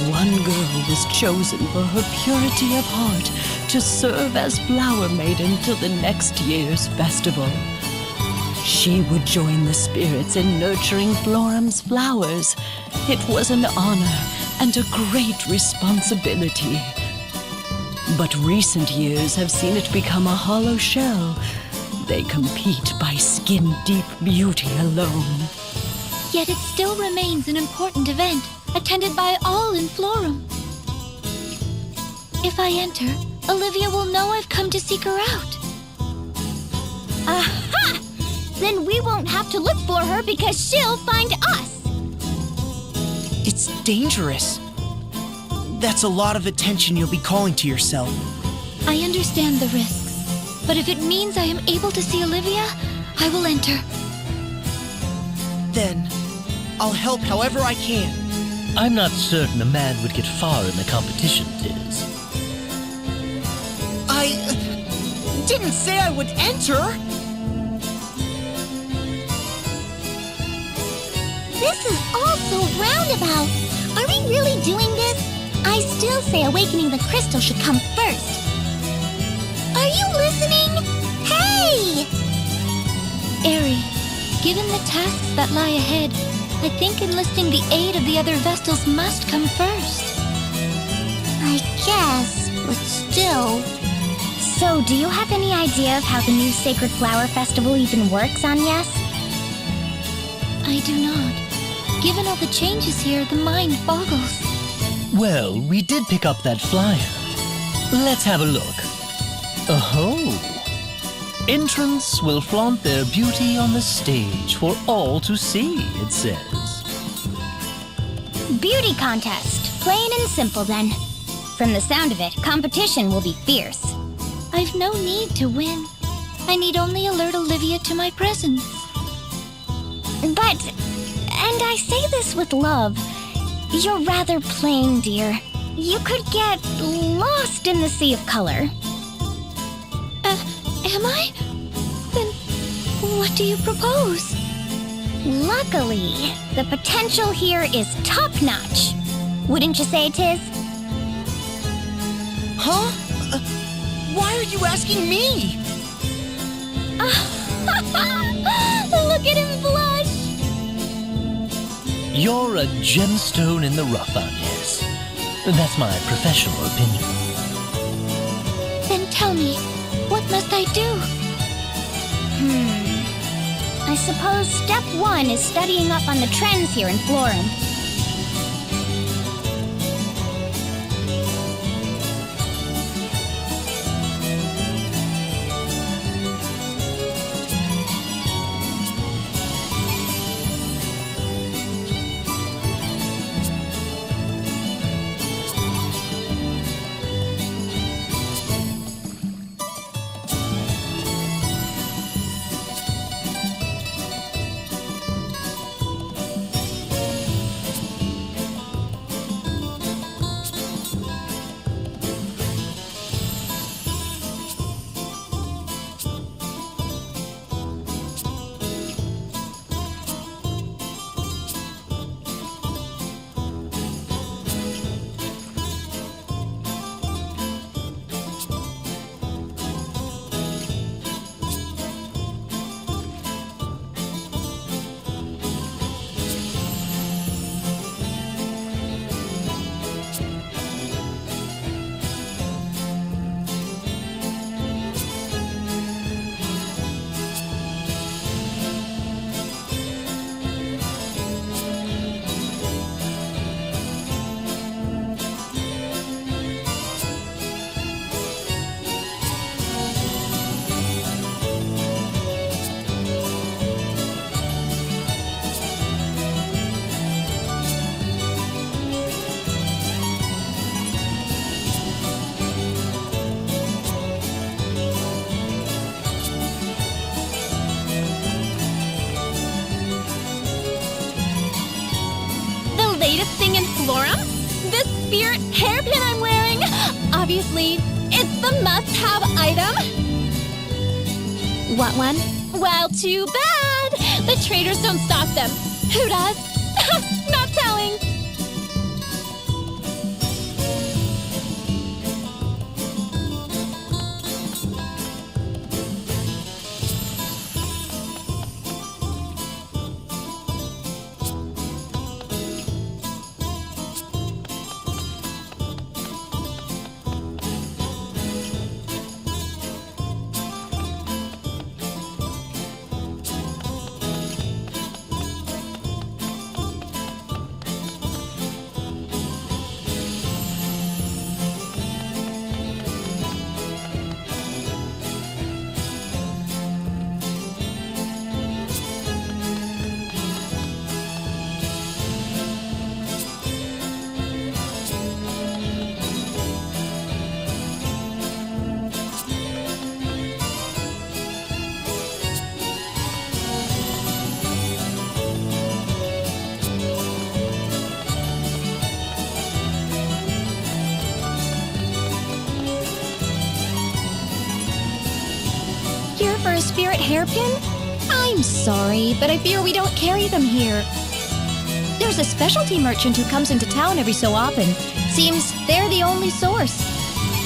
One girl was chosen for her purity of heart to serve as flower maiden till the next year's festival. She would join the spirits in nurturing Florum's flowers. It was an honor and a great responsibility. But recent years have seen it become a hollow shell. They compete by skin-deep beauty alone. Yet it still remains an important event, attended by all in Florum. If I enter, Olivia will know I've come to seek her out. Aha! Then we won't have to look for her because she'll find us. It's dangerous. That's a lot of attention you'll be calling to yourself. I understand the risks, but if it means I am able to see Olivia, I will enter. Then, I'll help however I can. I'm not certain a man would get far in the competition, Tiz. I didn't say I would enter! This is all so roundabout. Are we really doing this? I still say awakening the crystal should come first. Are you listening? Hey! Aerie, given the tasks that lie ahead, I think enlisting the aid of the other Vestals must come first. I guess, but still. So, do you have any idea of how the new Sacred Flower Festival even works, Agnes? I do not. Given all the changes here, the mind boggles. Well, we did pick up that flyer. Let's have a look. Oh. Entrants will flaunt their beauty on the stage for all to see, it says. Beauty contest. Plain and simple, then. From the sound of it, competition will be fierce. I've no need to win. I need only alert Olivia to my presence. But, and I say this with love, you're rather plain, dear. You could get lost in the sea of color. Am I? Then what do you propose? Luckily, the potential here is top-notch. Wouldn't you say, Tiz? Huh? Why are you asking me? Look at him blush! You're a gemstone in the rough, Agnes. That's my professional opinion. Then tell me, what must I do? I suppose step 1 is studying up on the trends here in Florum. thing in Florum? This spirit hairpin I'm wearing? Obviously, it's the must-have item. What one? Well, too bad. The traders don't stock them. Who does? Not telling. Here for a spirit hairpin? I'm sorry, but I fear we don't carry them here. There's a specialty merchant who comes into town every so often. Seems they're the only source.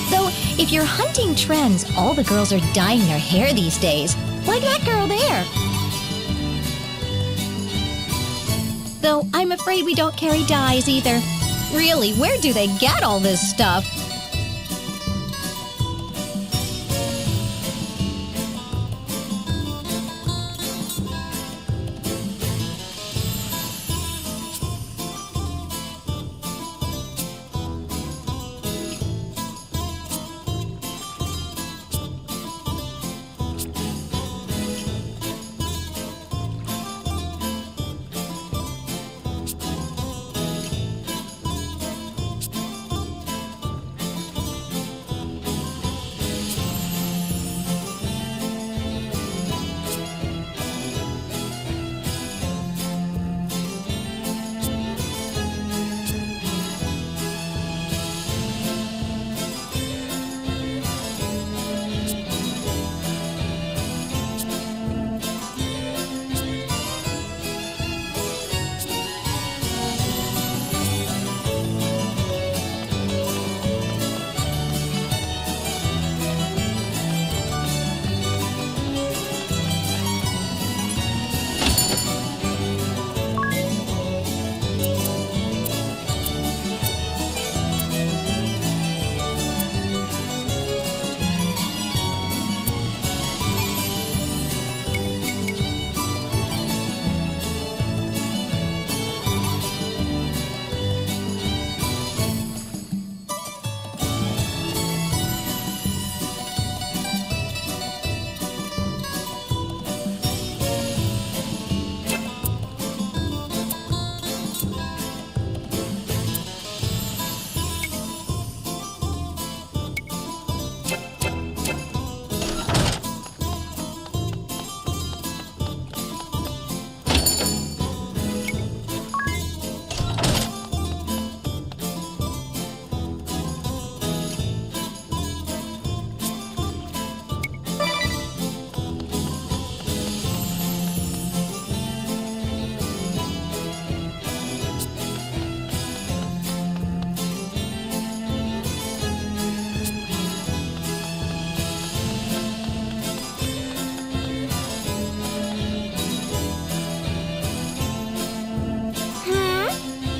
Though, if you're hunting trends, all the girls are dyeing their hair these days. Like that girl there. Though, I'm afraid we don't carry dyes either. Really, where do they get all this stuff?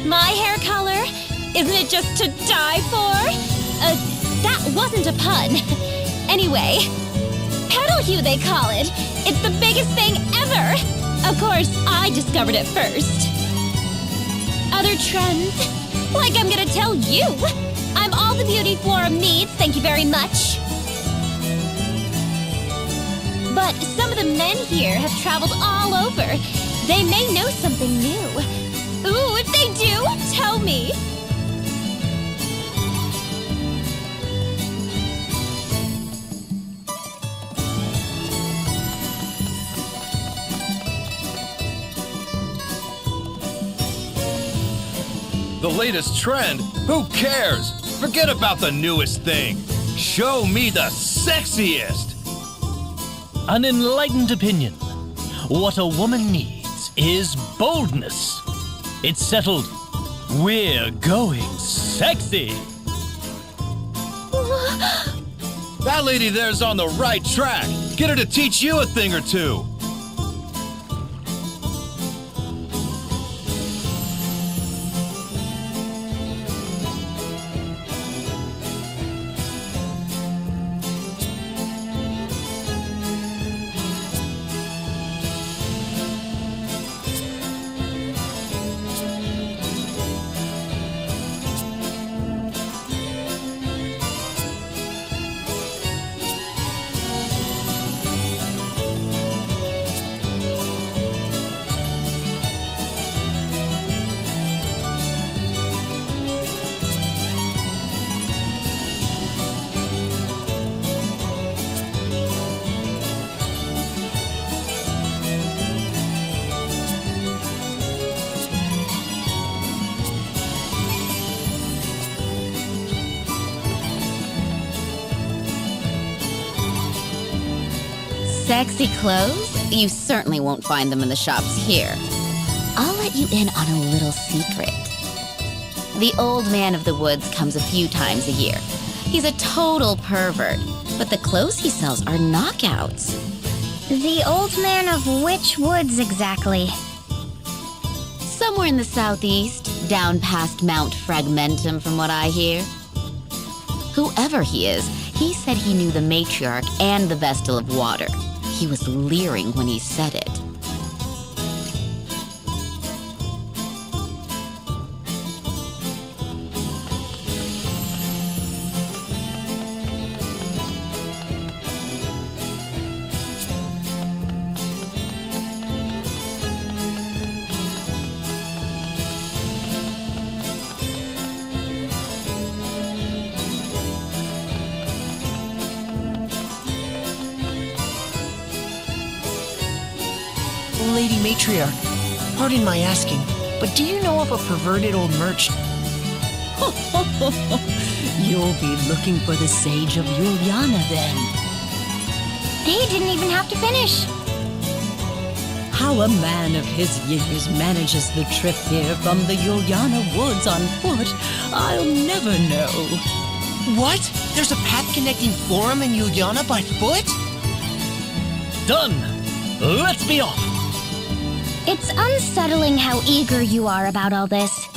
My hair color? Isn't it just to die for? That wasn't a pun. Anyway, petal hue they call it. It's the biggest thing ever. Of course, I discovered it first. Other trends? Like I'm gonna tell you. I'm all the beauty Florum needs, thank you very much. But some of the men here have traveled all over. They may know something new. Ooh, if they do, tell me. The latest trend? Who cares? Forget about the newest thing. Show me the sexiest. An enlightened opinion. What a woman needs is boldness. It's settled. We're going sexy. That lady there's on the right track. Get her to teach you a thing or two. Sexy clothes? You certainly won't find them in the shops here. I'll let you in on a little secret. The old man of the woods comes a few times a year. He's a total pervert, but the clothes he sells are knockouts. The old man of which woods exactly? Somewhere in the southeast, down past Mount Fragmentum from what I hear. Whoever he is, he said he knew the matriarch and the Vestal of Water. He was leering when he said it. Lady Matriarch, pardon my asking, but do you know of a perverted old merchant? You'll be looking for the Sage of Juliana then. He didn't even have to finish. How a man of his years manages the trip here from the Juliana woods on foot, I'll never know. What? There's a path connecting Florum and Juliana by foot? Done! Let's be off! It's unsettling how eager you are about all this.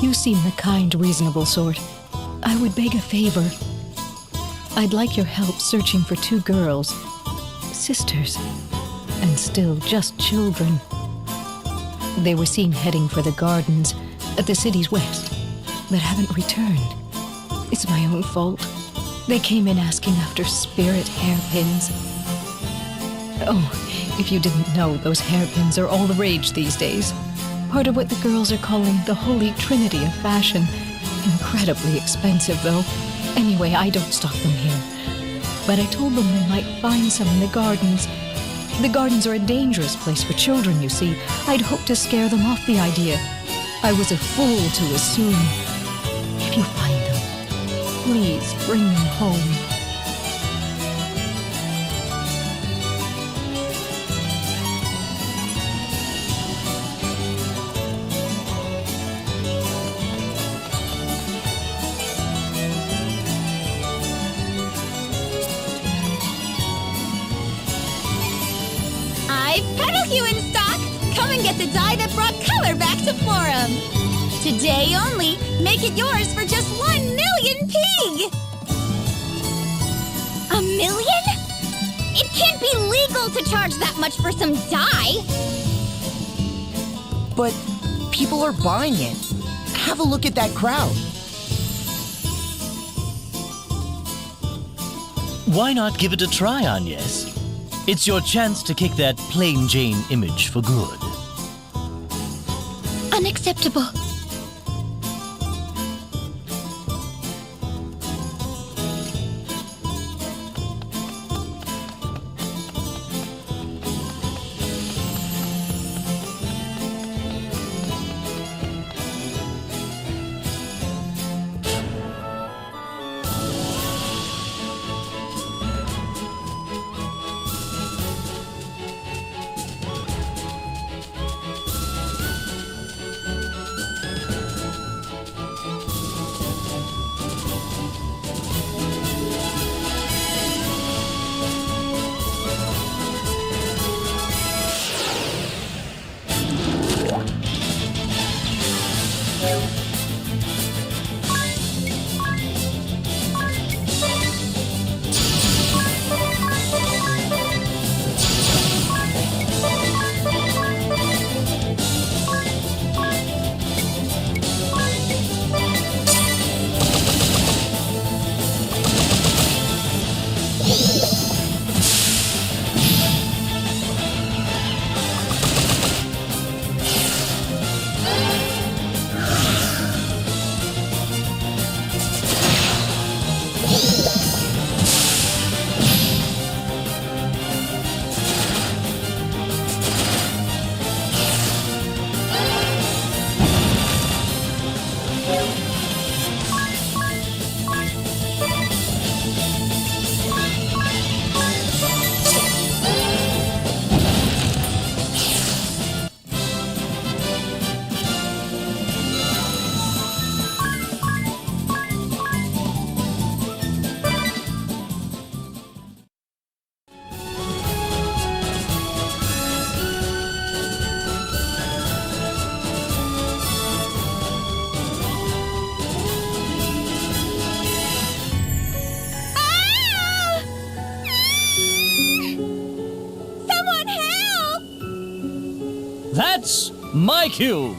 You seem the kind, reasonable sort. I would beg a favor. I'd like your help searching for two girls, sisters, and still just children. They were seen heading for the gardens at the city's west, but haven't returned. It's my own fault. They came in asking after spirit hairpins. Oh, if you didn't know, those hairpins are all the rage these days. Part of what the girls are calling the holy trinity of fashion. Incredibly expensive, though. Anyway, I don't stock them here. But I told them they might find some in the gardens. The gardens are a dangerous place for children, you see. I'd hoped to scare them off the idea. I was a fool to assume. If you find them, please bring them home. Get the dye that brought color back to Forum. Today only, make it yours for just 1 million pig! A million? It can't be legal to charge that much for some dye. But people are buying it. Have a look at that crowd. Why not give it a try, Agnes? It's your chance to kick that plain Jane image for good. Unacceptable. That's my cue!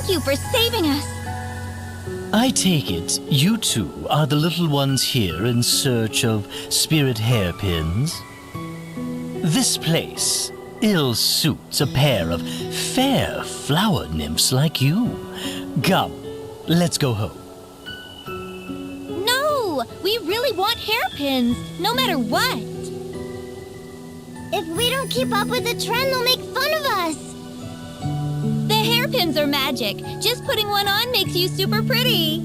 Thank you for saving us. I take it you two are the little ones here in search of spirit hairpins? This place ill suits a pair of fair flower nymphs like you. Come, let's go home. No! We really want hairpins, no matter what. If we don't keep up with the trend, they'll make fun of us. The hairpins are magic. Just putting one on makes you super pretty.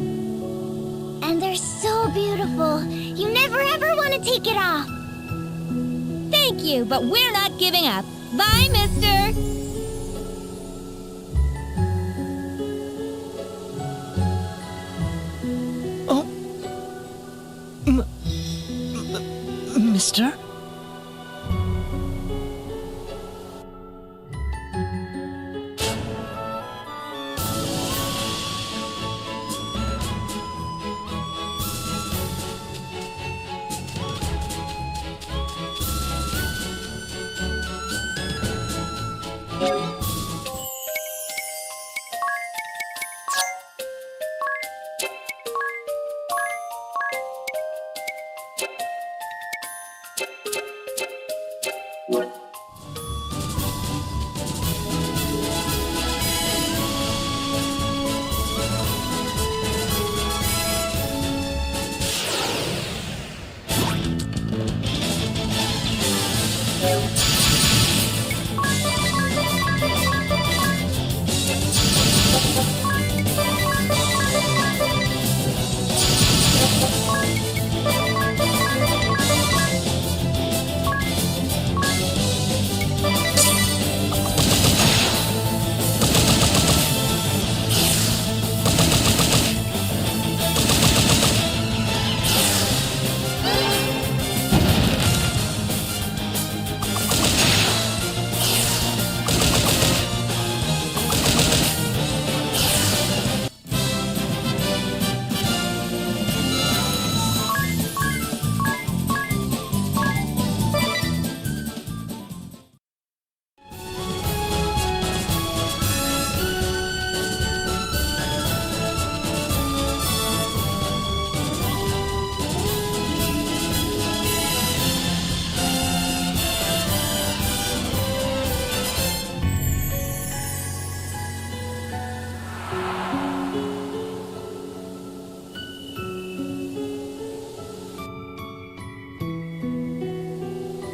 And they're so beautiful. You never ever want to take it off. Thank you, but we're not giving up. Bye, mister. Oh. Mister?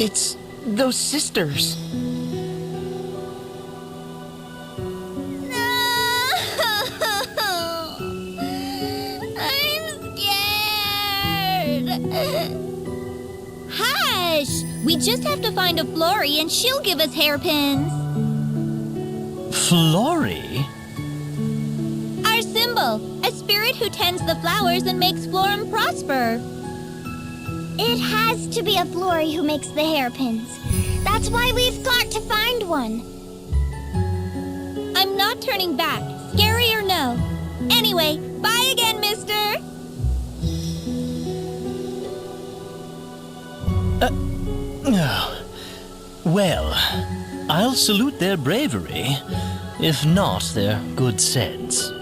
It's those sisters. I'm scared. Hush! We just have to find a Flory and she'll give us hairpins. Flory? Our symbol, a spirit who tends the flowers and makes Florum prosper. It has to be a Flory who makes the hairpins. That's why we've got to find one. I'm not turning back, scary or no. Anyway, bye again, mister. Well, I'll salute their bravery, if not their good sense.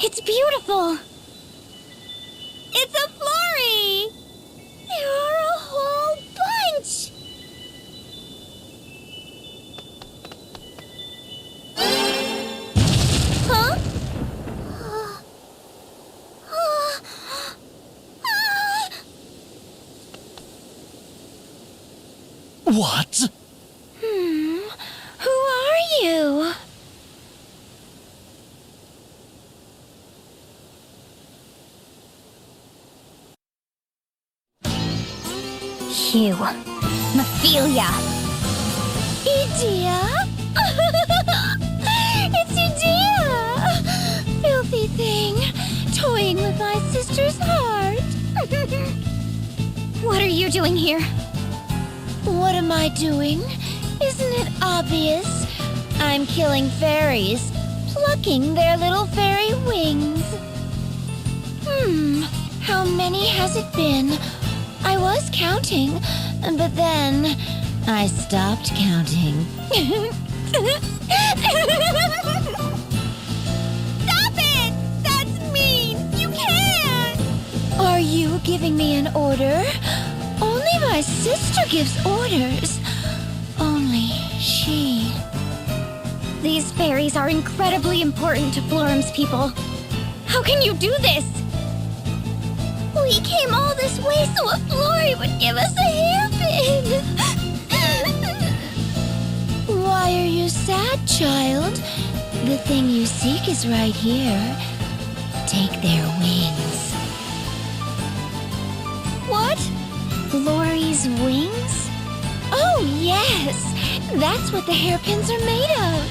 It's beautiful! It's a flurry! There are a whole bunch! Huh? What? Who are you? You, Mephilia. Edea? It's Edea! Filthy thing, toying with my sister's heart. What are you doing here? What am I doing? Isn't it obvious? I'm killing fairies, plucking their little fairy wings. How many has it been? I was counting, but then I stopped counting. Stop it! That's mean! You can't! Are you giving me an order? Only my sister gives orders. Only she. These fairies are incredibly important to Florum's people. How can you do this? We came all this way so a Flory would give us a hairpin. Why are you sad, child? The thing you seek is right here. Take their wings. What? Flory's wings? Oh, yes! That's what the hairpins are made of.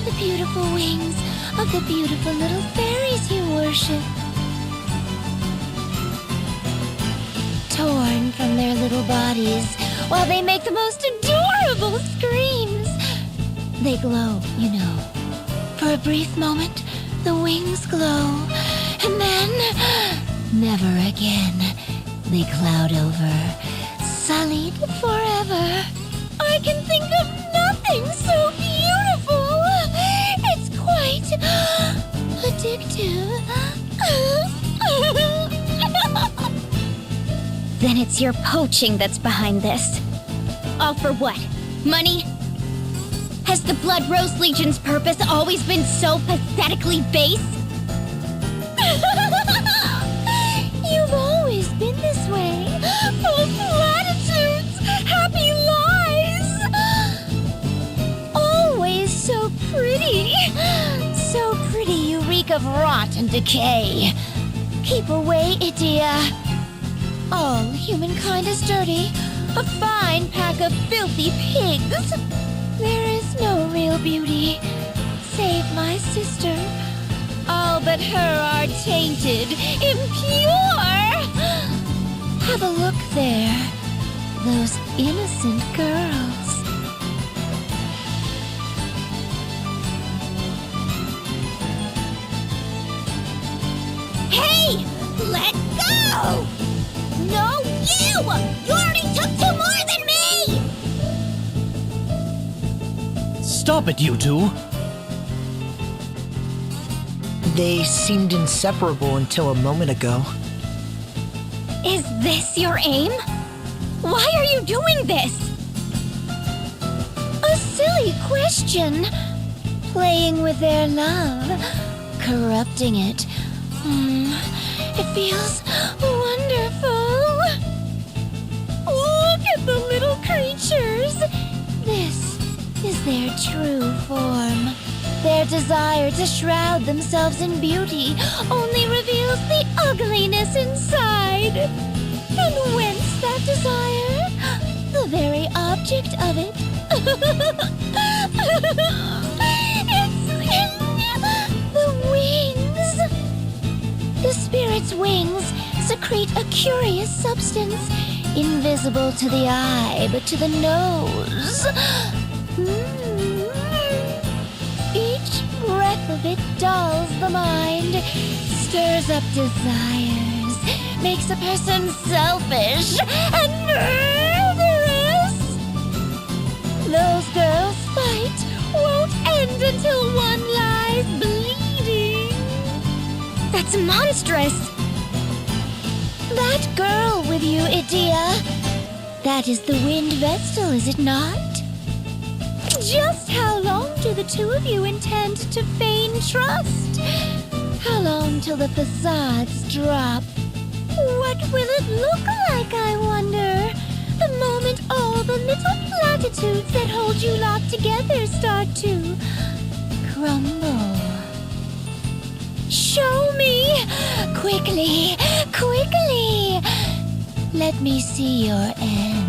The beautiful wings of the beautiful little fairies you worship. Torn from their little bodies while they make the most adorable screams. They glow, you know. For a brief moment, the wings glow, and then, never again, they cloud over, sullied forever. I can think of nothing so beautiful. It's quite addictive. Then it's your poaching that's behind this. All for what? Money? Has the Blood Rose Legion's purpose always been so pathetically base? You've always been this way. Full of platitudes, happy lies. Always so pretty. So pretty you reek of rot and decay. Keep away, Idea. All humankind is dirty. A fine pack of filthy pigs. There is no real beauty, save my sister. All but her are tainted, impure. Have a look there. Those innocent girls. Hey! Let go! No, you! You already took two more than me! Stop it, you two! They seemed inseparable until a moment ago. Is this your aim? Why are you doing this? A silly question. Playing with their love, corrupting it. It feels wonderful. Look at the little creatures. This is their true form. Their desire to shroud themselves in beauty only reveals the ugliness inside. And whence that desire? The very object of it. It's the wings. The spirit's wings secrete a curious substance, invisible to the eye, but to the nose. Each breath of it dulls the mind, stirs up desires, makes a person selfish and murderous. Those girls' fight won't end until one lies bleeding. That's monstrous. That girl with you, Idea. That is the Wind Vestal, is it not? Just how long do the two of you intend to feign trust? How long till the facades drop? What will it look like, I wonder? The moment all the little platitudes that hold you locked together start to crumble. Show me! Quickly! Quickly! Let me see your end.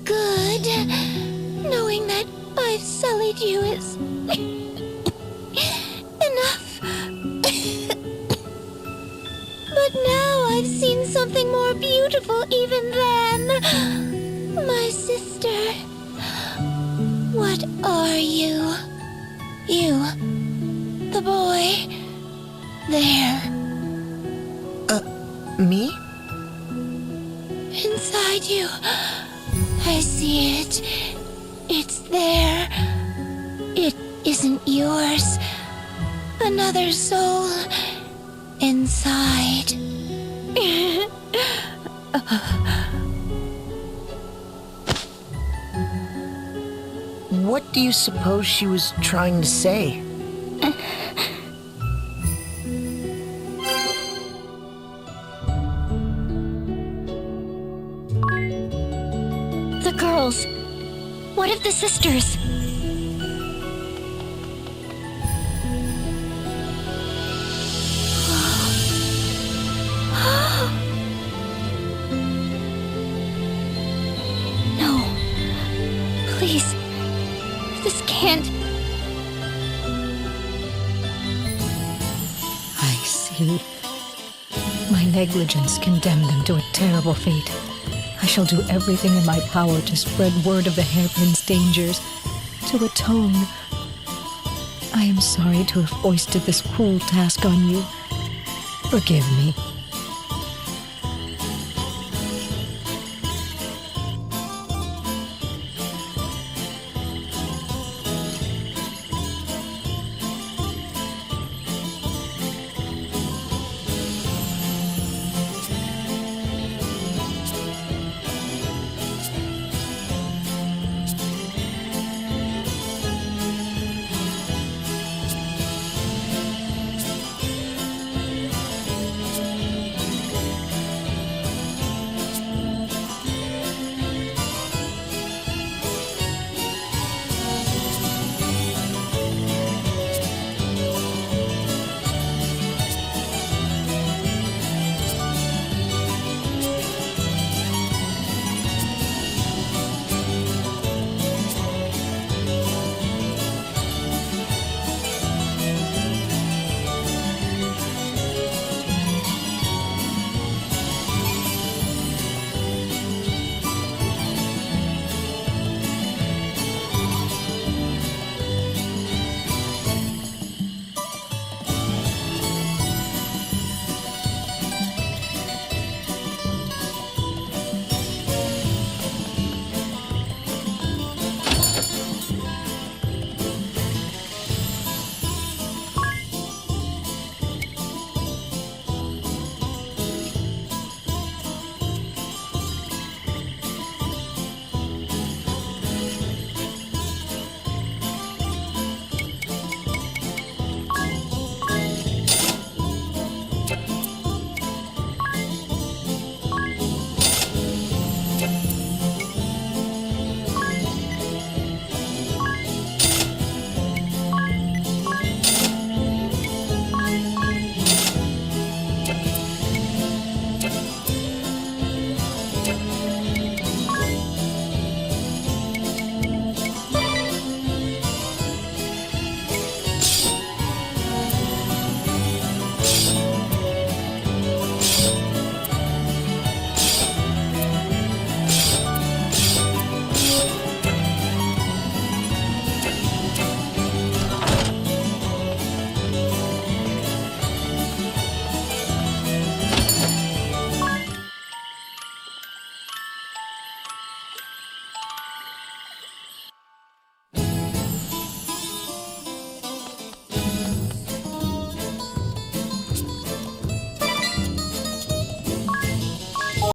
Good. Knowing that I've sullied you is enough. But now I've seen something more beautiful even than my sister. What are you? You, the boy, there. Me? Inside you. I see it. It's there. It isn't yours. Another soul inside. What do you suppose she was trying to say? The girls. What of the sisters? No. Please. This can't. I see. My negligence condemned them to a terrible fate. I shall do everything in my power to spread word of the hairpin's dangers, to atone. I am sorry to have foisted this cruel task on you. Forgive me.